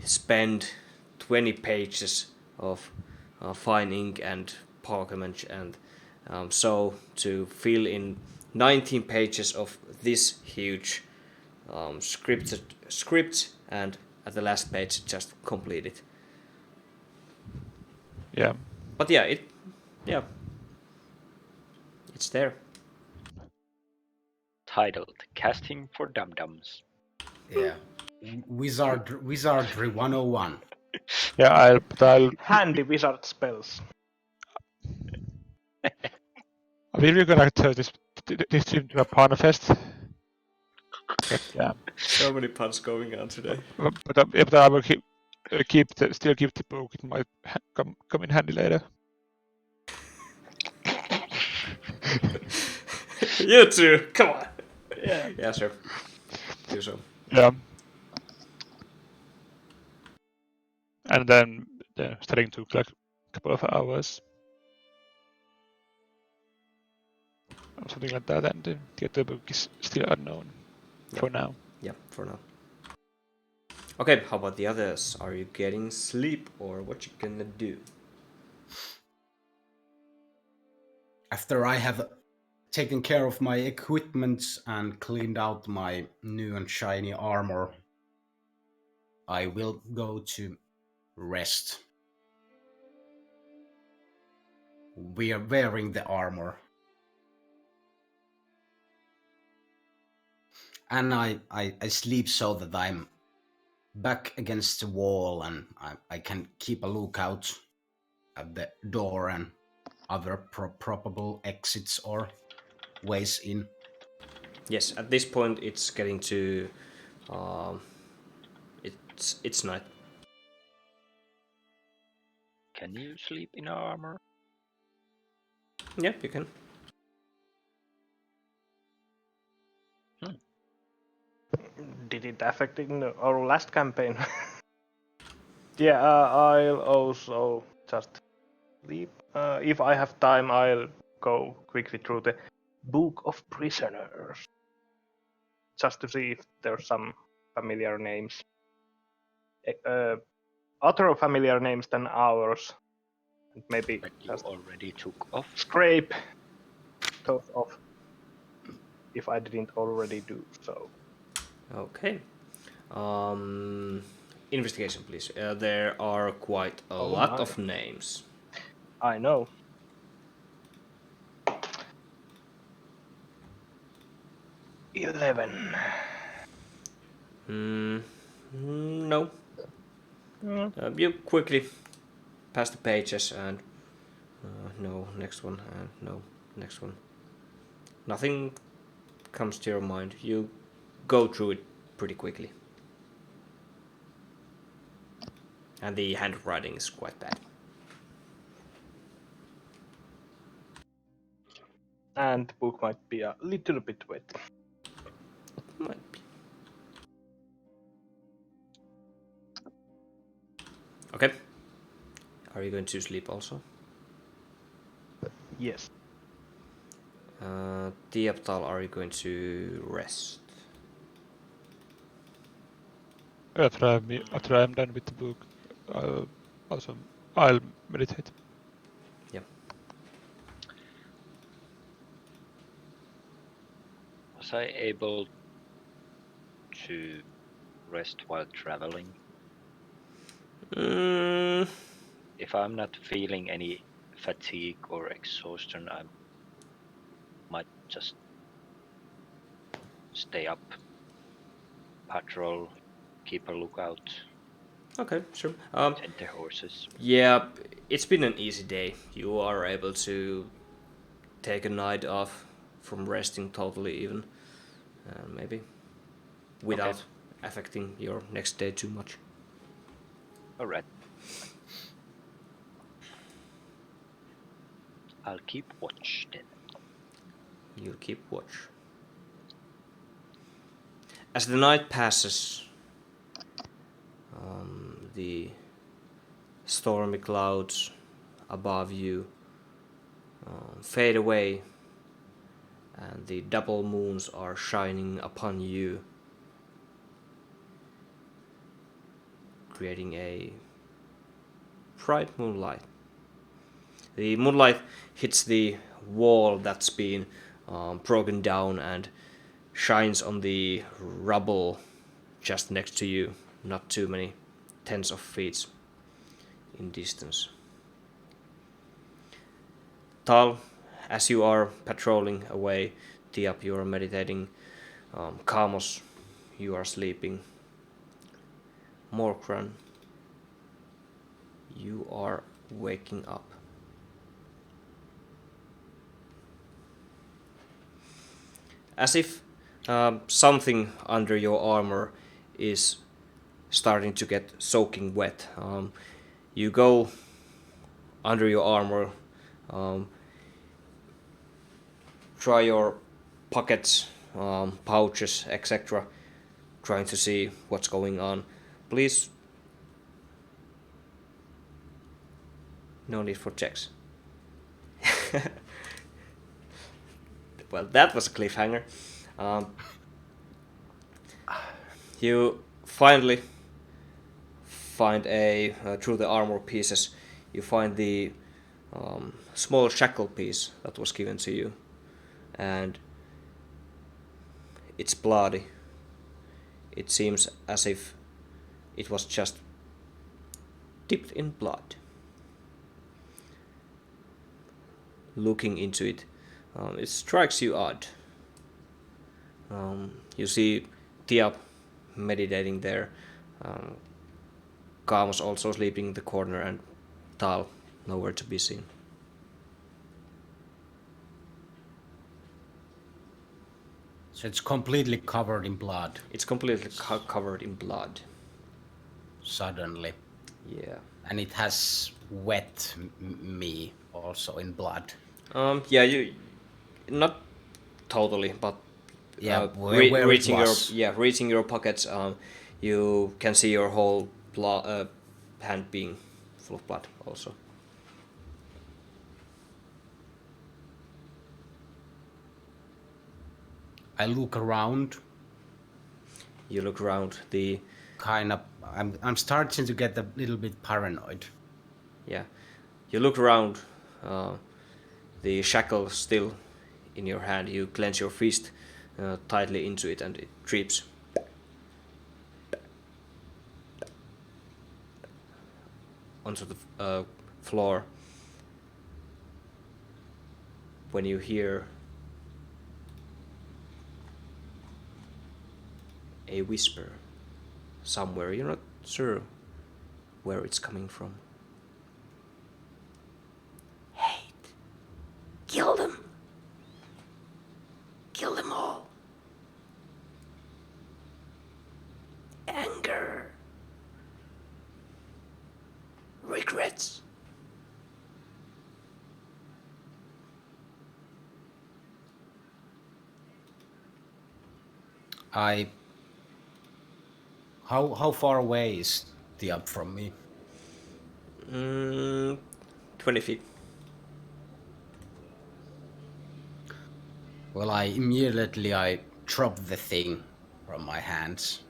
A: spend 20 pages of fine ink and parchment and so to fill in 19 pages of this huge script and at the last page just complete it.
E: Yeah.
A: But yeah, it's there.
B: Titled Casting for Dum-Dums.
C: Yeah. Wizardry 101.
E: Yeah, I'll
D: Handy wizard spells.
E: are we really gonna turn this into a pun fest? Yeah.
A: So many puns going on today.
E: But I will still keep the book. It might come in handy later.
A: You too, come on. Yeah, sure. Do so.
E: Yeah. And then the studying took like a couple of hours. Or something like that, and the other book is still unknown for now.
A: Yeah, for now. Okay, how about the others? Are you getting sleep or what you gonna do?
C: After I have taken care of my equipment and cleaned out my new and shiny armor, I will go to rest. We are wearing the armor. And I sleep so that I'm back against the wall and I can keep a lookout at the door and other probable exits or ways in.
A: Yes, at this point it's getting to it's night.
B: Can you sleep in armor?
A: Yeah, you can.
D: Did it affect in our last campaign? Yeah, I'll also just sleep. If I have time, I'll go quickly through the Book of Prisoners. Just to see if there's some familiar names. Other familiar names than ours. Maybe
B: That you
D: just
B: already took off.
D: scrape those off. If I didn't already do so.
A: Okay. Investigation, please. There are quite a lot of names.
D: I know. $11.
A: No. You quickly pass the pages and no, next one, and no, next one. Nothing comes to your mind. You go through it pretty quickly. And the handwriting is quite bad.
D: And the book might be a little bit wet.
A: Might be. Okay. Are you going to sleep also?
D: Yes.
A: Diaptal, are you going to rest?
E: After I'm done with the book, I'll meditate.
A: Yeah.
B: Was I able to rest while traveling? If I'm not feeling any fatigue or exhaustion, I might just stay up, patrol, keep a lookout,
A: Okay, sure.
B: tend the horses.
A: Yeah, it's been an easy day. You are able to take a night off from resting totally even. Maybe. Without affecting your next day too much.
B: Alright. I'll keep watch then.
A: You keep watch. As the night passes, the stormy clouds above you fade away, and the double moons are shining upon you, creating a bright moonlight. The moonlight hits the wall that's been broken down and shines on the rubble just next to you, not too many tens of feet in distance. Tal, as you are patrolling away, Tiap, you are meditating. Kamos, you are sleeping. Morkran, you are waking up. As if something under your armor is starting to get soaking wet. You go under your armor, try your pockets, pouches, etc., trying to see what's going on. Please, no need for checks. Well, that was a cliffhanger. You finally find through the armor pieces, you find the small shackle piece that was given to you, and it's bloody. It seems as if it was just dipped in blood. Looking into it, it strikes you odd. You see Tiap meditating there, Kamos also sleeping in the corner, and Tal nowhere to be seen.
C: So it's completely covered in blood.
A: It's completely covered in blood.
C: Suddenly.
A: Yeah.
C: And it has wet me also in blood.
A: Yeah, you not totally, but
C: yeah, where
A: reaching
C: it was.
A: reaching your pockets, you can see your whole hand being full of blood also.
C: I look around.
A: You look around.
C: I'm starting to get a little bit paranoid.
A: Yeah, you look around. The shackle still in your hand. You clench your fist tightly into it, and it trips. Onto the floor. When you hear a whisper somewhere, you're not sure where it's coming from. Hate. Kill them. Kill them all. Anger. Regrets.
C: How far away is the up from me?
A: 20 feet.
C: Well, I immediately drop the thing from my hands,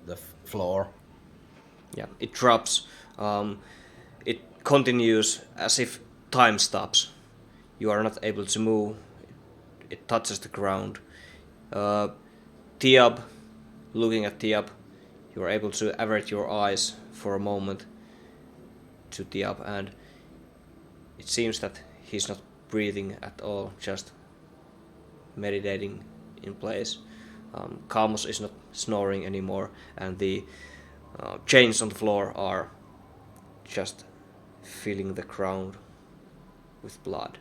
C: the floor.
A: Yeah, it drops. It continues as if time stops. You are not able to move. It touches the ground. Tiab, looking at Tiab, you are able to avert your eyes for a moment to Tiab, and it seems that he's not breathing at all, just meditating in place. Kamos is not snoring anymore, and the chains on the floor are just filling the ground with blood.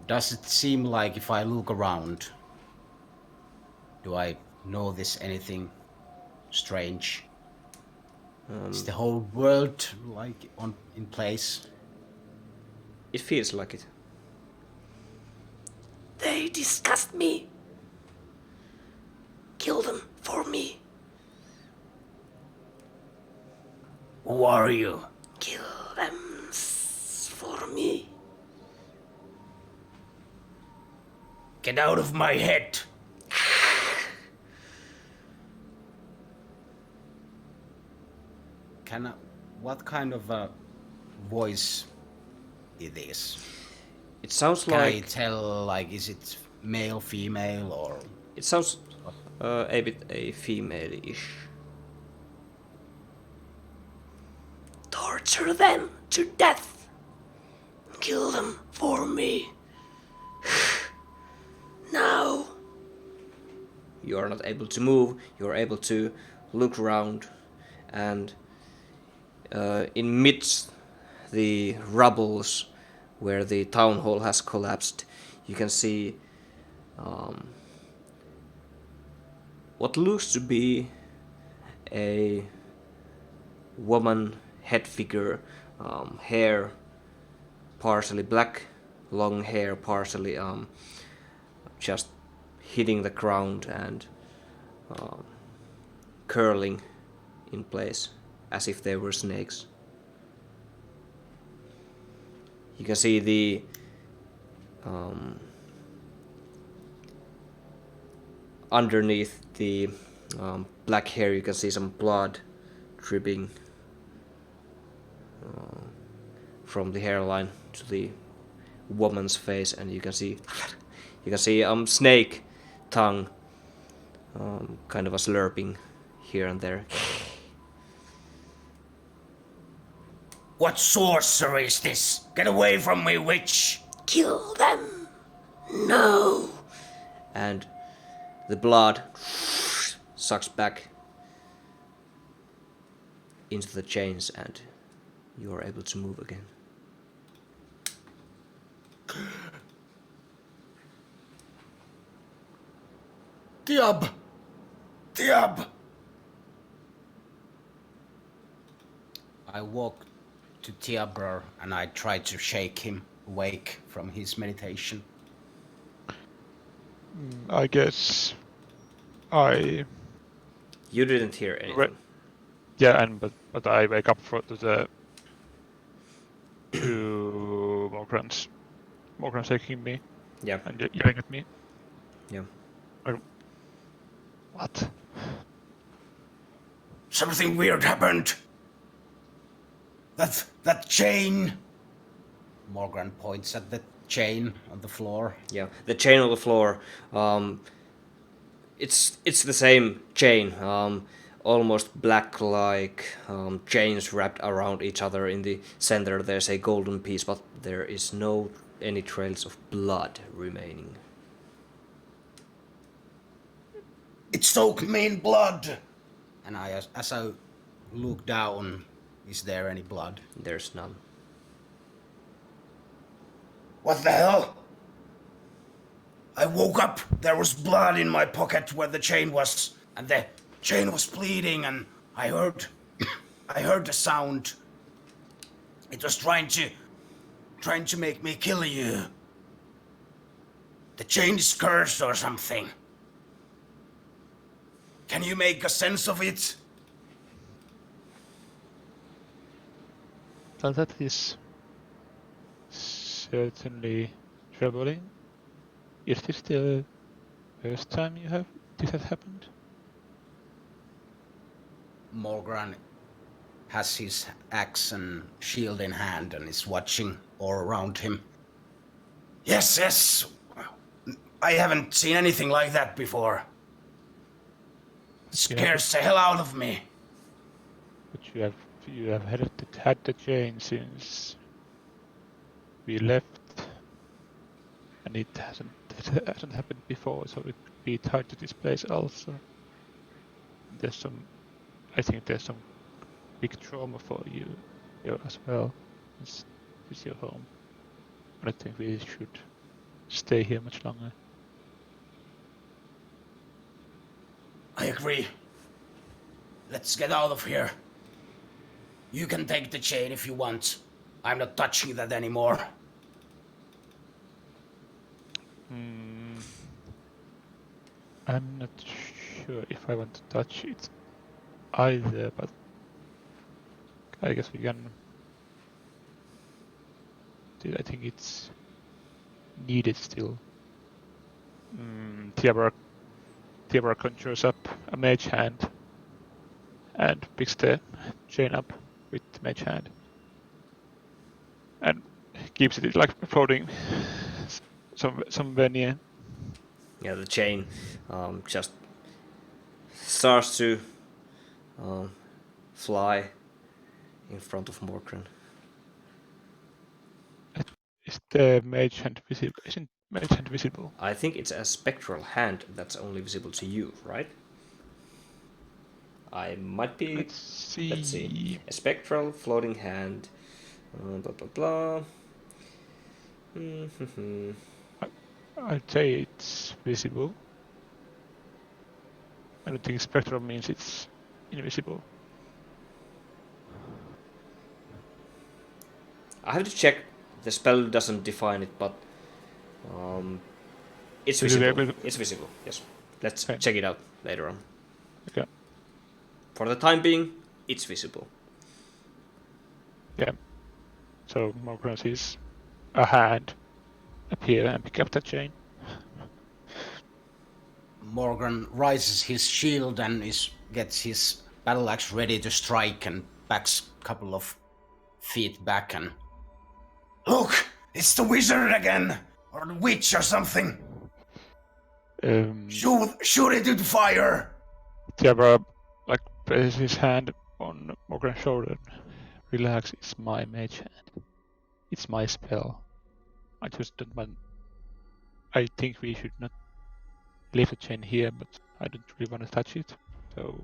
C: Does it seem like if I look around, do I notice anything strange? Is the whole world like in place?
A: It feels like it. They disgust me. Kill them for me.
C: Who are you?
A: Kill them for me.
C: Get out of my head! What kind of a voice it is?
A: It sounds
C: Can I
A: like
C: tell, like, is it male, female, or...
A: it sounds a bit a female-ish. Torture them to death. Kill them for me. Now. You are not able to move. You are able to look around, and in midst the rubbles where the town hall has collapsed, you can see what looks to be a woman head figure, hair partially black, long hair partially just hitting the ground and curling in place as if they were snakes. You can see the underneath the black hair, you can see some blood dripping from the hairline to the woman's face, and you can see snake tongue kind of a slurping here and there.
C: What sorcery is this? Get away from me, witch!
A: Kill them! No! And the blood sucks back into the chains, and you are able to move again.
C: Diab! Diab! I walk to Tiabrar and I try to shake him awake from his meditation.
E: I guess
A: You didn't hear anything.
E: Yeah, but I wake up to the two Mograns taking me.
A: Yeah.
E: And yelling at me.
A: Yeah.
E: What?
C: Something weird happened. That chain. Morgan points at the chain on the floor.
A: Yeah, the chain on the floor. It's the same chain. Almost black-like chains wrapped around each other. In the center, there's a golden piece, but there is no any trails of blood remaining.
C: It soaked me in blood. And as I look down, is there any blood?
A: There's none.
C: What the hell? I woke up, there was blood in my pocket where the chain was, and the chain was bleeding, and I heard the sound. It was trying to make me kill you. The chain is cursed or something. Can you make a sense of it?
E: Well, that is certainly troubling. Is this the first time this has happened?
C: Morgan has his axe and shield in hand and is watching all around him. Yes. I haven't seen anything like that before. It scares the hell out of me.
E: But you have had the chain since we left, and it hasn't happened before, so it could be tied to this place also. I think there's some big trauma for you here as well. This is your home. I don't think we should stay here much longer.
C: I agree. Let's get out of here. You can take the chain if you want. I'm not touching that anymore.
E: I'm not sure if I want to touch it either, but I guess we can. I think it's needed still. Tiabra conjures up a mage hand and picks the chain up with the mage hand and keeps it like floating somewhere near.
A: Yeah, the chain just starts to fly in front of Morgan.
E: Is the mage hand visible? Isn't mage hand visible?
A: I think it's a spectral hand that's only visible to you, right? I might be.
E: Let's see.
A: A spectral floating hand. Blah blah blah.
E: I'd say it's visible. I don't think spectral means it's invisible.
A: I have to check. The spell doesn't define it, but it's visible. It's visible. Yes. Let's check it out later on.
E: Okay.
A: For the time being, it's visible.
E: Yeah. So Morgan sees a hand appear and pick up the chain.
C: Morgan raises his shield and gets his battle axe ready to strike and backs a couple of feet back and... Look! It's the wizard again! Or the witch or something! Shoot it into fire!
E: Tiabra places his hand on Morgan's shoulder. Relax, it's my mage hand. It's my spell. I just don't want... I think we should not leave the chain here, but I don't really want to touch it. So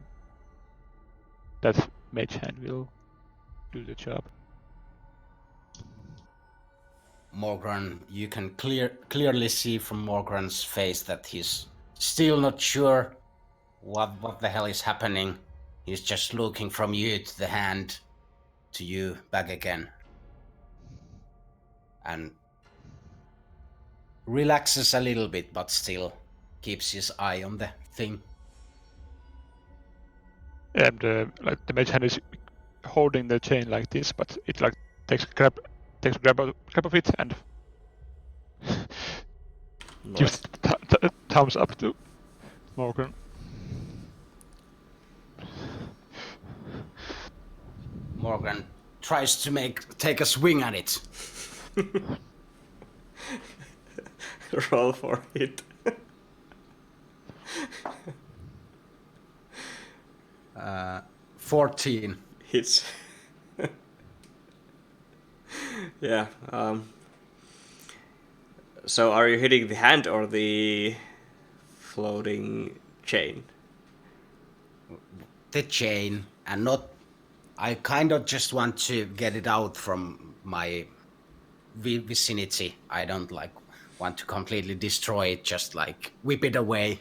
E: that mage hand will do the job.
C: Morgan, you can clearly see from Morgan's face that he's still not sure what the hell is happening. He's just looking from you to the hand, to you, back again. And relaxes a little bit, but still keeps his eye on the thing.
E: And the mage hand is holding the chain like this, but it takes a grab of it and gives thumbs up to Morgan.
C: Morgan tries to take a swing at it.
A: Roll for it.
C: 14.
A: Hits. Yeah. So are you hitting the hand or the floating chain?
C: The chain, and not... I kind of just want to get it out from my vicinity. I don't want to completely destroy it, just whip it away.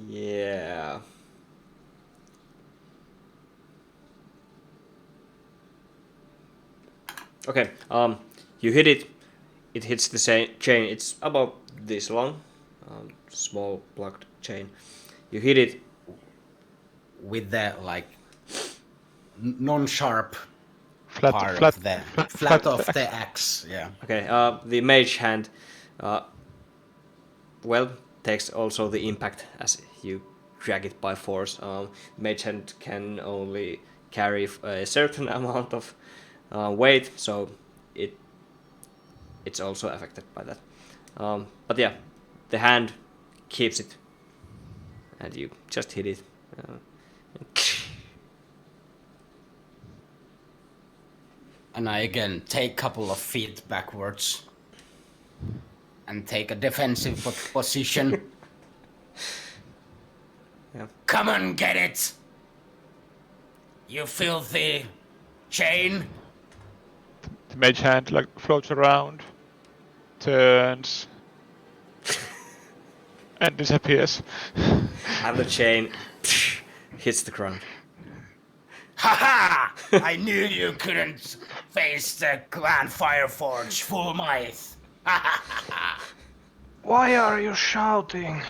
A: Yeah. Okay, you hit it. It hits the chain. It's about this long, small plugged chain. You hit it
C: with the non-sharp
E: flat
C: of the axe. Yeah.
A: Okay. The mage hand, takes also the impact as you drag it by force. Mage hand can only carry a certain amount of weight, so it's also affected by that. But yeah, the hand keeps it, and you just hit it.
C: And I again take a couple of feet backwards and take a defensive position.
A: Yeah.
C: Come and get it! You filthy chain!
E: The mage hand floats around, turns, and disappears.
A: And the chain hits the ground.
C: Ha ha! I knew you couldn't face the Clan Fireforge full might.
D: Why are you shouting?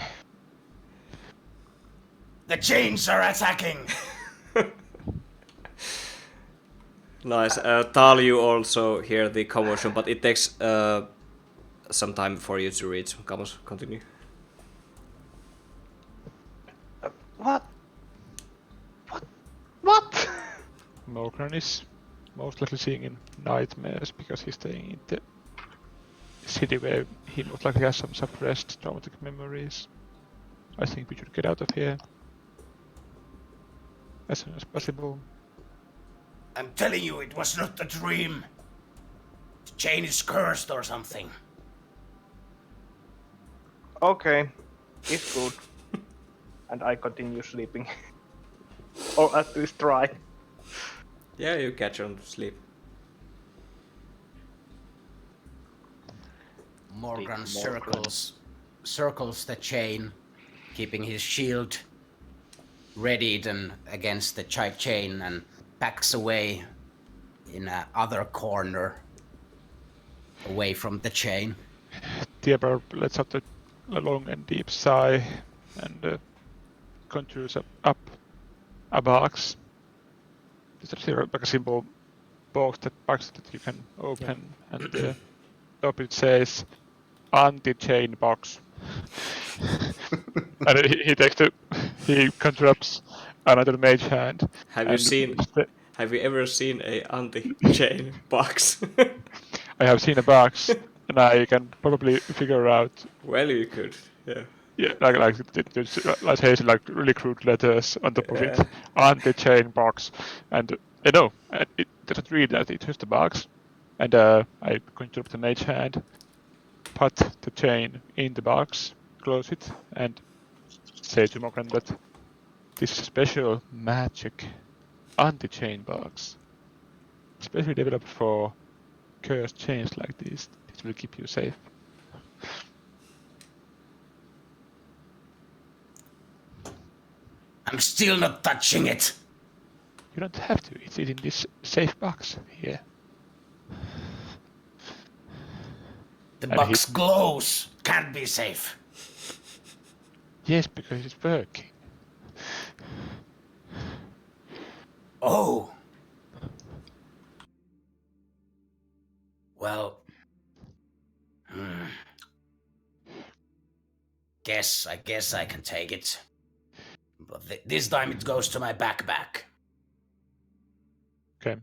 C: The chains are attacking.
A: Nice. Tal, you also hear the commotion, but it takes some time for you to reach. Camus, continue.
D: What? What?
E: Morgan is most likely seeing in nightmares because he's staying in the city where he most likely has some suppressed traumatic memories. I think we should get out of here as soon as possible.
C: I'm telling you, it was not a dream. The chain is cursed or something.
D: Okay, it's good. And I continue sleeping. Or at least try.
A: Yeah, you catch on to sleep.
C: Morgan circles the chain, keeping his shield readied and against the chain, and backs away in a other corner, away from the chain.
E: Theobald lets out a long and deep sigh and conjures up a box. It's actually like a simple box that you can open, and the top it says anti-chain box. And he conjures another mage hand.
A: Have you ever seen a anti-chain box?
E: I have seen a box, and I can probably figure out.
A: Well, you could, yeah.
E: Yeah, like say like really crude letters on top of it, anti-chain box, and no, it doesn't read that. It's just a box, and I conjure up the mage hand, put the chain in the box, close it, and say to Morgan that this is a special magic anti-chain box, specially developed for cursed chains like this. It will keep you safe.
C: I'm still not touching it.
E: You don't have to. It's in this safe box here.
C: The box glows. Can't be safe.
E: Yes, because it's working.
C: Oh. Well. I guess I can take it. But this time it goes to my backpack.
E: Okay.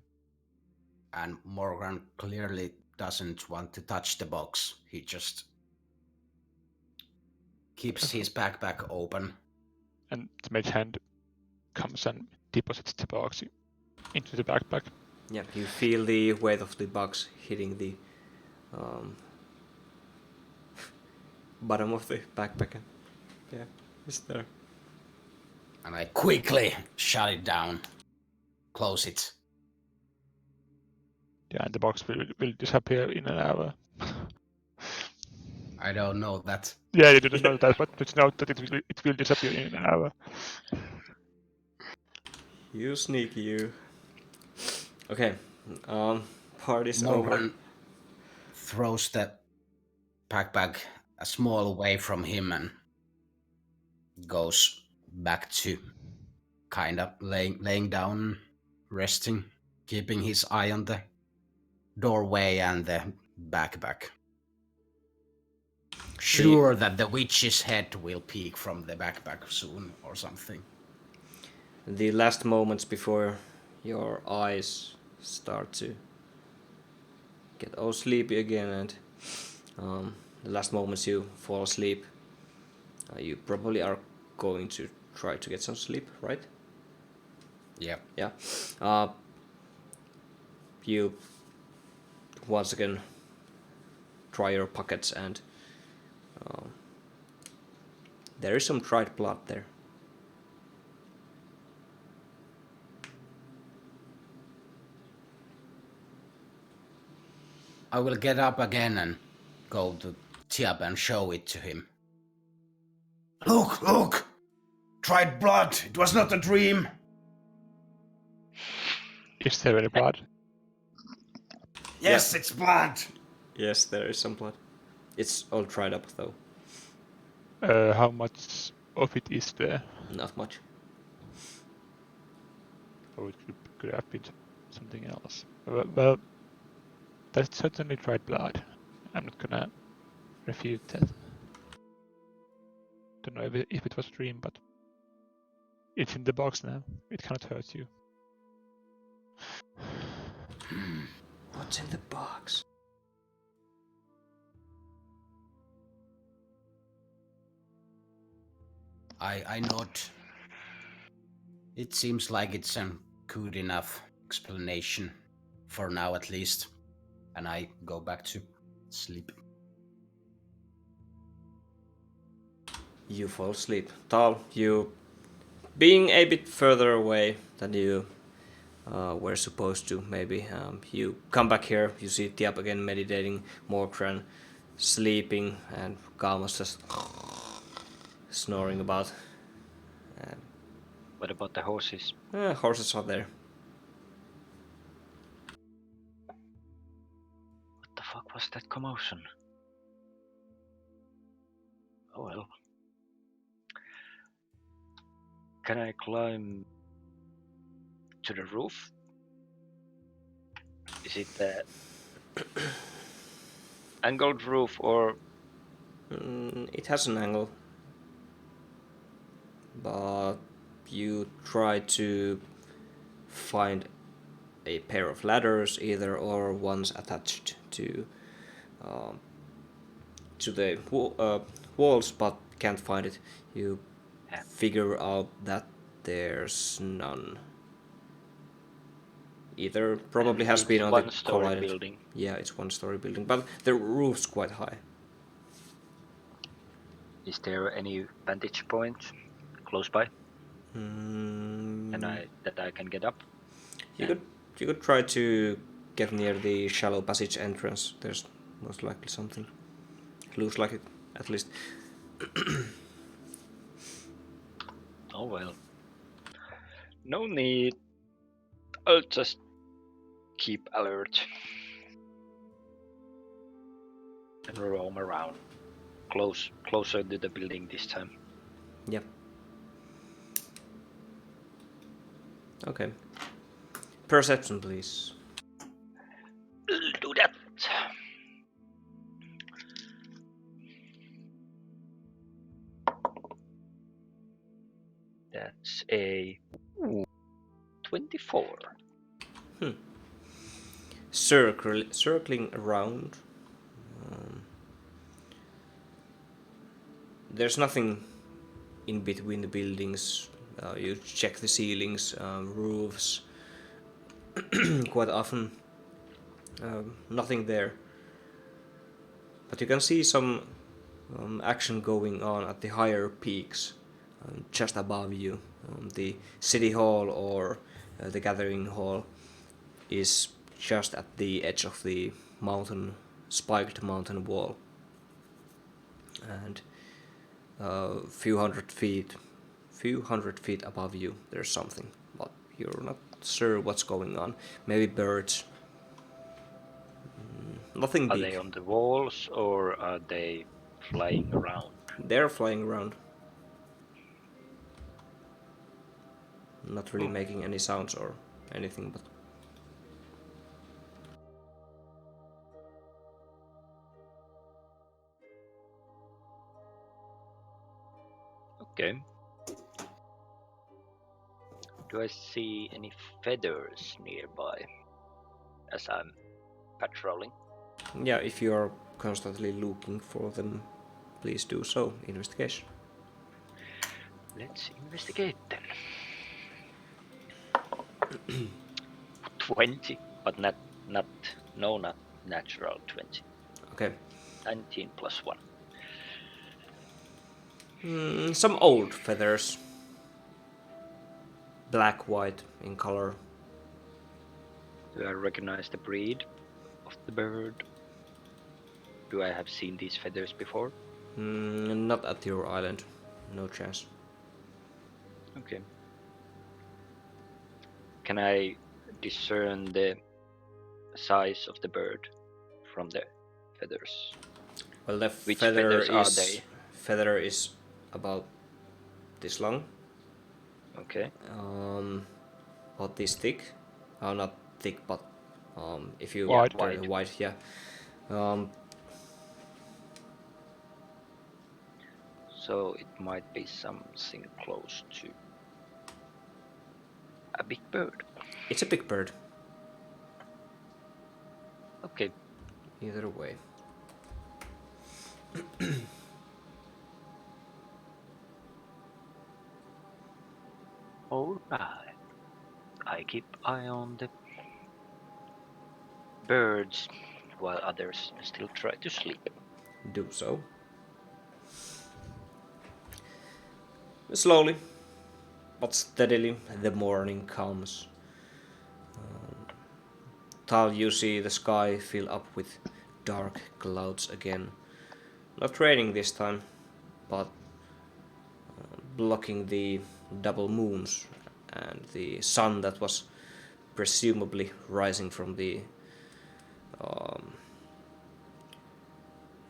C: And Morgan clearly doesn't want to touch the box. He just keeps his backpack open.
E: And the mage hand comes and deposits the box into the backpack.
A: Yeah, you feel the weight of the box hitting the bottom of the backpack. Yeah, it's there.
C: And I quickly shut it down. Close it.
E: Yeah, and the box will disappear in an hour.
C: I don't know that.
E: Yeah, you didn't know that, but just note that it will disappear in an hour.
A: You sneaky you. Okay, party's
C: Morgan
A: over.
C: throws the backpack a small way from him and goes back to kind of laying down, resting, keeping his eye on the doorway and the backpack. Sure that the witch's head will peek from the backpack soon or something.
A: The last moments before your eyes start to get all sleepy again, and the last moments you fall asleep, you probably are going to try to get some sleep, right?
C: Yeah.
A: Yeah. You once again try your pockets, and there is some dried blood there.
C: I will get up again and go to Tiab and show it to him. Look! Dried blood! It was not a dream!
E: Is there any blood?
C: Yes, it's blood!
A: Yes, there is some blood. It's all dried up though.
E: How much of it is there?
A: Not much.
E: Oh, it could have been something else. Well, that certainly dried blood. I'm not gonna refute that. Don't know if it was a dream, but it's in the box now. It cannot hurt you.
A: What's in the box?
C: I nod. It seems like it's a good enough explanation, for now at least. And I go back to sleep.
A: You fall asleep. Tal, you being a bit further away than you were supposed to, maybe. You come back here, you see Tiap again meditating, Morkran sleeping, and Kalmas just snoring about.
B: What about the horses?
A: Horses are there.
B: What the fuck was that commotion? Oh well. Can I climb to the roof? Is it the angled roof or?
A: It has an angle, but you try to find a pair of ladders, either or ones attached to the walls, but can't find it. You figure out that there's none. Either probably has been on the
B: one-story building.
A: Yeah, it's one-story building, but the roof's quite high.
B: Is there any vantage point close by? That I can get up?
A: You could try to get near the shallow passage entrance. There's most likely something. Looks like it, at least.
B: Oh well. No need. I'll just keep alert and roam around. Closer to the building this time.
A: Yep. Okay. Perception, please.
B: I'll do that. That's a 24.
A: Circling around. There's nothing in between the buildings. You check the ceilings, roofs, quite often. Nothing there. But you can see some action going on at the higher peaks, just above you. The city hall or the gathering hall is just at the edge of the spiked mountain wall. And few hundred feet above you there's something, but you're not sure what's going on. Maybe birds. Nothing big.
B: Are they on the walls or are they flying around?
A: They're flying around. Not really making any sounds or anything, but
B: Okay. Do I see any feathers nearby as I'm patrolling?
A: yeah, if you are constantly looking for them, please do so. Investigation.
B: Let's investigate then. 20, but not natural 20.
A: Okay.
B: 19 plus 1.
A: Some old feathers. Black, white in color.
B: Do I recognize the breed of the bird? Do I have seen these feathers before?
A: Not at your island. No chance.
B: Okay. Can I discern the size of the bird from the feathers?
A: Well, the
B: Which feathers are they?
A: Feather is about this long.
B: Okay.
A: About this thick. Oh, not thick, but if you
E: Wide.
A: wide, yeah.
B: So it might be something close to a big bird.
A: It's a big bird.
B: Okay.
A: Either way.
B: Alright. I keep eye on the birds while others still try to sleep.
A: Do so. Slowly, but steadily, the morning comes. Tal, you see the sky fill up with dark clouds again. Not raining this time, but blocking the double moons and the sun that was presumably rising from the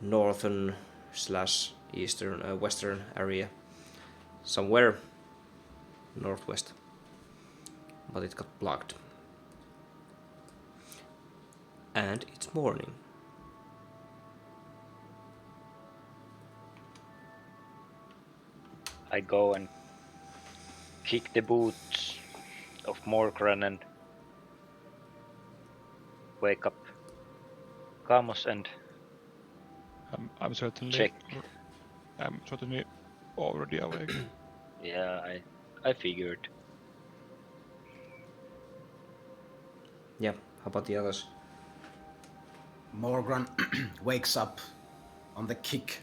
A: northern slash eastern western area, somewhere northwest, but it got blocked. And it's morning.
B: I go and kick the boots of Morgran and wake up Kamos and
E: I'm certainly.
B: check.
E: I'm certainly already awake.
B: Yeah, I figured.
A: Yeah, how about the others?
C: Morgan wakes up on the kick.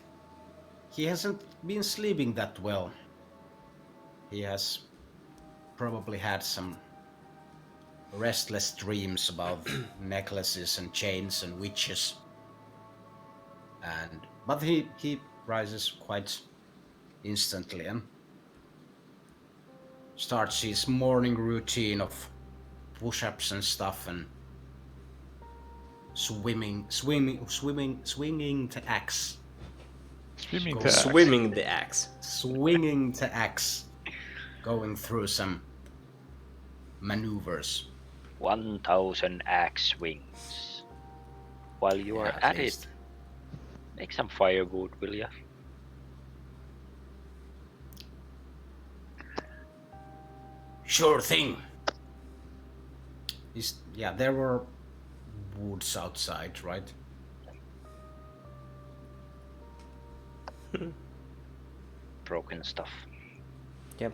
C: He hasn't been sleeping that well. He has probably had some restless dreams about necklaces and chains and witches. But he rises quite instantly and starts his morning routine of push-ups and stuff and swinging the axe.
E: Swimming
C: Go
E: the axe.
A: Swimming the axe.
C: Swinging the axe. Going through some maneuvers.
B: 1,000 axe swings. While you are at
C: least.
B: it, make some firewood, will ya?
C: Sure thing. There were woods outside, right?
B: Broken stuff.
A: Yep.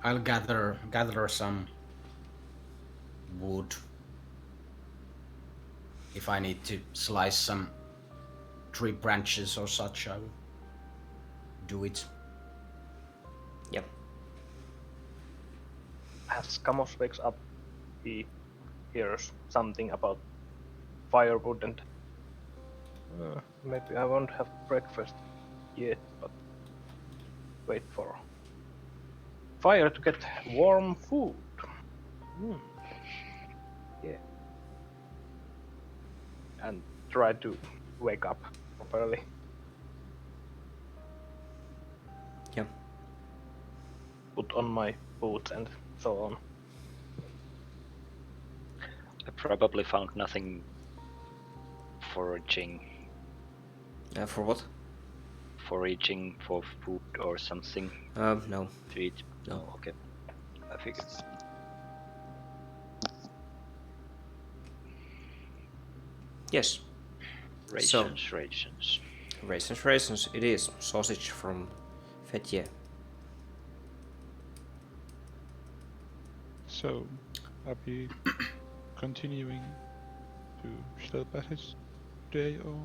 C: I'll gather some wood. If I need to slice some tree branches or such, I will do it.
A: Yep.
D: As Kamos wakes up, he hears something about firewood and maybe I won't have breakfast yet, but wait for fire to get warm food. Yeah. And try to wake up properly.
A: Yep.
D: Put on my boots and so on.
B: I probably found nothing foraging.
A: For what?
B: Foraging for food or something
A: No.
B: to eat.
A: No.
B: Oh, okay. I figured.
A: Yes.
B: Rations.
A: Rations. It is sausage from Fetje.
E: So, are we continuing to Shell Passage today, or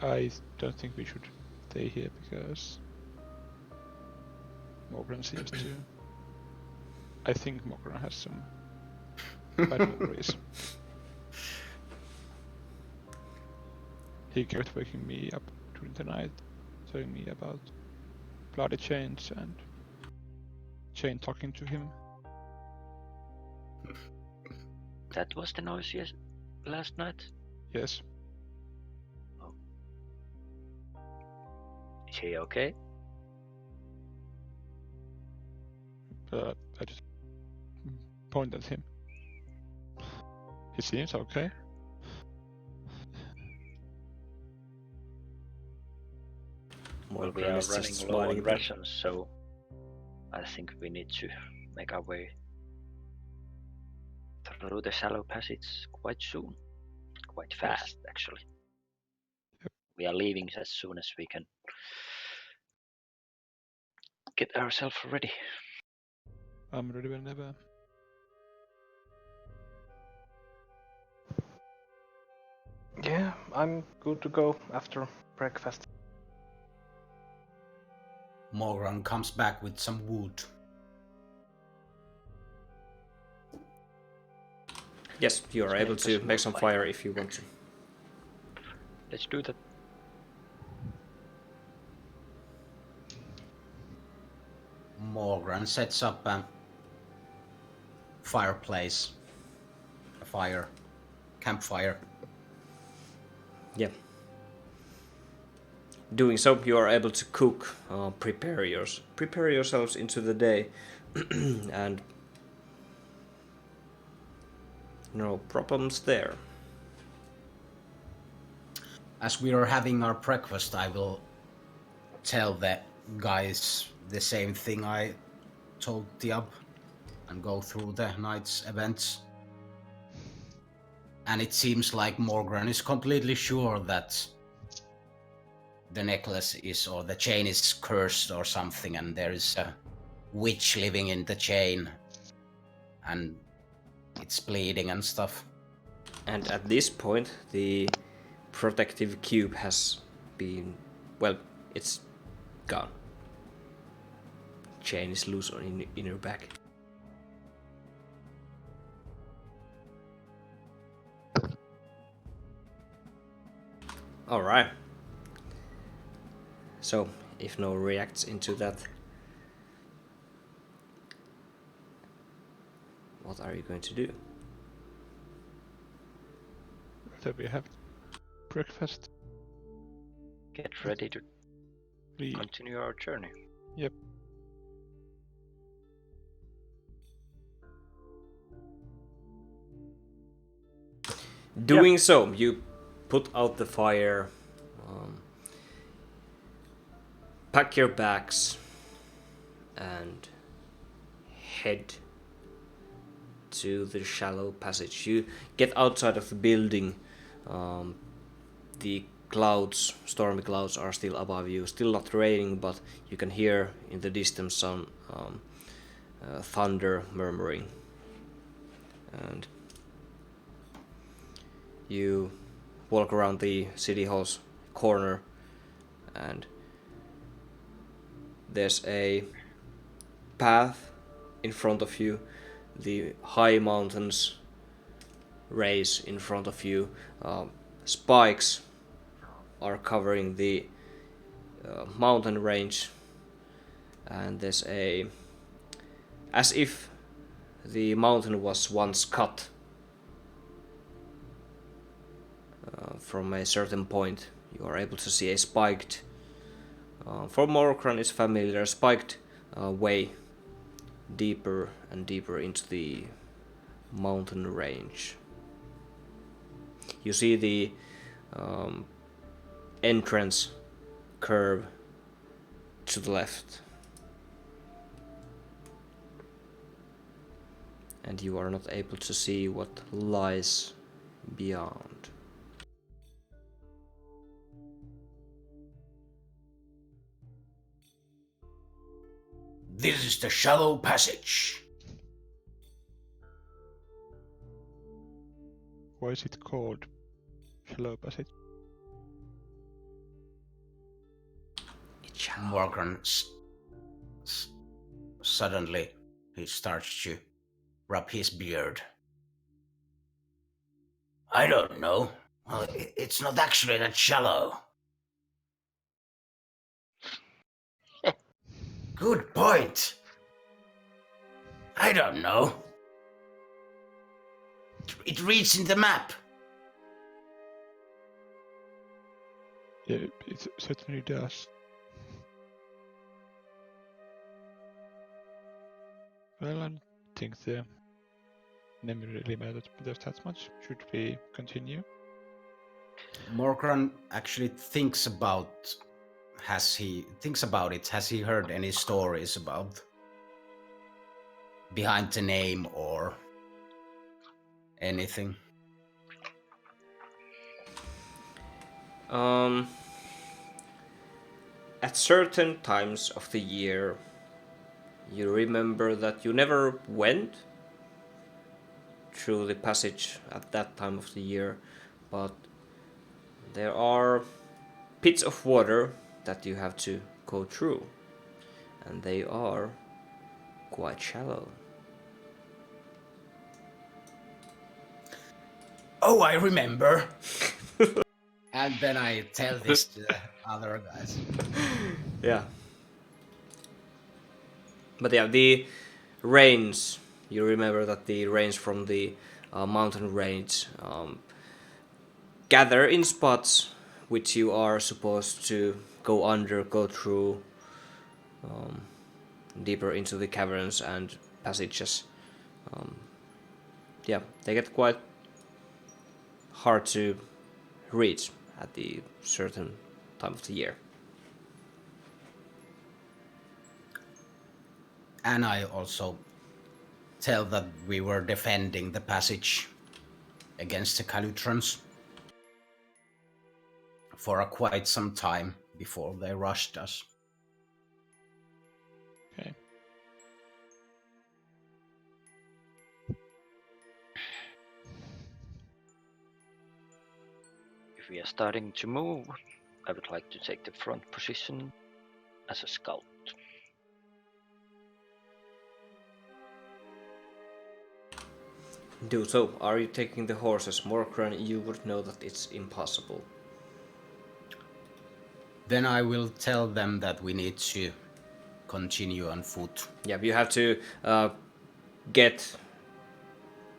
E: I don't think we should stay here because Morgan seems to. I think Morgan has some bad memories. He kept waking me up during the night, telling me about bloody chains and Chain talking to him.
B: That was the noise last night?
E: Yes.
B: Oh. Is he okay?
E: I just point at him. He seems okay.
B: Well, we
A: Morgan
B: are
A: is just
B: running low
A: smiling
B: on
A: there.
B: rations, so I think we need to make our way through the shallow passage quite soon. Quite fast, actually.
E: Yep.
B: We are leaving as soon as we can get ourselves ready.
E: I'm ready whenever.
D: Yeah, I'm good to go after breakfast.
C: Morgan comes back with some wood.
A: Yes, you are
B: Let's
A: able
B: make a
A: to
B: small
A: make some
B: fire.
A: fire if you want to.
B: Let's do that.
C: Morgan sets up a fireplace, a campfire.
A: Yeah. Doing so, you are able to cook, prepare yourselves into the day, and no problems there.
C: As we are having our breakfast, I will tell the guys the same thing I told Tiab and go through the night's events. And it seems like Morgan is completely sure that the necklace is, or the chain is cursed or something, and there is a witch living in the chain, and it's bleeding and stuff.
A: And at this point, the protective cube has been, well, it's gone. Chain is loose in her back. Alright. So, if no reacts into that, what are you going to do?
E: After we have breakfast,
B: Get ready to
E: we
B: continue our journey.
E: Yep.
A: Doing so, you put out the fire, pack your bags, and head to the shallow passage. You get outside of the building. The clouds, stormy clouds, are still above you. Still not raining, but you can hear in the distance some thunder murmuring. And you walk around the city hall's corner, and there's a path in front of you. The high mountains raise in front of you. Spikes are covering the mountain range, and there's as if the mountain was once cut from a certain point. You are able to see a spiked, for Moroccan is familiar, spiked way deeper and deeper into the mountain range. You see the entrance curve to the left, and you are not able to see what lies beyond.
C: This is the shallow passage.
E: Why is it called shallow passage?
C: Morgan suddenly he starts to rub his beard. I don't know. Well, it's not actually that shallow. Good point. I don't know. It reads in the map.
E: Yeah, it certainly does. Well, I think the never really matters that much. Should we continue?
C: Morgran actually thinks about it. Has he heard any stories about behind the name or anything?
A: At certain times of the year, you remember that you never went through the passage at that time of the year, but there are pits of water that you have to go through, and they are quite shallow.
C: Oh, I remember. And then I tell this to the other guys.
A: Yeah. But yeah, the rains, you remember that the rains from the mountain range gather in spots which you are supposed to go through deeper into the caverns and passages. Yeah, they get quite hard to reach at the certain time of the year.
C: And I also tell that we were defending the passage against the Calutrons for quite some time before they rushed us.
E: Okay.
B: If we are starting to move, I would like to take the front position as a scout.
A: Do so. Are you taking the horses? Morgran, you would know that it's impossible.
C: Then I will tell them that we need to continue on foot.
A: Yeah, you have to get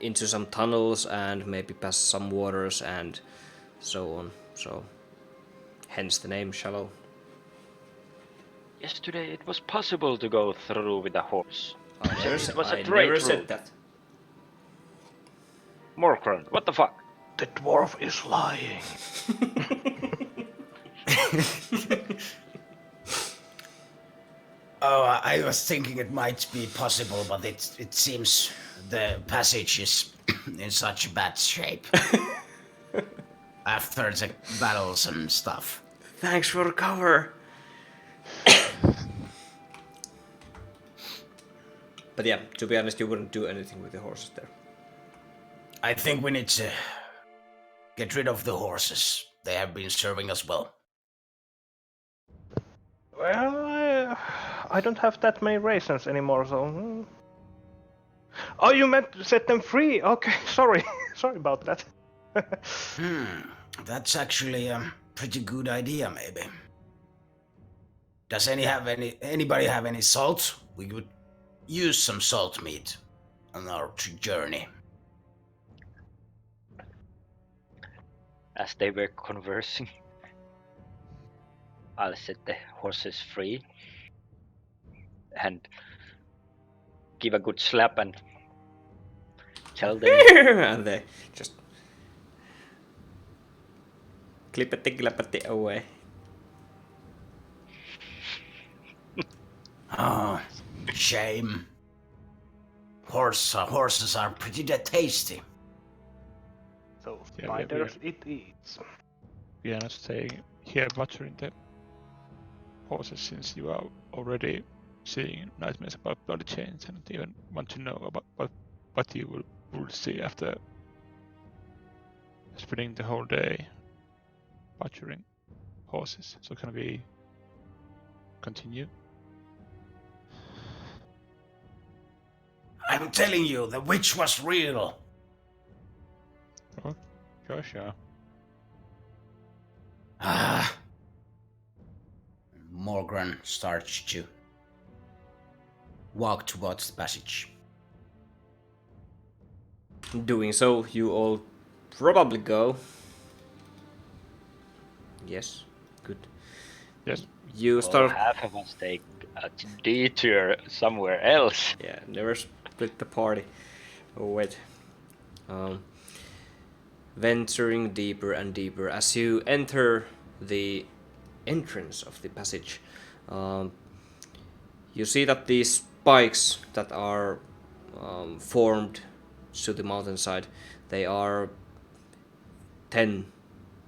A: into some tunnels and maybe pass some waters and so on. So, hence the name Shallow.
B: Yesterday it was possible to go through with a horse.
A: I never,
B: It was a
A: I
B: trade
A: never
B: route.
A: said that.
B: Morkron, what the fuck?
D: The dwarf is lying.
C: Oh, I was thinking it might be possible, but it seems the passage is in such bad shape after the battles and stuff.
A: Thanks for the cover. But yeah, to be honest, you wouldn't do anything with the horses there.
C: I think we need to get rid of the horses. They have been serving us well.
D: Well, I don't have that many raisins anymore, so... Oh, you meant to set them free? Okay, sorry. Sorry about that.
C: That's actually a pretty good idea, maybe. Does anybody have any salt? We could use some salt meat on our journey.
B: As they were conversing, I'll set the horses free and give a good slap and tell them
A: And they just clippity away.
C: Oh, shame. Horses are pretty tasty.
D: So,
E: Yeah,
D: spiders it eats.
E: We are not staying here butchering the horses since you are already seeing nightmares about bloody chains and don't even want to know about what you will see after spending the whole day butchering horses. So can we continue?
C: I'm telling you, the witch was real.
E: Oh, sure.
C: Morgran starts to walk towards the passage.
A: Doing so, you all probably go. Yes, good.
E: Yes.
A: You
B: well,
A: start.
B: half of us take a detour somewhere else.
A: Yeah, split the party. Oh wait. Venturing deeper and deeper as you enter the entrance of the passage, you see that these spikes that are formed to the mountainside, they are 10,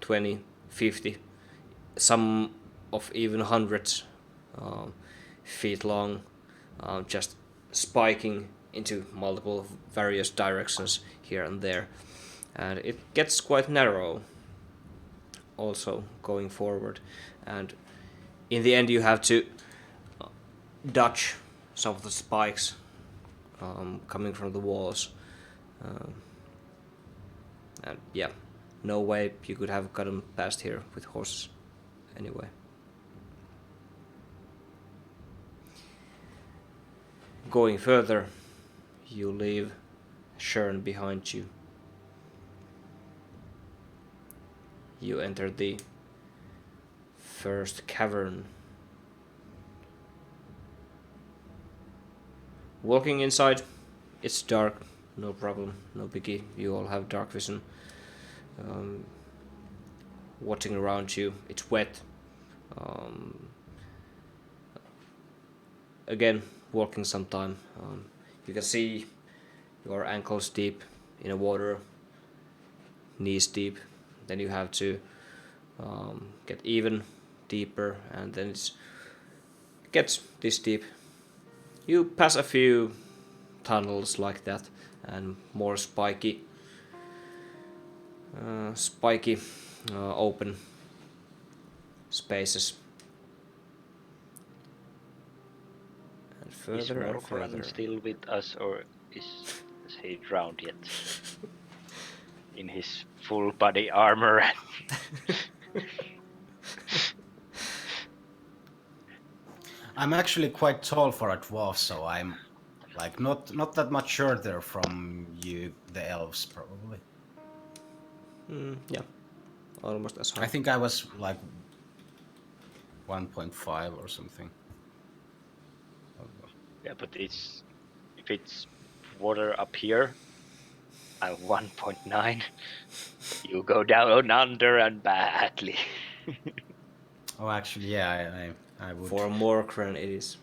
A: 20, 50, some of even hundreds feet long, just spiking into multiple various directions here and there. And it gets quite narrow also going forward. And in the end you have to dodge some of the spikes coming from the walls. And yeah, no way you could have gotten past here with horses anyway. Going further, you leave Shern behind you. You enter the first cavern. Walking inside, it's dark, no problem, no biggie. You all have dark vision. Watching around you, it's wet. Again, walking some time. You can see your ankles deep in the water, knees deep. Then you have to get even deeper, and then it gets this deep. You pass a few tunnels like that, and more spiky open spaces. And
B: Is
A: further and
B: Morgan
A: further.
B: still with us, or is he drowned yet? In his full body armor.
C: I'm actually quite tall for a dwarf, so I'm like not that much shorter from you, the elves, probably.
A: Yeah, almost as high.
C: I think I was like 1.5 or something.
B: Yeah, but if it's water up here, I'm 1.9. You go down under and badly.
C: Oh, actually, yeah, I would.
A: For a Morcran it is.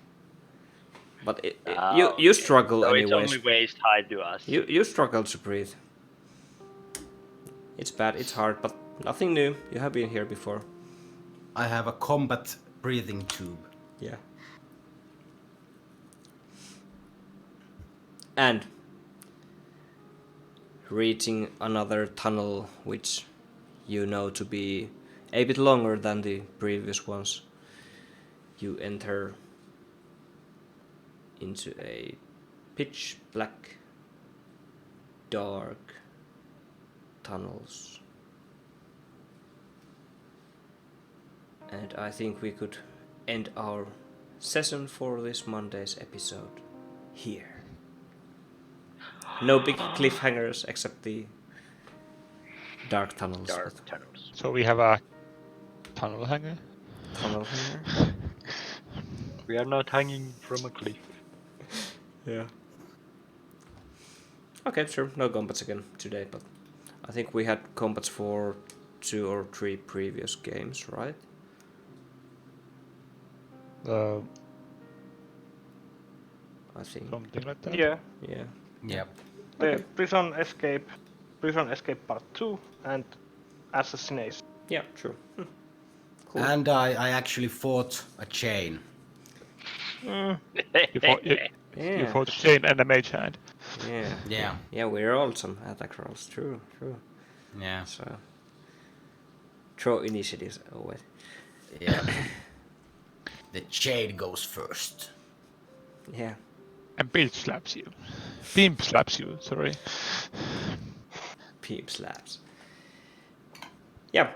A: But
B: Okay.
A: you struggle
B: so
A: anyways.
B: it's only waist high to us.
A: You struggle to breathe. It's bad, it's hard, but nothing new. You have been here before.
C: I have a combat breathing tube.
A: Yeah. And reaching another tunnel, which you know to be a bit longer than the previous ones, you enter into a pitch black, dark tunnels. And I think we could end our session for this Monday's episode here. No big cliffhangers except the dark tunnels.
B: Dark tunnels.
E: So we have a tunnel hanger.
A: Tunnel hanger?
B: We are not hanging from a cliff.
A: Yeah. Okay, sure. No combats again today, but I think we had combats for 2 or 3 previous games, right? I think.
E: Something like that.
D: Yeah.
A: Yeah.
C: Yep.
D: The Prison Escape Part 2, and Assassination.
A: Yeah, true. Cool.
C: And I actually fought a chain.
E: You fought Shane and a mage hand.
A: Yeah.
C: Yeah.
A: Yeah, we're all some attack rolls. True.
C: Yeah.
A: So, throw initiatives away.
C: Yeah. The chain goes first.
A: Yeah.
E: And Pimp slaps you. Pimp slaps you, sorry.
A: Peep slaps. Yeah.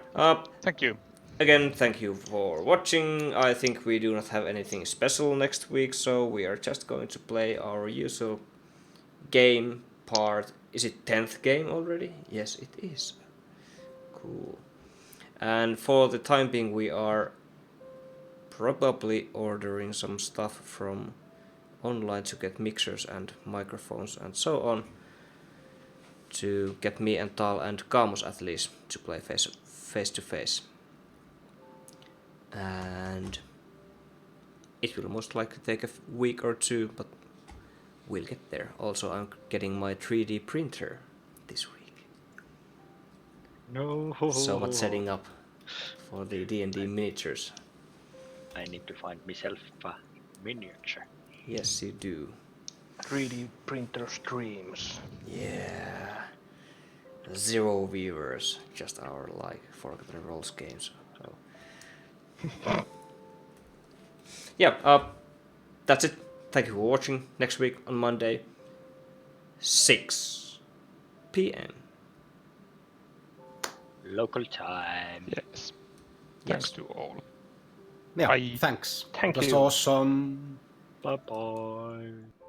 E: Thank you.
A: Again, thank you for watching. I think we do not have anything special next week, so we are just going to play our usual game part. Is it 10th game already? Yes, it is. Cool. And for the time being, we are probably ordering some stuff from online to get mixers and microphones and so on, to get me and Tal and Camus at least to play face to face. And it will most likely take a week or two, but we'll get there. Also, I'm getting my 3D printer this week.
B: No.
A: So much setting up for the D&D miniatures.
B: I need to find myself a miniature.
A: Yes, you do.
D: 3D printer streams.
A: Yeah. 0 viewers, just our Forgotten Rolls games. So. Yeah, that's it. Thank you for watching. Next week on Monday, 6 p.m.
B: Local time.
E: Yes. Thanks
A: Yes.
E: to all.
C: Yeah,
E: Bye.
C: thanks.
D: Thank
C: It was
D: you.
C: awesome.
B: Bye bye.